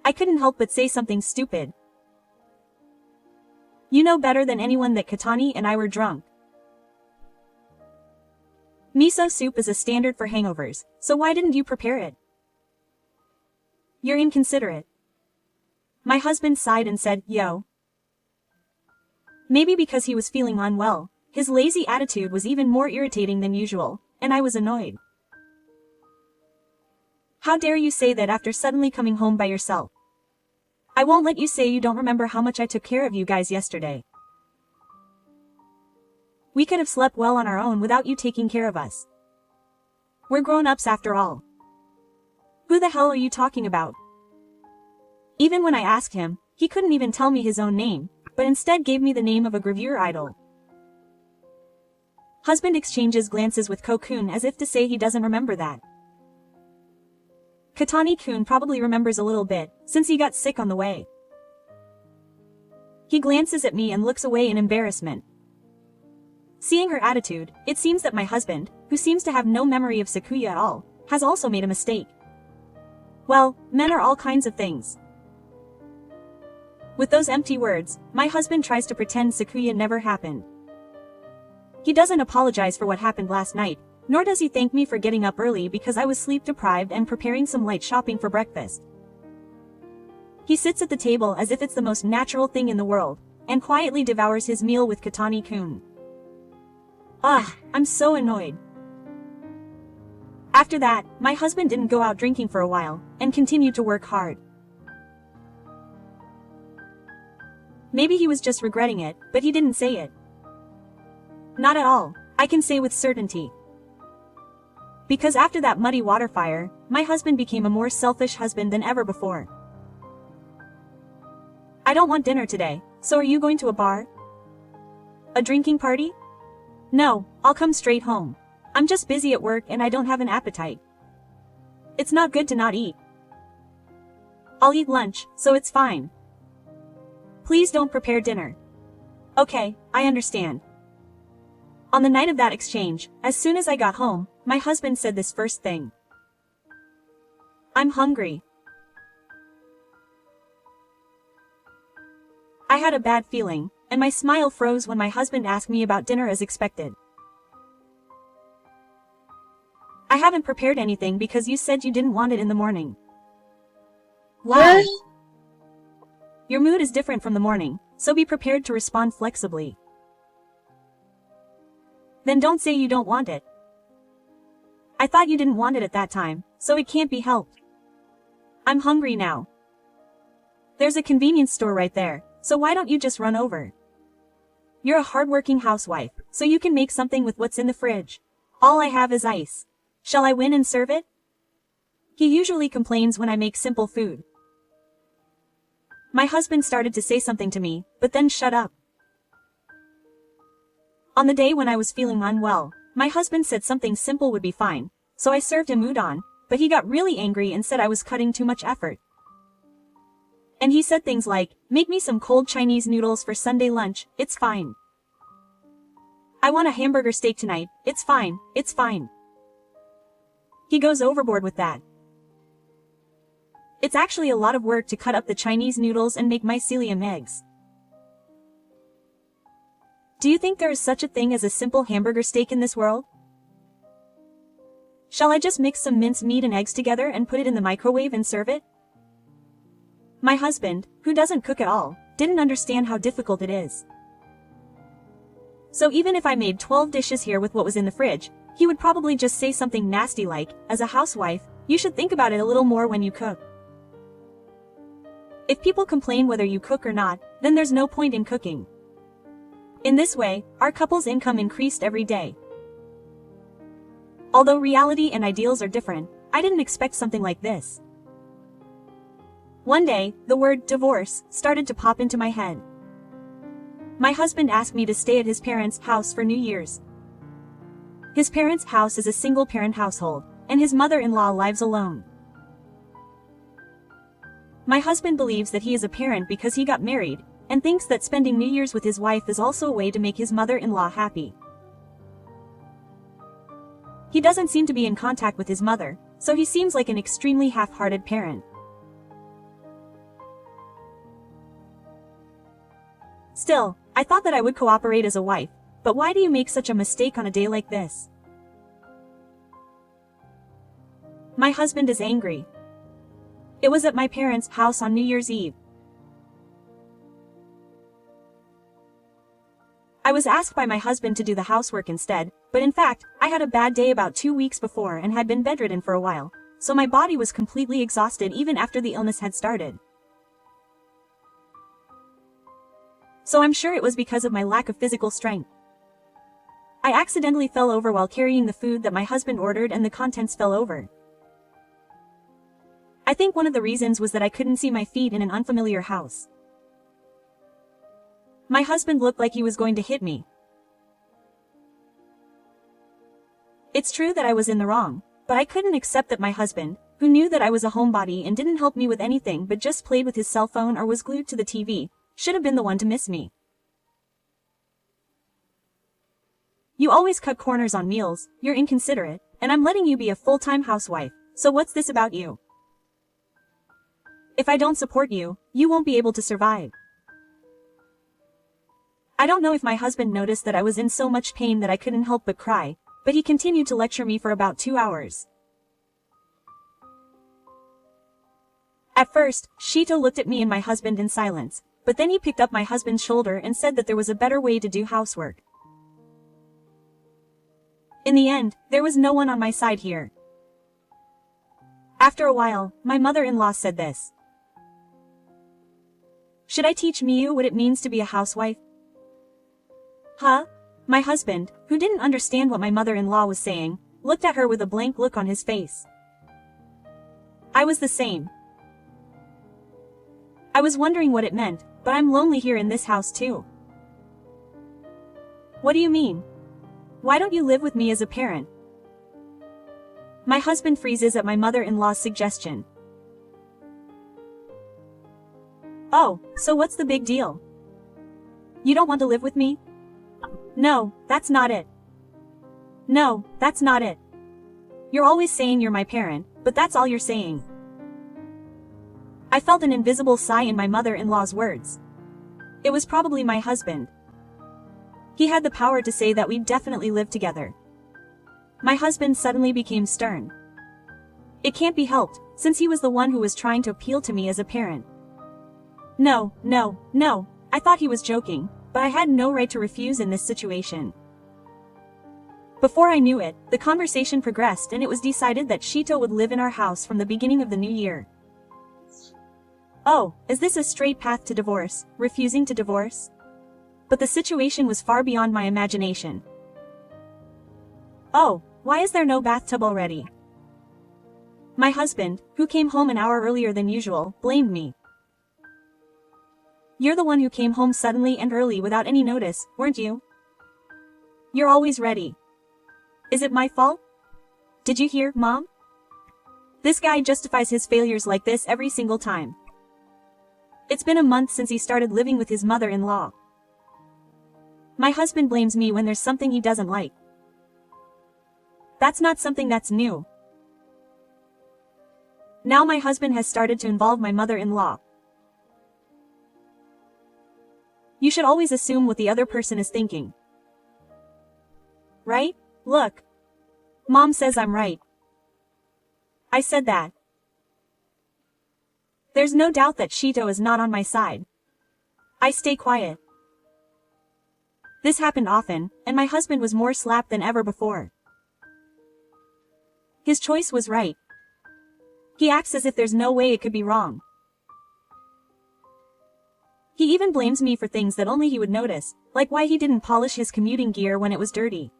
I couldn't help but say something stupid. You know better than anyone that Katani and I were drunk. Miso soup is a standard for hangovers, so why didn't you prepare it? You're inconsiderate. My husband sighed and said, "Yo." Maybe because he was feeling unwell, his lazy attitude was even more irritating than usual, and I was annoyed. How dare you say that after suddenly coming home by yourself? I won't let you say you don't remember how much I took care of you guys yesterday. We could have slept well on our own without you taking care of us. We're grown-ups after all. Who the hell are you talking about? Even when I asked him, he couldn't even tell me his own name, but instead gave me the name of a gravure idol. Husband exchanges glances with Ko-kun as if to say he doesn't remember that. Katani-kun probably remembers a little bit, since he got sick on the way. He glances at me and looks away in embarrassment. Seeing her attitude, it seems that my husband, who seems to have no memory of Sakuya at all, has also made a mistake. Well, men are all kinds of things. With those empty words, my husband tries to pretend Sakuya never happened. He doesn't apologize for what happened last night, nor does he thank me for getting up early because I was sleep-deprived and preparing some light shopping for breakfast. He sits at the table as if it's the most natural thing in the world, and quietly devours his meal with Katani-kun. I'm so annoyed. After that, my husband didn't go out drinking for a while, and continued to work hard. Maybe he was just regretting it, but he didn't say it. Not at all, I can say with certainty. Because after that muddy water fire, my husband became a more selfish husband than ever before. I don't want dinner today, so are you going to a bar? A drinking party? No, I'll come straight home. I'm just busy at work and I don't have an appetite. It's not good to not eat. I'll eat lunch, so it's fine. Please don't prepare dinner. Okay, I understand. On the night of that exchange, as soon as I got home, my husband said this first thing. I'm hungry. I had a bad feeling, and my smile froze when my husband asked me about dinner as expected. I haven't prepared anything because you said you didn't want it in the morning. Wow. Your mood is different from the morning, so be prepared to respond flexibly. Then don't say you don't want it. I thought you didn't want it at that time, so it can't be helped. I'm hungry now. There's a convenience store right there, so why don't you just run over? You're a hardworking housewife, so you can make something with what's in the fridge. All I have is ice. Shall I win and serve it? He usually complains when I make simple food. My husband started to say something to me, but then shut up. On the day when I was feeling unwell, my husband said something simple would be fine, so I served him udon, but he got really angry and said I was cutting too much effort. And he said things like, make me some cold Chinese noodles for Sunday lunch, it's fine. I want a hamburger steak tonight, it's fine, it's fine. He goes overboard with that. It's actually a lot of work to cut up the Chinese noodles and make mycelium eggs. Do you think there is such a thing as a simple hamburger steak in this world? Shall I just mix some minced meat and eggs together and put it in the microwave and serve it? My husband, who doesn't cook at all, didn't understand how difficult it is. So even if I made 12 dishes here with what was in the fridge, he would probably just say something nasty like, as a housewife, you should think about it a little more when you cook. If people complain whether you cook or not, then there's no point in cooking. In this way, our couple's income increased every day. Although reality and ideals are different, I didn't expect something like this. One day, the word divorce started to pop into my head. My husband asked me to stay at his parents' house for New Year's. His parents' house is a single-parent household, and his mother-in-law lives alone. My husband believes that he is a parent because he got married, and thinks that spending New Year's with his wife is also a way to make his mother-in-law happy. He doesn't seem to be in contact with his mother, so he seems like an extremely half-hearted parent. Still, I thought that I would cooperate as a wife, but why do you make such a mistake on a day like this? My husband is angry. It was at my parents' house on New Year's Eve. I was asked by my husband to do the housework instead, but in fact, I had a bad day about 2 weeks before and had been bedridden for a while, so my body was completely exhausted even after the illness had started. So I'm sure it was because of my lack of physical strength. I accidentally fell over while carrying the food that my husband ordered and the contents fell over. I think one of the reasons was that I couldn't see my feet in an unfamiliar house. My husband looked like he was going to hit me. It's true that I was in the wrong, but I couldn't accept that my husband, who knew that I was a homebody and didn't help me with anything but just played with his cell phone or was glued to the TV, should have been the one to miss me. You always cut corners on meals, you're inconsiderate, and I'm letting you be a full-time housewife, so what's this about you? If I don't support you, you won't be able to survive. I don't know if my husband noticed that I was in so much pain that I couldn't help but cry, but he continued to lecture me for about 2 hours. At first, Shito looked at me and my husband in silence, but then he picked up my husband's shoulder and said that there was a better way to do housework. In the end, there was no one on my side here. After a while, my mother-in-law said this. Should I teach Miyu what it means to be a housewife? Huh? My husband, who didn't understand what my mother-in-law was saying, looked at her with a blank look on his face. I was the same. I was wondering what it meant, but I'm lonely here in this house too. What do you mean? Why don't you live with me as a parent? My husband freezes at my mother-in-law's suggestion. Oh, so what's the big deal? You don't want to live with me? No, that's not it. No, that's not it. You're always saying you're my parent, but that's all you're saying. I felt an invisible sigh in my mother-in-law's words. It was probably my husband. He had the power to say that we'd definitely live together. My husband suddenly became stern. It can't be helped, since he was the one who was trying to appeal to me as a parent. No, I thought he was joking, but I had no right to refuse in this situation. Before I knew it, the conversation progressed and it was decided that Shito would live in our house from the beginning of the new year. Oh, is this a straight path to divorce, refusing to divorce? But the situation was far beyond my imagination. Oh, why is there no bathtub already? My husband, who came home an hour earlier than usual, blamed me. You're the one who came home suddenly and early without any notice, weren't you? You're always ready. Is it my fault? Did you hear, Mom? This guy justifies his failures like this every single time. It's been a month since he started living with his mother-in-law. My husband blames me when there's something he doesn't like. That's not something that's new. Now my husband has started to involve my mother-in-law. You should always assume what the other person is thinking. Right? Look. Mom says I'm right. I said that. There's no doubt that Shito is not on my side. I stay quiet. This happened often, and my husband was more slapped than ever before. His choice was right. He acts as if there's no way it could be wrong. He even blames me for things that only he would notice, like why he didn't polish his commuting gear when it was dirty.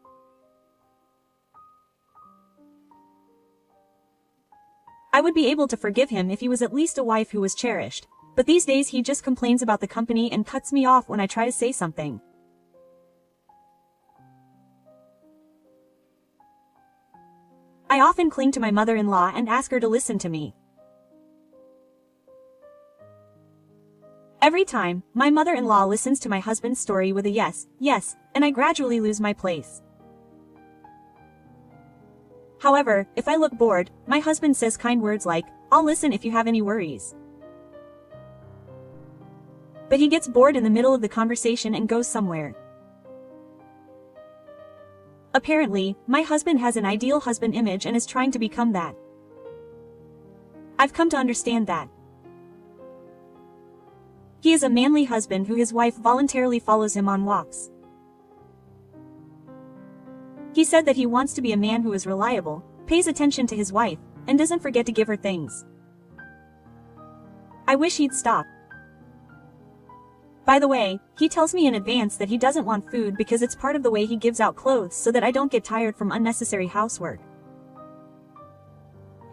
I would be able to forgive him if he was at least a wife who was cherished, but these days he just complains about the company and cuts me off when I try to say something. I often cling to my mother-in-law and ask her to listen to me. Every time, my mother-in-law listens to my husband's story with a yes, and I gradually lose my place. However, if I look bored, my husband says kind words like, "I'll listen if you have any worries." But he gets bored in the middle of the conversation and goes somewhere. Apparently, my husband has an ideal husband image and is trying to become that. I've come to understand that. He is a manly husband who his wife voluntarily follows him on walks. He said that he wants to be a man who is reliable, pays attention to his wife, and doesn't forget to give her things. I wish he'd stop. By the way, he tells me in advance that he doesn't want food because it's part of the way he gives out clothes so that I don't get tired from unnecessary housework.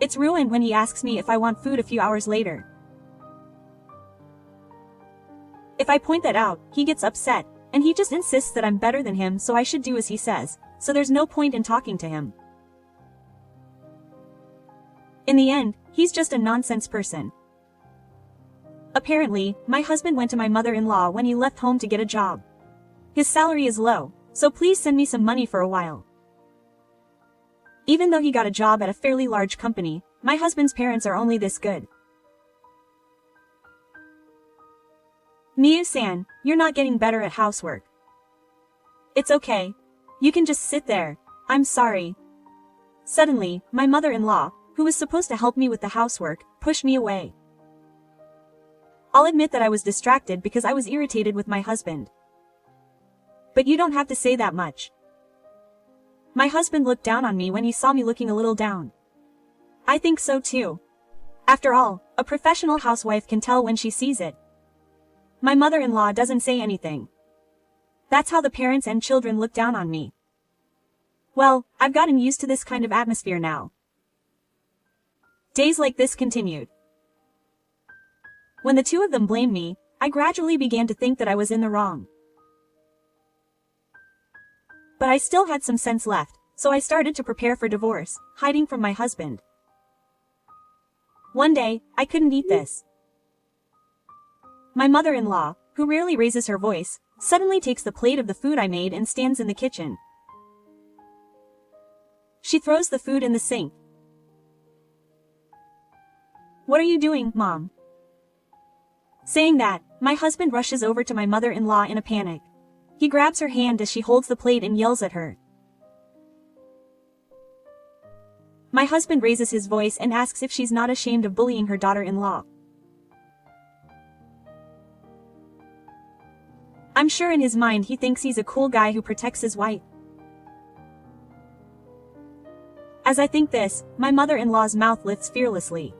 It's ruined when he asks me if I want food a few hours later. If I point that out, he gets upset, and he just insists that I'm better than him so I should do as he says, so there's no point in talking to him. In the end, he's just a nonsense person. Apparently, my husband went to my mother-in-law when he left home to get a job. His salary is low, so please send me some money for a while. Even though he got a job at a fairly large company, my husband's parents are only this good. Miyu-san, you're not getting better at housework. It's okay. You can just sit there. I'm sorry. Suddenly, my mother-in-law, who was supposed to help me with the housework, pushed me away. I'll admit that I was distracted because I was irritated with my husband. But you don't have to say that much. My husband looked down on me when he saw me looking a little down. I think so too. After all, a professional housewife can tell when she sees it. My mother-in-law doesn't say anything. That's how the parents and children look down on me. Well, I've gotten used to this kind of atmosphere now. Days like this continued. When the two of them blamed me, I gradually began to think that I was in the wrong. But I still had some sense left, so I started to prepare for divorce, hiding from my husband. One day, I couldn't eat this. My mother-in-law, who rarely raises her voice, suddenly takes the plate of the food I made and stands in the kitchen. She throws the food in the sink. "What are you doing, Mom?" Saying that, my husband rushes over to my mother-in-law in a panic. He grabs her hand as she holds the plate and yells at her. My husband raises his voice and asks if she's not ashamed of bullying her daughter-in-law. I'm sure in his mind he thinks he's a cool guy who protects his wife. As I think this, my mother-in-law's mouth lifts fearlessly.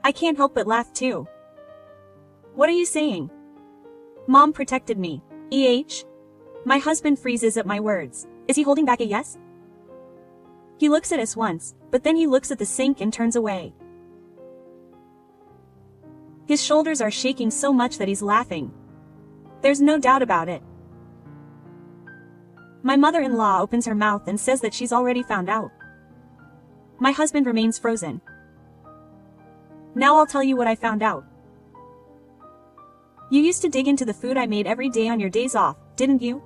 I can't help but laugh too. "What are you saying?" "Mom protected me. My husband freezes at my words. Is he holding back a yes? He looks at us once, but then he looks at the sink and turns away. His shoulders are shaking so much that he's laughing. There's no doubt about it. My mother-in-law opens her mouth and says that she's already found out. My husband remains frozen. Now I'll tell you what I found out. You used to dig into the food I made every day on your days off, didn't you?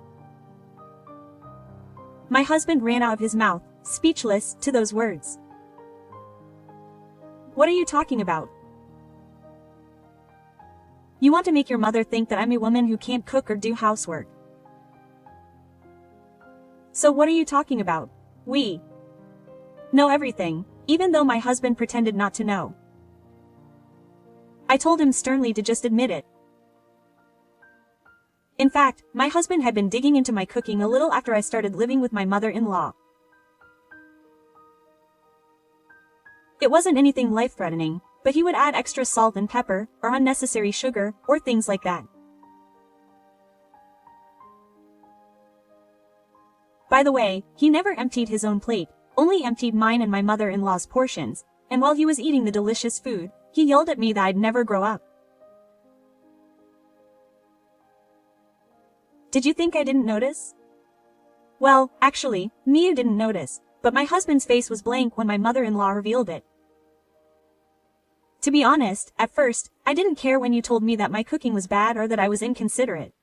My husband ran out of his mouth, speechless, to those words. What are you talking about? You want to make your mother think that I'm a woman who can't cook or do housework. So what are you talking about? We know everything, even though my husband pretended not to know. I told him sternly to just admit it. In fact, my husband had been digging into my cooking a little after I started living with my mother-in-law. It wasn't anything life-threatening, but he would add extra salt and pepper, or unnecessary sugar, or things like that. By the way, he never emptied his own plate, only emptied mine and my mother-in-law's portions, and while he was eating the delicious food, he yelled at me that I'd never grow up. Did you think I didn't notice? Well, actually, Mia didn't notice, but my husband's face was blank when my mother-in-law revealed it. To be honest, at first, I didn't care when you told me that my cooking was bad or that I was inconsiderate.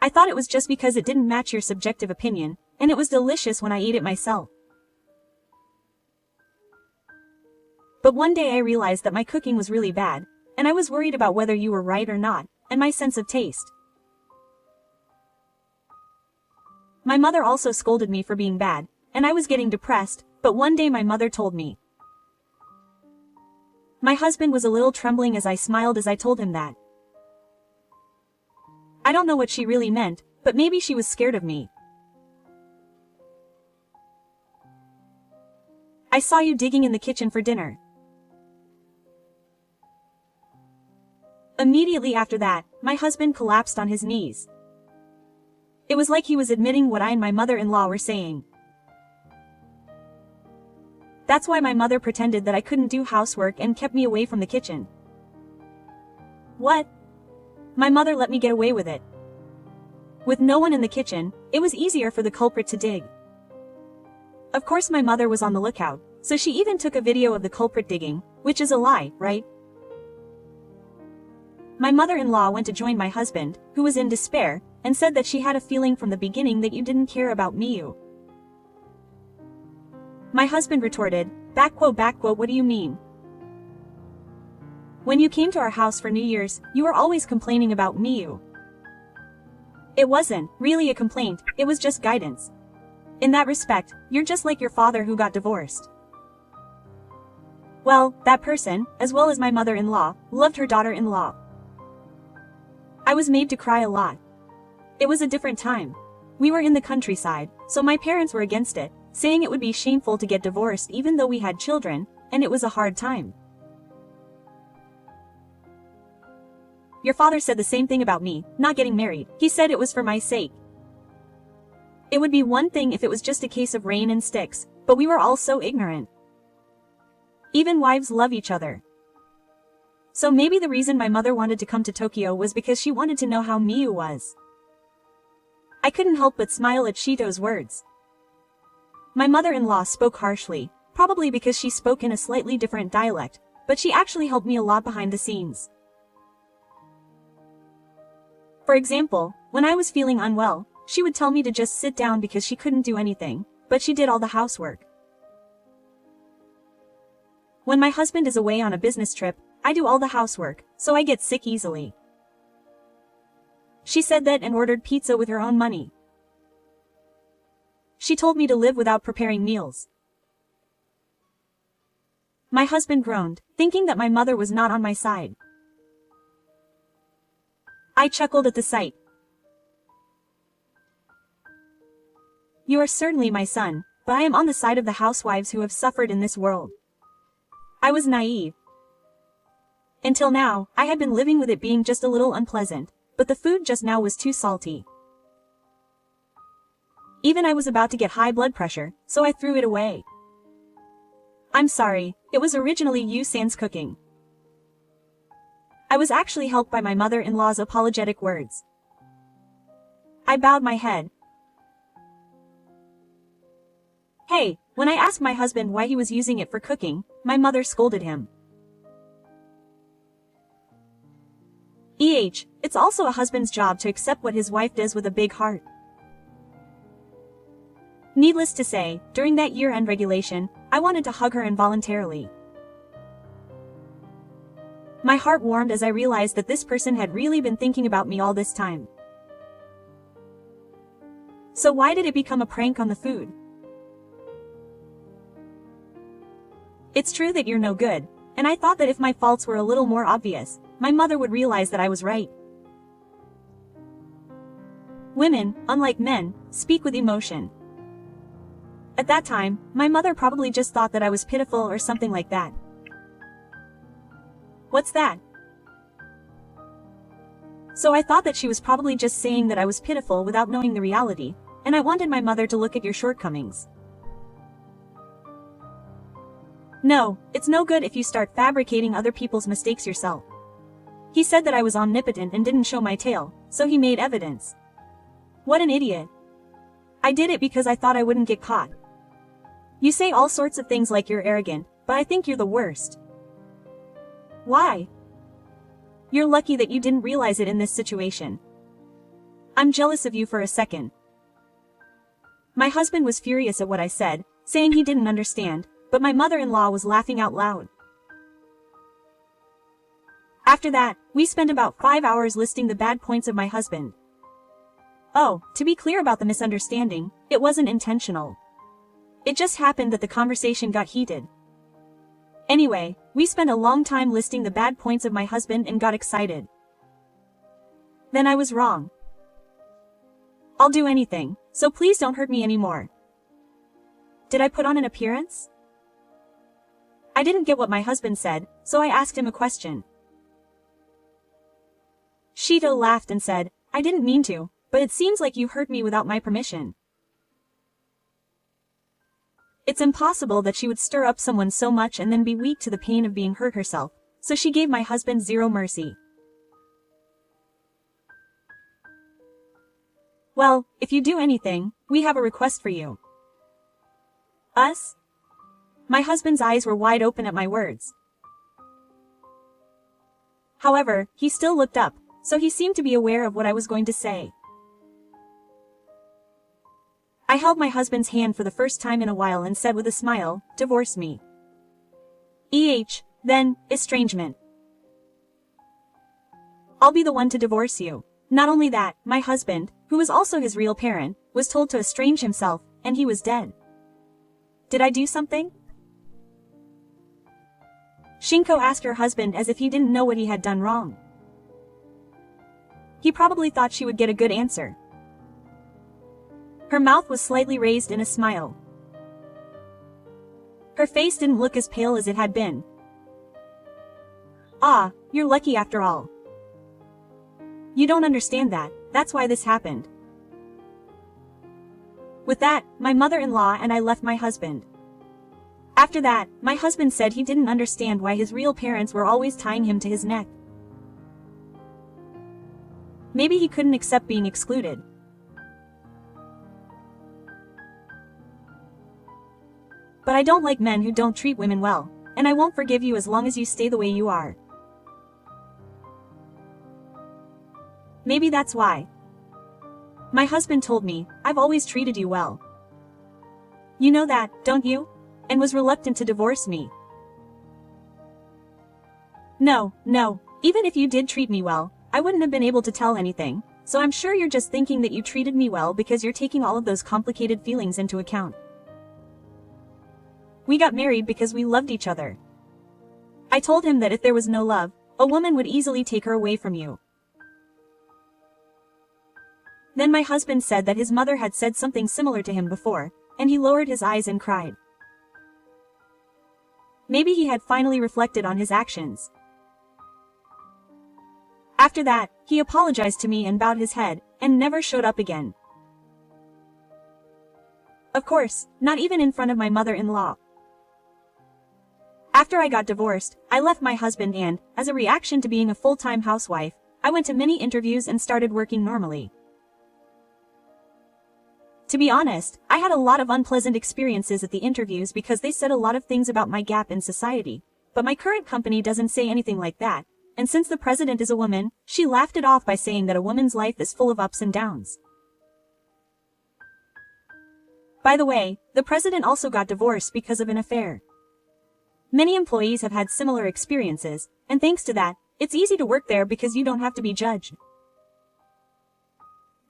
I thought it was just because it didn't match your subjective opinion, and it was delicious when I ate it myself. But one day I realized that my cooking was really bad, and I was worried about whether you were right or not, and my sense of taste. My mother also scolded me for being bad, and I was getting depressed, but one day my mother told me. My husband was a little trembling as I smiled as I told him that. I don't know what she really meant, but maybe she was scared of me. I saw you digging in the kitchen for dinner. Immediately after that, my husband collapsed on his knees. It was like he was admitting what I and my mother-in-law were saying. That's why my mother pretended that I couldn't do housework and kept me away from the kitchen. What? My mother let me get away with it. With no one in the kitchen, it was easier for the culprit to dig. Of course my mother was on the lookout, so she even took a video of the culprit digging, which is a lie, right? My mother-in-law went to join my husband, who was in despair, and said that she had a feeling from the beginning that you didn't care about Miyu. My husband retorted, what do you mean? When you came to our house for New Year's, you were always complaining about Miyu. It wasn't really a complaint, it was just guidance. In that respect, you're just like your father who got divorced. Well, that person, as well as my mother-in-law, loved her daughter-in-law. I was made to cry a lot. It was a different time. We were in the countryside, so my parents were against it, saying it would be shameful to get divorced even though we had children, and it was a hard time. Your father said the same thing about me, not getting married. He said it was for my sake. It would be one thing if it was just a case of rain and sticks, but we were all so ignorant. Even wives love each other. So maybe the reason my mother wanted to come to Tokyo was because she wanted to know how Miyu was. I couldn't help but smile at Shito's words. My mother-in-law spoke harshly, probably because she spoke in a slightly different dialect, but she actually helped me a lot behind the scenes. For example, when I was feeling unwell, she would tell me to just sit down because she couldn't do anything, but she did all the housework. When my husband is away on a business trip, I do all the housework, so I get sick easily. She said that and ordered pizza with her own money. She told me to live without preparing meals. My husband groaned, thinking that my mother was not on my side. I chuckled at the sight. You are certainly my son, but I am on the side of the housewives who have suffered in this world. I was naive. Until now, I had been living with it being just a little unpleasant, but the food just now was too salty. Even I was about to get high blood pressure, so I threw it away. I'm sorry, it was originally Yu-san's cooking. I was actually helped by my mother-in-law's apologetic words. I bowed my head. Hey, when I asked my husband why he was using it for cooking, my mother scolded him. It's also a husband's job to accept what his wife does with a big heart. Needless to say, during that year-end regulation, I wanted to hug her involuntarily. My heart warmed as I realized that this person had really been thinking about me all this time. So why did it become a prank on the food? It's true that you're no good, and I thought that if my faults were a little more obvious, my mother would realize that I was right. Women, unlike men, speak with emotion. At that time, my mother probably just thought that I was pitiful or something like that. What's that? So I thought that she was probably just saying that I was pitiful without knowing the reality, and I wanted my mother to look at your shortcomings. No, it's no good if you start fabricating other people's mistakes yourself. He said that I was omnipotent and didn't show my tail, so he made evidence. What an idiot. I did it because I thought I wouldn't get caught. You say all sorts of things like you're arrogant, but I think you're the worst. Why? You're lucky that you didn't realize it in this situation. I'm jealous of you for a second. My husband was furious at what I said, saying he didn't understand, but my mother-in-law was laughing out loud. After that, we spent about 5 hours listing the bad points of my husband. Oh, to be clear about the misunderstanding, it wasn't intentional. It just happened that the conversation got heated. Anyway, we spent a long time listing the bad points of my husband and got excited. Then I was wrong. I'll do anything, so please don't hurt me anymore. Did I put on an appearance? I didn't get what my husband said, so I asked him a question. Shito laughed and said, I didn't mean to, but it seems like you hurt me without my permission. It's impossible that she would stir up someone so much and then be weak to the pain of being hurt herself, so she gave my husband zero mercy. Well, if you do anything, we have a request for you. Us? My husband's eyes were wide open at my words. However, he still looked up, so he seemed to be aware of what I was going to say. I held my husband's hand for the first time in a while and said with a smile, divorce me. Then, estrangement. I'll be the one to divorce you. Not only that, my husband, who was also his real parent, was told to estrange himself, and he was dead. Did I do something? Shinko asked her husband as if he didn't know what he had done wrong. He probably thought she would get a good answer. Her mouth was slightly raised in a smile. Her face didn't look as pale as it had been. Ah, you're lucky after all. You don't understand that, that's why this happened. With that, my mother-in-law and I left my husband. After that, my husband said he didn't understand why his real parents were always tying him to his neck. Maybe he couldn't accept being excluded. But I don't like men who don't treat women well, and I won't forgive you as long as you stay the way you are. Maybe that's why. My husband told me, I've always treated you well. You know that, don't you? And was reluctant to divorce me. No, even if you did treat me well, I wouldn't have been able to tell anything, so I'm sure you're just thinking that you treated me well because you're taking all of those complicated feelings into account. We got married because we loved each other. I told him that if there was no love, a woman would easily take her away from you. Then my husband said that his mother had said something similar to him before, and he lowered his eyes and cried. Maybe he had finally reflected on his actions. After that, he apologized to me and bowed his head, and never showed up again. Of course, not even in front of my mother-in-law. After I got divorced, I left my husband and, as a reaction to being a full-time housewife, I went to many interviews and started working normally. To be honest, I had a lot of unpleasant experiences at the interviews because they said a lot of things about my gap in society, but my current company doesn't say anything like that, and since the president is a woman, she laughed it off by saying that a woman's life is full of ups and downs. By the way, the president also got divorced because of an affair. Many employees have had similar experiences, and thanks to that, it's easy to work there because you don't have to be judged.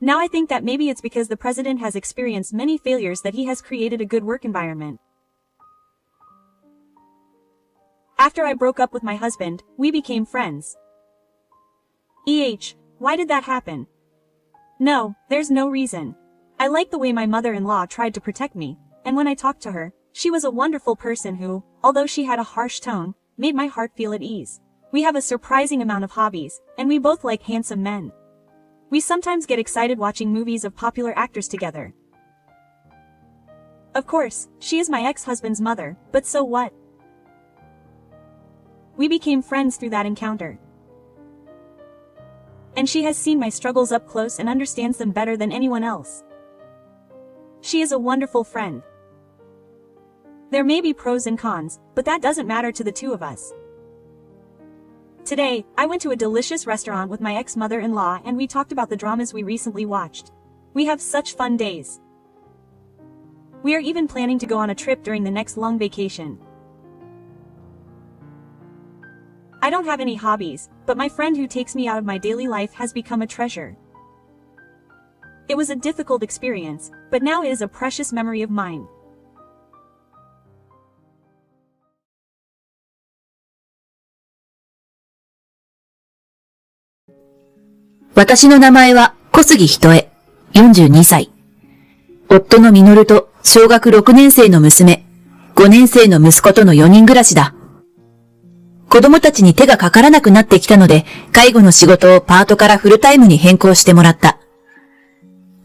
Now I think that maybe it's because the president has experienced many failures that he has created a good work environment. After I broke up with my husband, we became friends. Why did that happen? No, there's no reason. I like the way my mother-in-law tried to protect me, and when I talked to her, she was a wonderful person who, although she had a harsh tone, made my heart feel at ease. We have a surprising amount of hobbies, and we both like handsome men. We sometimes get excited watching movies of popular actors together. Of course, she is my ex-husband's mother, but so what? We became friends through that encounter. And she has seen my struggles up close and understands them better than anyone else. She is a wonderful friend. There may be pros and cons, but that doesn't matter to the two of us. Today, I went to a delicious restaurant with my ex-mother-in-law and we talked about the dramas we recently watched. We have such fun days. We are even planning to go on a trip during the next long vacation. I don't have any hobbies, but my friend who takes me out of my daily life has become a treasure. It was a difficult experience, but now it is a precious memory of mine. 私の名前は小杉ひとえ、42歳。夫の実と小学6年生の娘、5年生の息子との4人暮らしだ。子供たちに手がかからなくなってきたので、介護の仕事をパートからフルタイムに変更してもらった。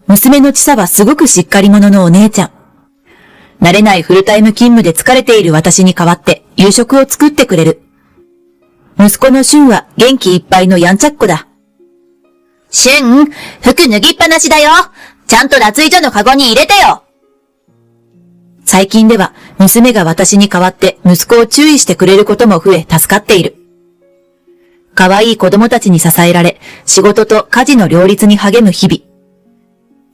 娘のちさはすごくしっかり者のお姉ちゃん。慣れないフルタイム勤務で疲れている私に代わって夕食を作ってくれる。息子の俊は元気いっぱいのやんちゃっ子だ。服脱ぎっぱなしだよ。ちゃんと脱衣所のカゴに入れてよ。最近では娘が私に代わって息子を注意してくれることも増え助かっている。可愛い子供たちに支えられ、仕事と家事の両立に励む日々。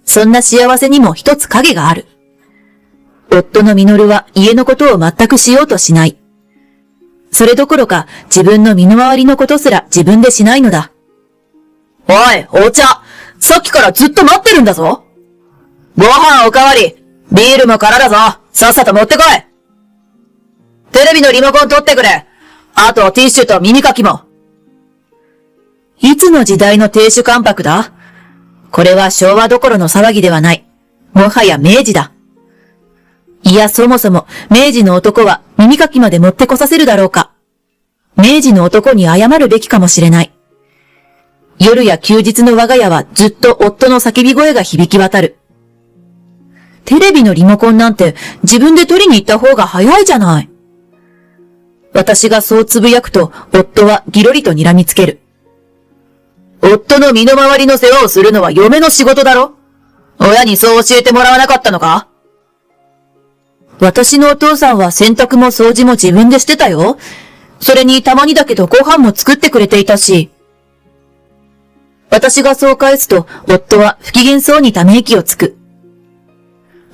そんな幸せにも一つ影がある。夫の実は家のことを全くしようとしない。それどころか自分の身の回りのことすら自分でしないのだ。おい、お茶。さっきからずっと待ってるんだぞ。ご飯おかわり。ビールも空だぞ。さっさと持ってこい。テレビのリモコン取ってくれ。あとティッシュと耳かきも。いつの時代の亭主関白だ？これは昭和どころの騒ぎではない。もはや明治だ。いや、そもそも、明治の男は耳かきまで持ってこさせるだろうか。明治の男に謝るべきかもしれない。夜や休日の我が家はずっと夫の叫び声が響き渡る。テレビのリモコンなんて自分で取りに行った方が早いじゃない。私がそうつぶやくと、夫はギロリと睨みつける。夫の身の回りの世話をするのは嫁の仕事だろ？親にそう教えてもらわなかったのか？私のお父さんは洗濯も掃除も自分でしてたよ。それにたまにだけどご飯も作ってくれていたし。私がそう返すと、夫は不機嫌そうにため息をつく。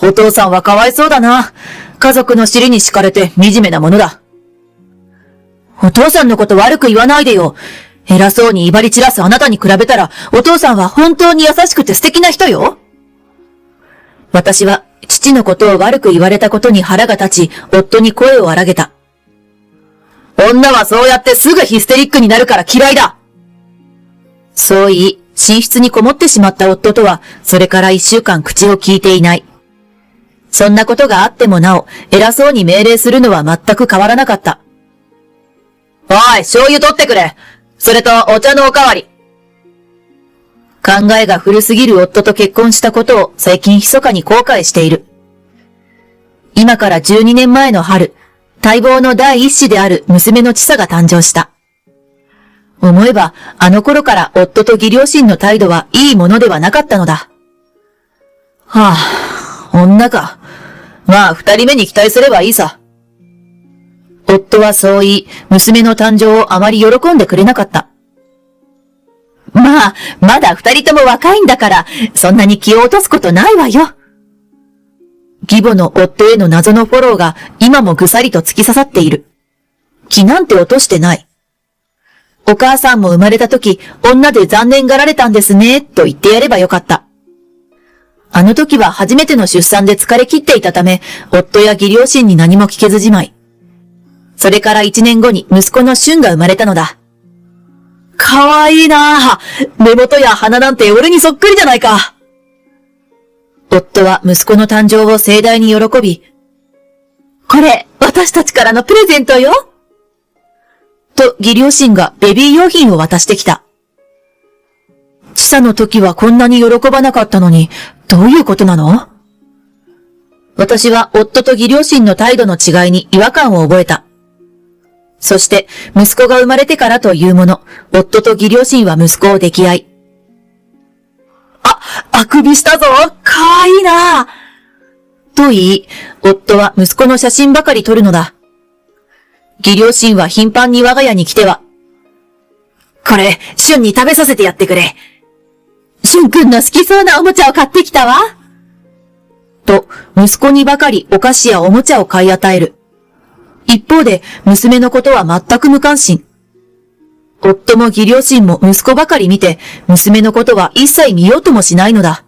お父さんはかわいそうだな。家族の尻に敷かれて惨めなものだ。お父さんのこと悪く言わないでよ。偉そうに威張り散らすあなたに比べたら、お父さんは本当に優しくて素敵な人よ。私は父のことを悪く言われたことに腹が立ち、夫に声を荒げた。女はそうやってすぐヒステリックになるから嫌いだ。そう言い、寝室にこもってしまった夫とは、それから1週間口を聞いていない。そんなことがあってもなお、偉そうに命令するのは全く変わらなかった。おい、醤油取ってくれ。それとお茶のおかわり。考えが古すぎる夫と結婚したことを最近密かに後悔している。今から12年前の春、待望の第一子である娘の千佐が誕生した。思えば、あの頃から夫と義両親の態度はいいものではなかったのだ。はあ、女か。まあ、二人目に期待すればいいさ。夫はそう言い、娘の誕生をあまり喜んでくれなかった。まあ、まだ二人とも若いんだから、そんなに気を落とすことないわよ。義母の夫への謎のフォローが今もぐさりと突き刺さっている。気なんて落としてない。お母さんも生まれた時、女で残念がられたんですね、と言ってやればよかった。あの時は初めての出産で疲れ切っていたため、夫や義両親に何も聞けずじまい。それから1年後に息子の俊が生まれたのだ。かわいいなぁ。目元や鼻なんて俺にそっくりじゃないか。夫は息子の誕生を盛大に喜び、これ、私たちからのプレゼントよ。と義両親がベビー用品を渡してきた。千佐の時はこんなに喜ばなかったのに、どういうことなの？私は夫と義両親の態度の違いに違和感を覚えた。そして、息子が生まれてからというもの、夫と義両親は息子を溺愛。あくびしたぞ。かわいいな。と言い、夫は息子の写真ばかり撮るのだ。義両親は頻繁に我が家に来ては、これ、俊に食べさせてやってくれ。俊くんの好きそうなおもちゃを買ってきたわ。と、息子にばかりお菓子やおもちゃを買い与える。一方で、娘のことは全く無関心。夫も義両親も息子ばかり見て、娘のことは一切見ようともしないのだ。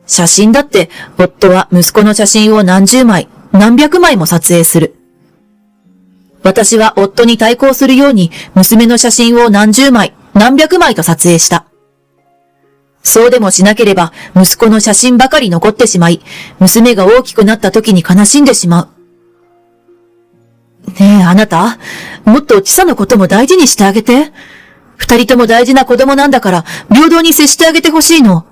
写真だって、夫は息子の写真を何十枚、何百枚も撮影する。私は夫に対抗するように、娘の写真を何十枚、何百枚と撮影した。そうでもしなければ、息子の写真ばかり残ってしまい、娘が大きくなった時に悲しんでしまう。ねえ、あなた、もっと千佐のことも大事にしてあげて。二人とも大事な子供なんだから、平等に接してあげてほしいの。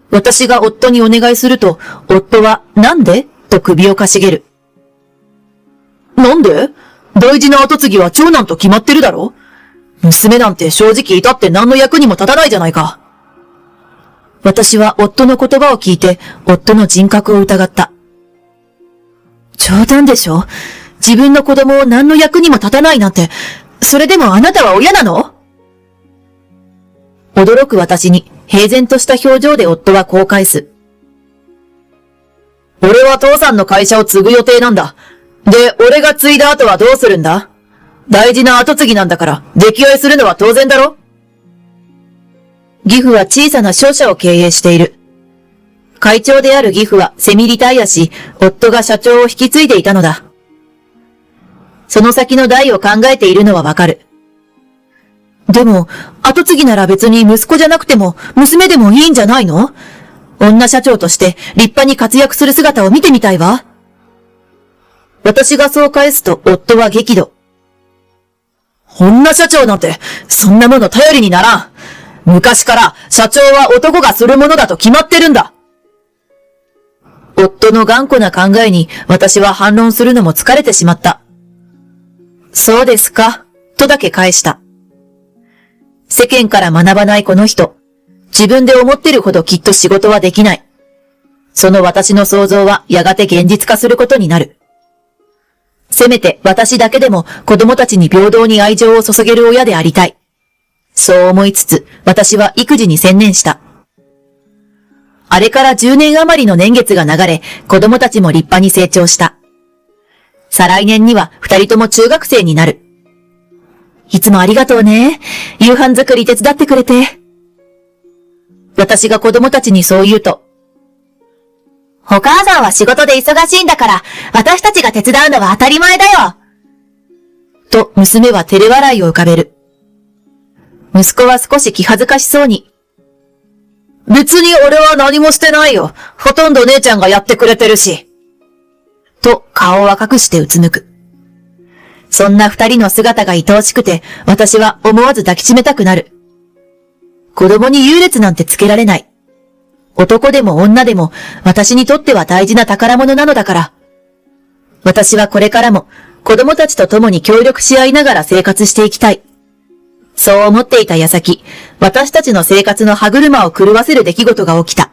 私が夫にお願いすると、夫は、なんで？と首をかしげる。なんで？大事な後継ぎは長男と決まってるだろ？娘なんて正直いたって何の役にも立たないじゃないか。私は夫の言葉を聞いて、夫の人格を疑った。冗談でしょ？自分の子供を何の役にも立たないなんて、それでもあなたは親なの？驚く私に平然とした表情で夫はこう返す。俺は父さんの会社を継ぐ予定なんだ。で、俺が継いだ後はどうするんだ？大事な後継ぎなんだから、溺愛するのは当然だろ？義父は小さな商社を経営している。会長である義父はセミリタイアし、夫が社長を引き継いでいたのだ。その先の代を考えているのはわかる。でも、後継ぎなら別に息子じゃなくても、娘でもいいんじゃないの？女社長として立派に活躍する姿を見てみたいわ。私がそう返すと夫は激怒。女社長なんて、そんなもの頼りにならん。昔から社長は男がするものだと決まってるんだ。夫の頑固な考えに私は反論するのも疲れてしまった。そうですか、とだけ返した。世間から学ばないこの人、自分で思ってるほどきっと仕事はできない。その私の想像はやがて現実化することになる。せめて私だけでも子供たちに平等に愛情を注げる親でありたい。そう思いつつ私は育児に専念した。あれから10年余りの年月が流れ、子供たちも立派に成長した。再来年には2人とも中学生になる。いつもありがとうね。夕飯作り手伝ってくれて。私が子供たちにそう言うと、お母さんは仕事で忙しいんだから、私たちが手伝うのは当たり前だよ。と娘は照れ笑いを浮かべる。息子は少し気恥ずかしそうに、別に俺は何もしてないよ。ほとんど姉ちゃんがやってくれてるし。と顔を赤くしてうつむく。そんな2人の姿が愛おしくて、私は思わず抱きしめたくなる。子供に優劣なんてつけられない。男でも女でも私にとっては大事な宝物なのだから。私はこれからも子供たちと共に協力し合いながら生活していきたい。そう思っていた矢先、私たちの生活の歯車を狂わせる出来事が起きた。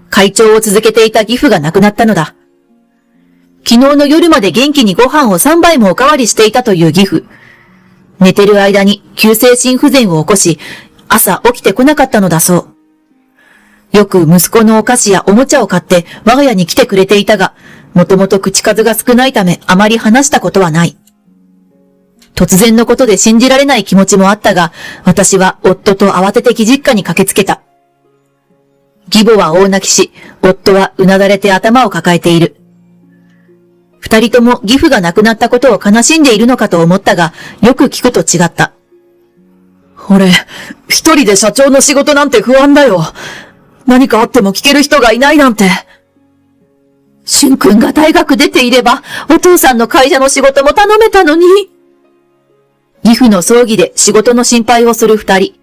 会長を続けていた義父が亡くなったのだ。昨日の夜まで元気にご飯を3杯もおかわりしていたという義父。寝てる間に急性心不全を起こし、朝起きてこなかったのだそう。よく息子のお菓子やおもちゃを買って我が家に来てくれていたが、もともと口数が少ないためあまり話したことはない。突然のことで信じられない気持ちもあったが、私は夫と慌てて義実家に駆けつけた。義母は大泣きし、夫はうなだれて頭を抱えている。二人とも義父が亡くなったことを悲しんでいるのかと思ったが、よく聞くと違った。俺、一人で社長の仕事なんて不安だよ。何かあっても聞ける人がいないなんて。俊君が大学出ていれば、お父さんの会社の仕事も頼めたのに。義父の葬儀で仕事の心配をする二人。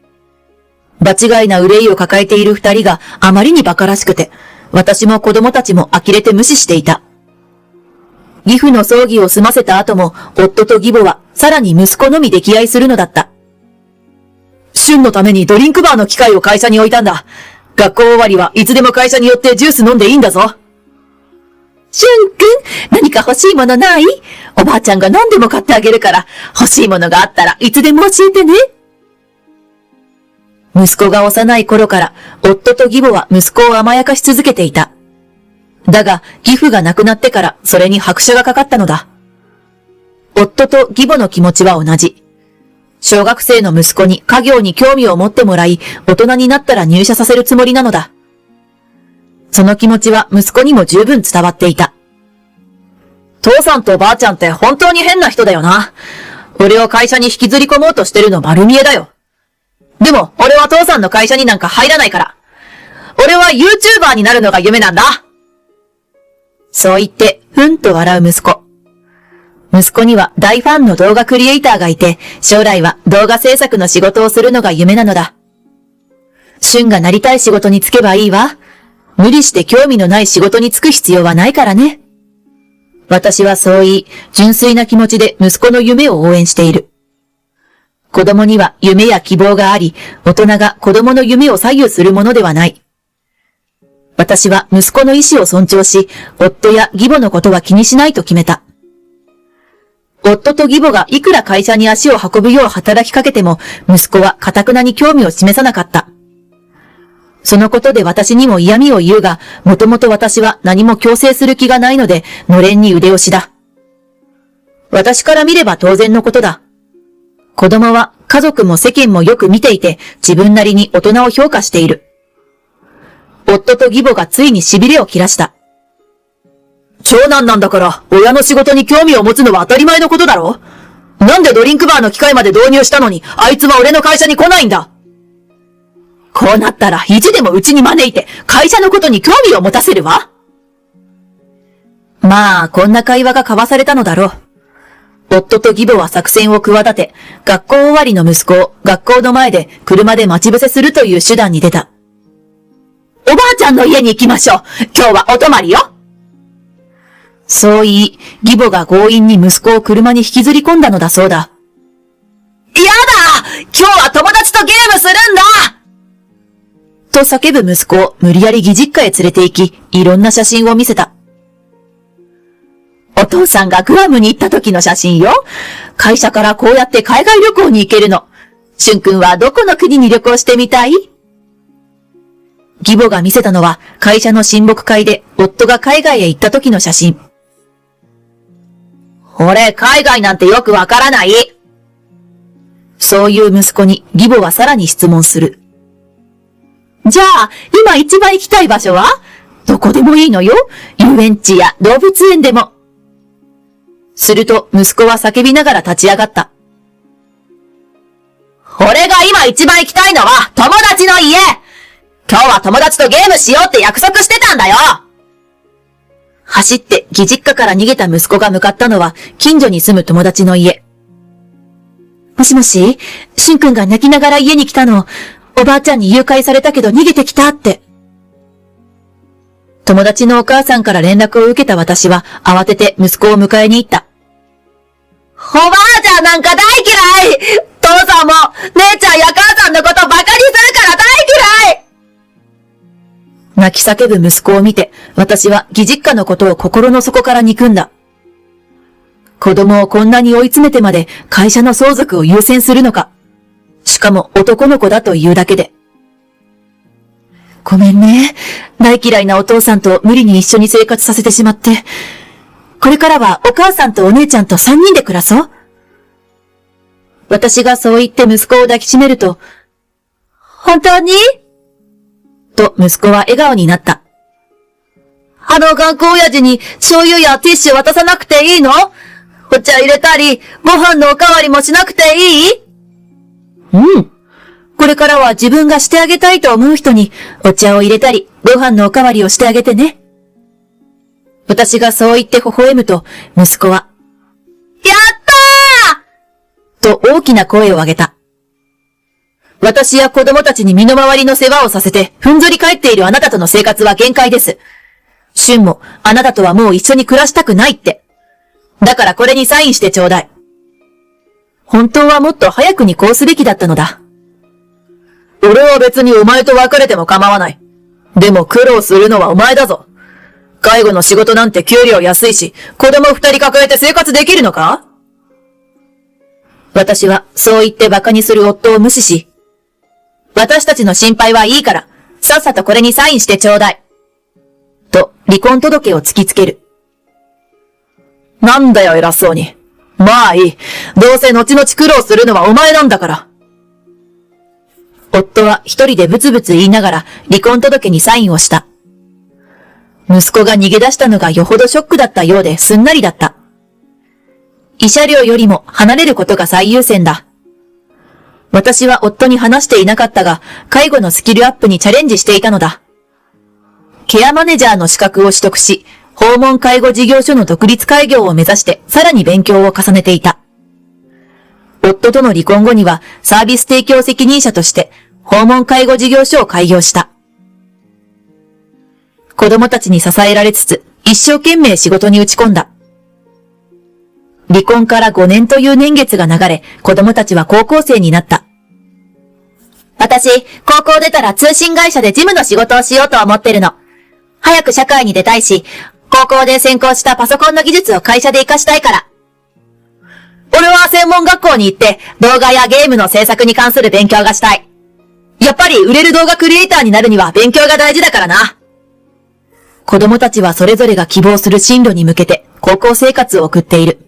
場違いな憂いを抱えている二人があまりに馬鹿らしくて、私も子供たちも呆れて無視していた。義父の葬儀を済ませた後も、夫と義母はさらに息子のみ溺愛するのだった。俊のためにドリンクバーの機械を会社に置いたんだ。学校終わりはいつでも会社に寄ってジュース飲んでいいんだぞ。俊君、何か欲しいものない？おばあちゃんが何でも買ってあげるから、欲しいものがあったらいつでも教えてね。息子が幼い頃から、夫と義母は息子を甘やかし続けていた。だが、義父が亡くなってからそれに拍車がかかったのだ。夫と義母の気持ちは同じ。小学生の息子に家業に興味を持ってもらい、大人になったら入社させるつもりなのだ。その気持ちは息子にも十分伝わっていた。父さんとばあちゃんって本当に変な人だよな。俺を会社に引きずり込もうとしてるの丸見えだよ。でも、俺は父さんの会社になんか入らないから。俺は YouTuber になるのが夢なんだ。そう言って、ふんと笑う息子。息子には大ファンの動画クリエイターがいて、将来は動画制作の仕事をするのが夢なのだ。俊がなりたい仕事に就けばいいわ。無理して興味のない仕事に就く必要はないからね。私はそう言い、純粋な気持ちで息子の夢を応援している。子供には夢や希望があり、大人が子供の夢を左右するものではない。私は息子の意思を尊重し、夫や義母のことは気にしないと決めた。夫と義母がいくら会社に足を運ぶよう働きかけても、息子は堅くなに興味を示さなかった。そのことで私にも嫌味を言うが、もともと私は何も強制する気がないので、のれんに腕押しだ。私から見れば当然のことだ。子供は家族も世間もよく見ていて、自分なりに大人を評価している。夫と義母がついに痺れを切らした。長男なんだから、親の仕事に興味を持つのは当たり前のことだろ？なんでドリンクバーの機械まで導入したのに、あいつは俺の会社に来ないんだ？こうなったら意地でもうちに招いて会社のことに興味を持たせるわ。まあ、こんな会話が交わされたのだろう。夫と義母は作戦を企て、学校終わりの息子を学校の前で車で待ち伏せするという手段に出た。おばあちゃんの家に行きましょう。今日はお泊まりよ。そう言い、義母が強引に息子を車に引きずり込んだのだそうだ。やだ！今日は友達とゲームするんだ！と叫ぶ息子を無理やり義実家へ連れて行き、いろんな写真を見せた。お父さんがグアムに行った時の写真よ。会社からこうやって海外旅行に行けるの。しゅんくんはどこの国に旅行してみたい？義母が見せたのは会社の親睦会で夫が海外へ行った時の写真。俺、海外なんてよくわからない。そういう息子に義母はさらに質問する。じゃあ、今一番行きたい場所は？どこでもいいのよ。遊園地や動物園でも。すると息子は叫びながら立ち上がった。俺が今一番行きたいのは友達の家！今日は友達とゲームしようって約束してたんだよ！走って義実家から逃げた息子が向かったのは近所に住む友達の家。もしもし、しゅんくんが泣きながら家に来たの。おばあちゃんに誘拐されたけど逃げてきたって。友達のお母さんから連絡を受けた私は慌てて息子を迎えに行った。おばあちゃんなんか大嫌い！父さんも姉ちゃんや母さんのことバカにするから大嫌い！泣き叫ぶ息子を見て、私は義実家のことを心の底から憎んだ。子供をこんなに追い詰めてまで会社の相続を優先するのか。しかも男の子だというだけで。ごめんね。大嫌いなお父さんと無理に一緒に生活させてしまって。これからはお母さんとお姉ちゃんと3人で暮らそう。私がそう言って息子を抱きしめると、本当に？と息子は笑顔になった。頑固親父に醤油やティッシュ渡さなくていいの？お茶入れたり、ご飯のおかわりもしなくていい？うん。これからは自分がしてあげたいと思う人にお茶を入れたり、ご飯のおかわりをしてあげてね。私がそう言って微笑むと、息子は、やったー！と大きな声を上げた。私や子供たちに身の回りの世話をさせて、ふんぞり返っているあなたとの生活は限界です。シュンも、あなたとはもう一緒に暮らしたくないって。だからこれにサインしてちょうだい。本当はもっと早くにこうすべきだったのだ。俺は別にお前と別れても構わない。でも苦労するのはお前だぞ。介護の仕事なんて給料安いし、子供2人抱えて生活できるのか？私はそう言って馬鹿にする夫を無視し、私たちの心配はいいから、さっさとこれにサインしてちょうだい。と離婚届を突きつける。なんだよ偉そうに。まあいい。どうせ後々苦労するのはお前なんだから。夫は一人でブツブツ言いながら離婚届にサインをした。息子が逃げ出したのがよほどショックだったようですんなりだった。慰謝料よりも離れることが最優先だ。私は夫に話していなかったが、介護のスキルアップにチャレンジしていたのだ。ケアマネジャーの資格を取得し、訪問介護事業所の独立開業を目指してさらに勉強を重ねていた。夫との離婚後にはサービス提供責任者として訪問介護事業所を開業した。子供たちに支えられつつ一生懸命仕事に打ち込んだ。離婚から5年という年月が流れ、子供たちは高校生になった。私、高校出たら通信会社で事務の仕事をしようと思ってるの。早く社会に出たいし、高校で専攻したパソコンの技術を会社で活かしたいから。俺は専門学校に行って動画やゲームの制作に関する勉強がしたい。やっぱり売れる動画クリエイターになるには勉強が大事だからな。子供たちはそれぞれが希望する進路に向けて高校生活を送っている。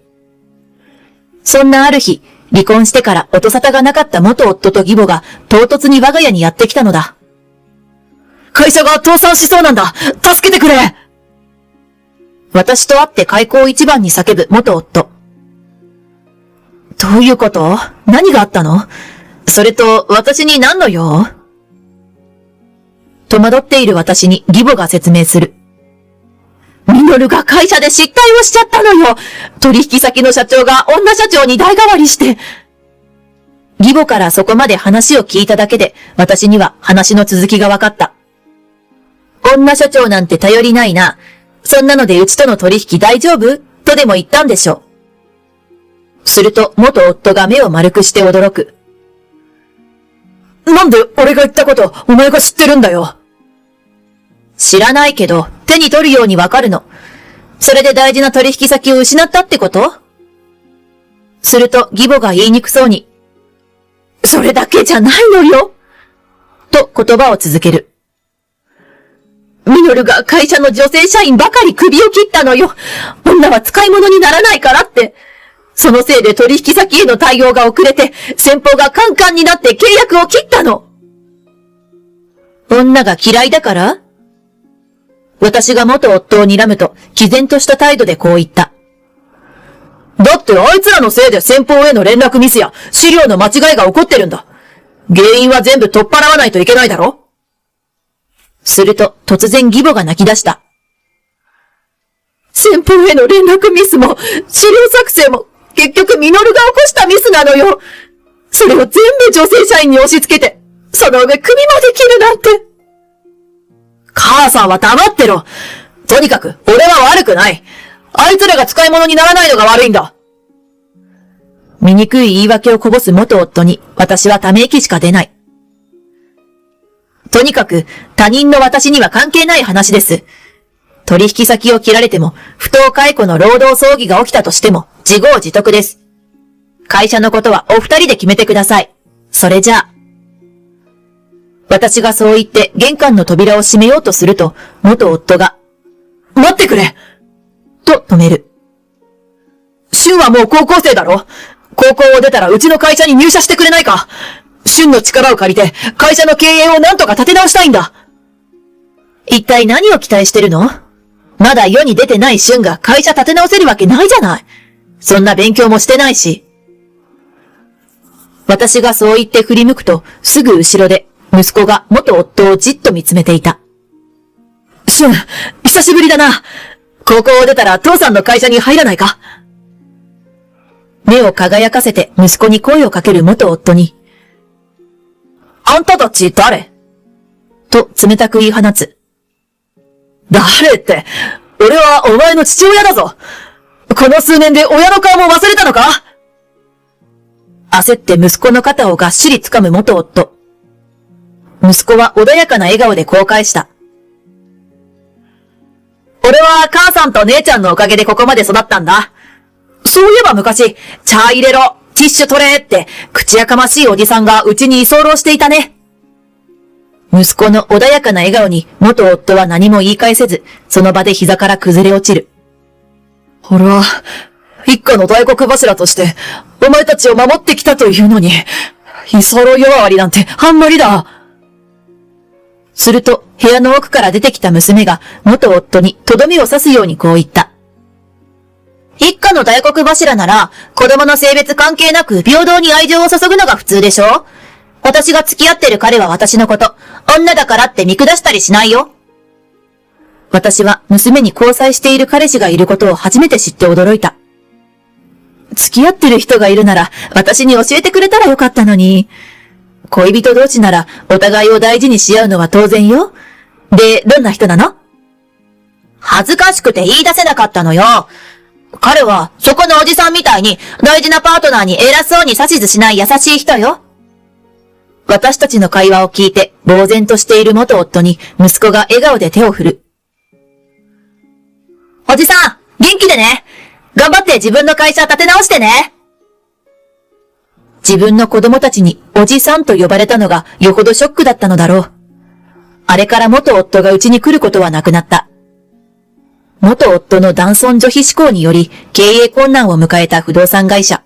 そんなある日、離婚してから音沙汰がなかった元夫と義母が唐突に我が家にやってきたのだ。会社が倒産しそうなんだ！助けてくれ！私と会って開口一番に叫ぶ元夫。どういうこと？何があったの？それと私に何の用？戸惑っている私に義母が説明する。ミノルが会社で失態をしちゃったのよ。取引先の社長が女社長に代替わりして。義母からそこまで話を聞いただけで、私には話の続きが分かった。女社長なんて頼りないな。そんなのでうちとの取引大丈夫？とでも言ったんでしょう。すると元夫が目を丸くして驚く。なんで俺が言ったことお前が知ってるんだよ。知らないけど手に取るようにわかるの。それで大事な取引先を失ったってこと？すると義母が言いにくそうに。それだけじゃないのよ。と言葉を続ける。ミノルが会社の女性社員ばかり首を切ったのよ。女は使い物にならないからって。そのせいで取引先への対応が遅れて、先方がカンカンになって契約を切ったの。女が嫌いだから？私が元夫を睨むと、毅然とした態度でこう言った。だってあいつらのせいで先方への連絡ミスや資料の間違いが起こってるんだ。原因は全部取っ払わないといけないだろ？すると突然義母が泣き出した。先方への連絡ミスも、資料作成も、結局ミノルが起こしたミスなのよ。それを全部女性社員に押し付けて、その上首まで切るなんて。母さんは黙ってろ。とにかく、俺は悪くない。あいつらが使い物にならないのが悪いんだ。醜い言い訳をこぼす元夫に、私はため息しか出ない。とにかく、他人の私には関係ない話です。取引先を切られても、不当解雇の労働争議が起きたとしても、自業自得です。会社のことはお二人で決めてください。それじゃあ。私がそう言って玄関の扉を閉めようとすると、元夫が、待ってくれと止める。俊はもう高校生だろ？高校を出たらうちの会社に入社してくれないか？俊の力を借りて会社の経営をなんとか立て直したいんだ。一体何を期待してるの？まだ世に出てない俊が会社立て直せるわけないじゃない。そんな勉強もしてないし。私がそう言って振り向くと、すぐ後ろで息子が元夫をじっと見つめていた。俊、久しぶりだな。高校を出たら父さんの会社に入らないか？目を輝かせて息子に声をかける元夫に、あんたたち誰？と冷たく言い放つ。誰って、俺はお前の父親だぞ。この数年で親の顔も忘れたのか？焦って息子の肩をがっしり掴む元夫。息子は穏やかな笑顔でこう返した。俺は母さんと姉ちゃんのおかげでここまで育ったんだ。そういえば昔、茶入れろ、ティッシュ取れって、口やかましいおじさんがうちに居候していたね。息子の穏やかな笑顔に元夫は何も言い返せず、その場で膝から崩れ落ちる。俺は、一家の大黒柱として、お前たちを守ってきたというのに、居候弱わりなんてあんまりだ。すると、部屋の奥から出てきた娘が元夫にとどめを刺すようにこう言った。一家の大黒柱なら、子供の性別関係なく平等に愛情を注ぐのが普通でしょ？私が付き合ってる彼は私のこと、女だからって見下したりしないよ。私は娘に交際している彼氏がいることを初めて知って驚いた。付き合ってる人がいるなら私に教えてくれたらよかったのに。恋人同士ならお互いを大事にし合うのは当然よ。で、どんな人なの？恥ずかしくて言い出せなかったのよ。彼はそこのおじさんみたいに大事なパートナーに偉そうに指図しない優しい人よ。私たちの会話を聞いて呆然としている元夫に息子が笑顔で手を振る。おじさん、元気でね。頑張って自分の会社立て直してね。自分の子供たちにおじさんと呼ばれたのがよほどショックだったのだろう。あれから元夫が家に来ることはなくなった。元夫の男尊女卑志向により経営困難を迎えた不動産会社。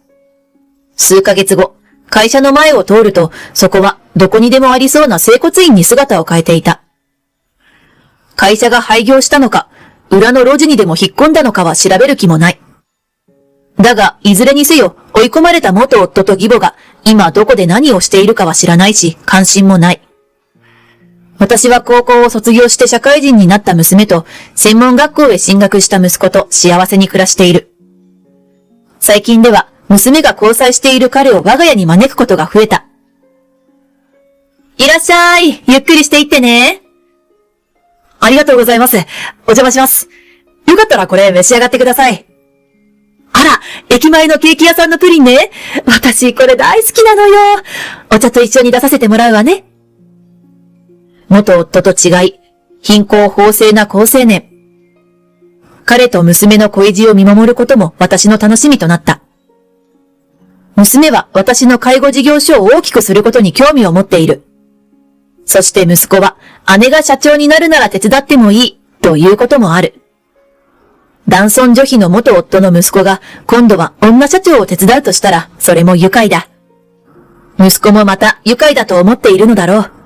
数ヶ月後、会社の前を通ると、そこはどこにでもありそうな整骨院に姿を変えていた。会社が廃業したのか、裏の路地にでも引っ込んだのかは調べる気もない。だが、いずれにせよ、追い込まれた元夫と義母が、今どこで何をしているかは知らないし、関心もない。私は高校を卒業して社会人になった娘と、専門学校へ進学した息子と幸せに暮らしている。最近では、娘が交際している彼を我が家に招くことが増えた。いらっしゃい。ゆっくりしていってね。ありがとうございます。お邪魔します。よかったらこれ召し上がってください。あら、駅前のケーキ屋さんのプリンね。私これ大好きなのよ。お茶と一緒に出させてもらうわね。元夫と違い、貧困法制な好青年。彼と娘の恋路を見守ることも私の楽しみとなった。娘は私の介護事業所を大きくすることに興味を持っている。そして息子は姉が社長になるなら手伝ってもいいということもある。男尊女卑の元夫の息子が今度は女社長を手伝うとしたらそれも愉快だ。息子もまた愉快だと思っているのだろう。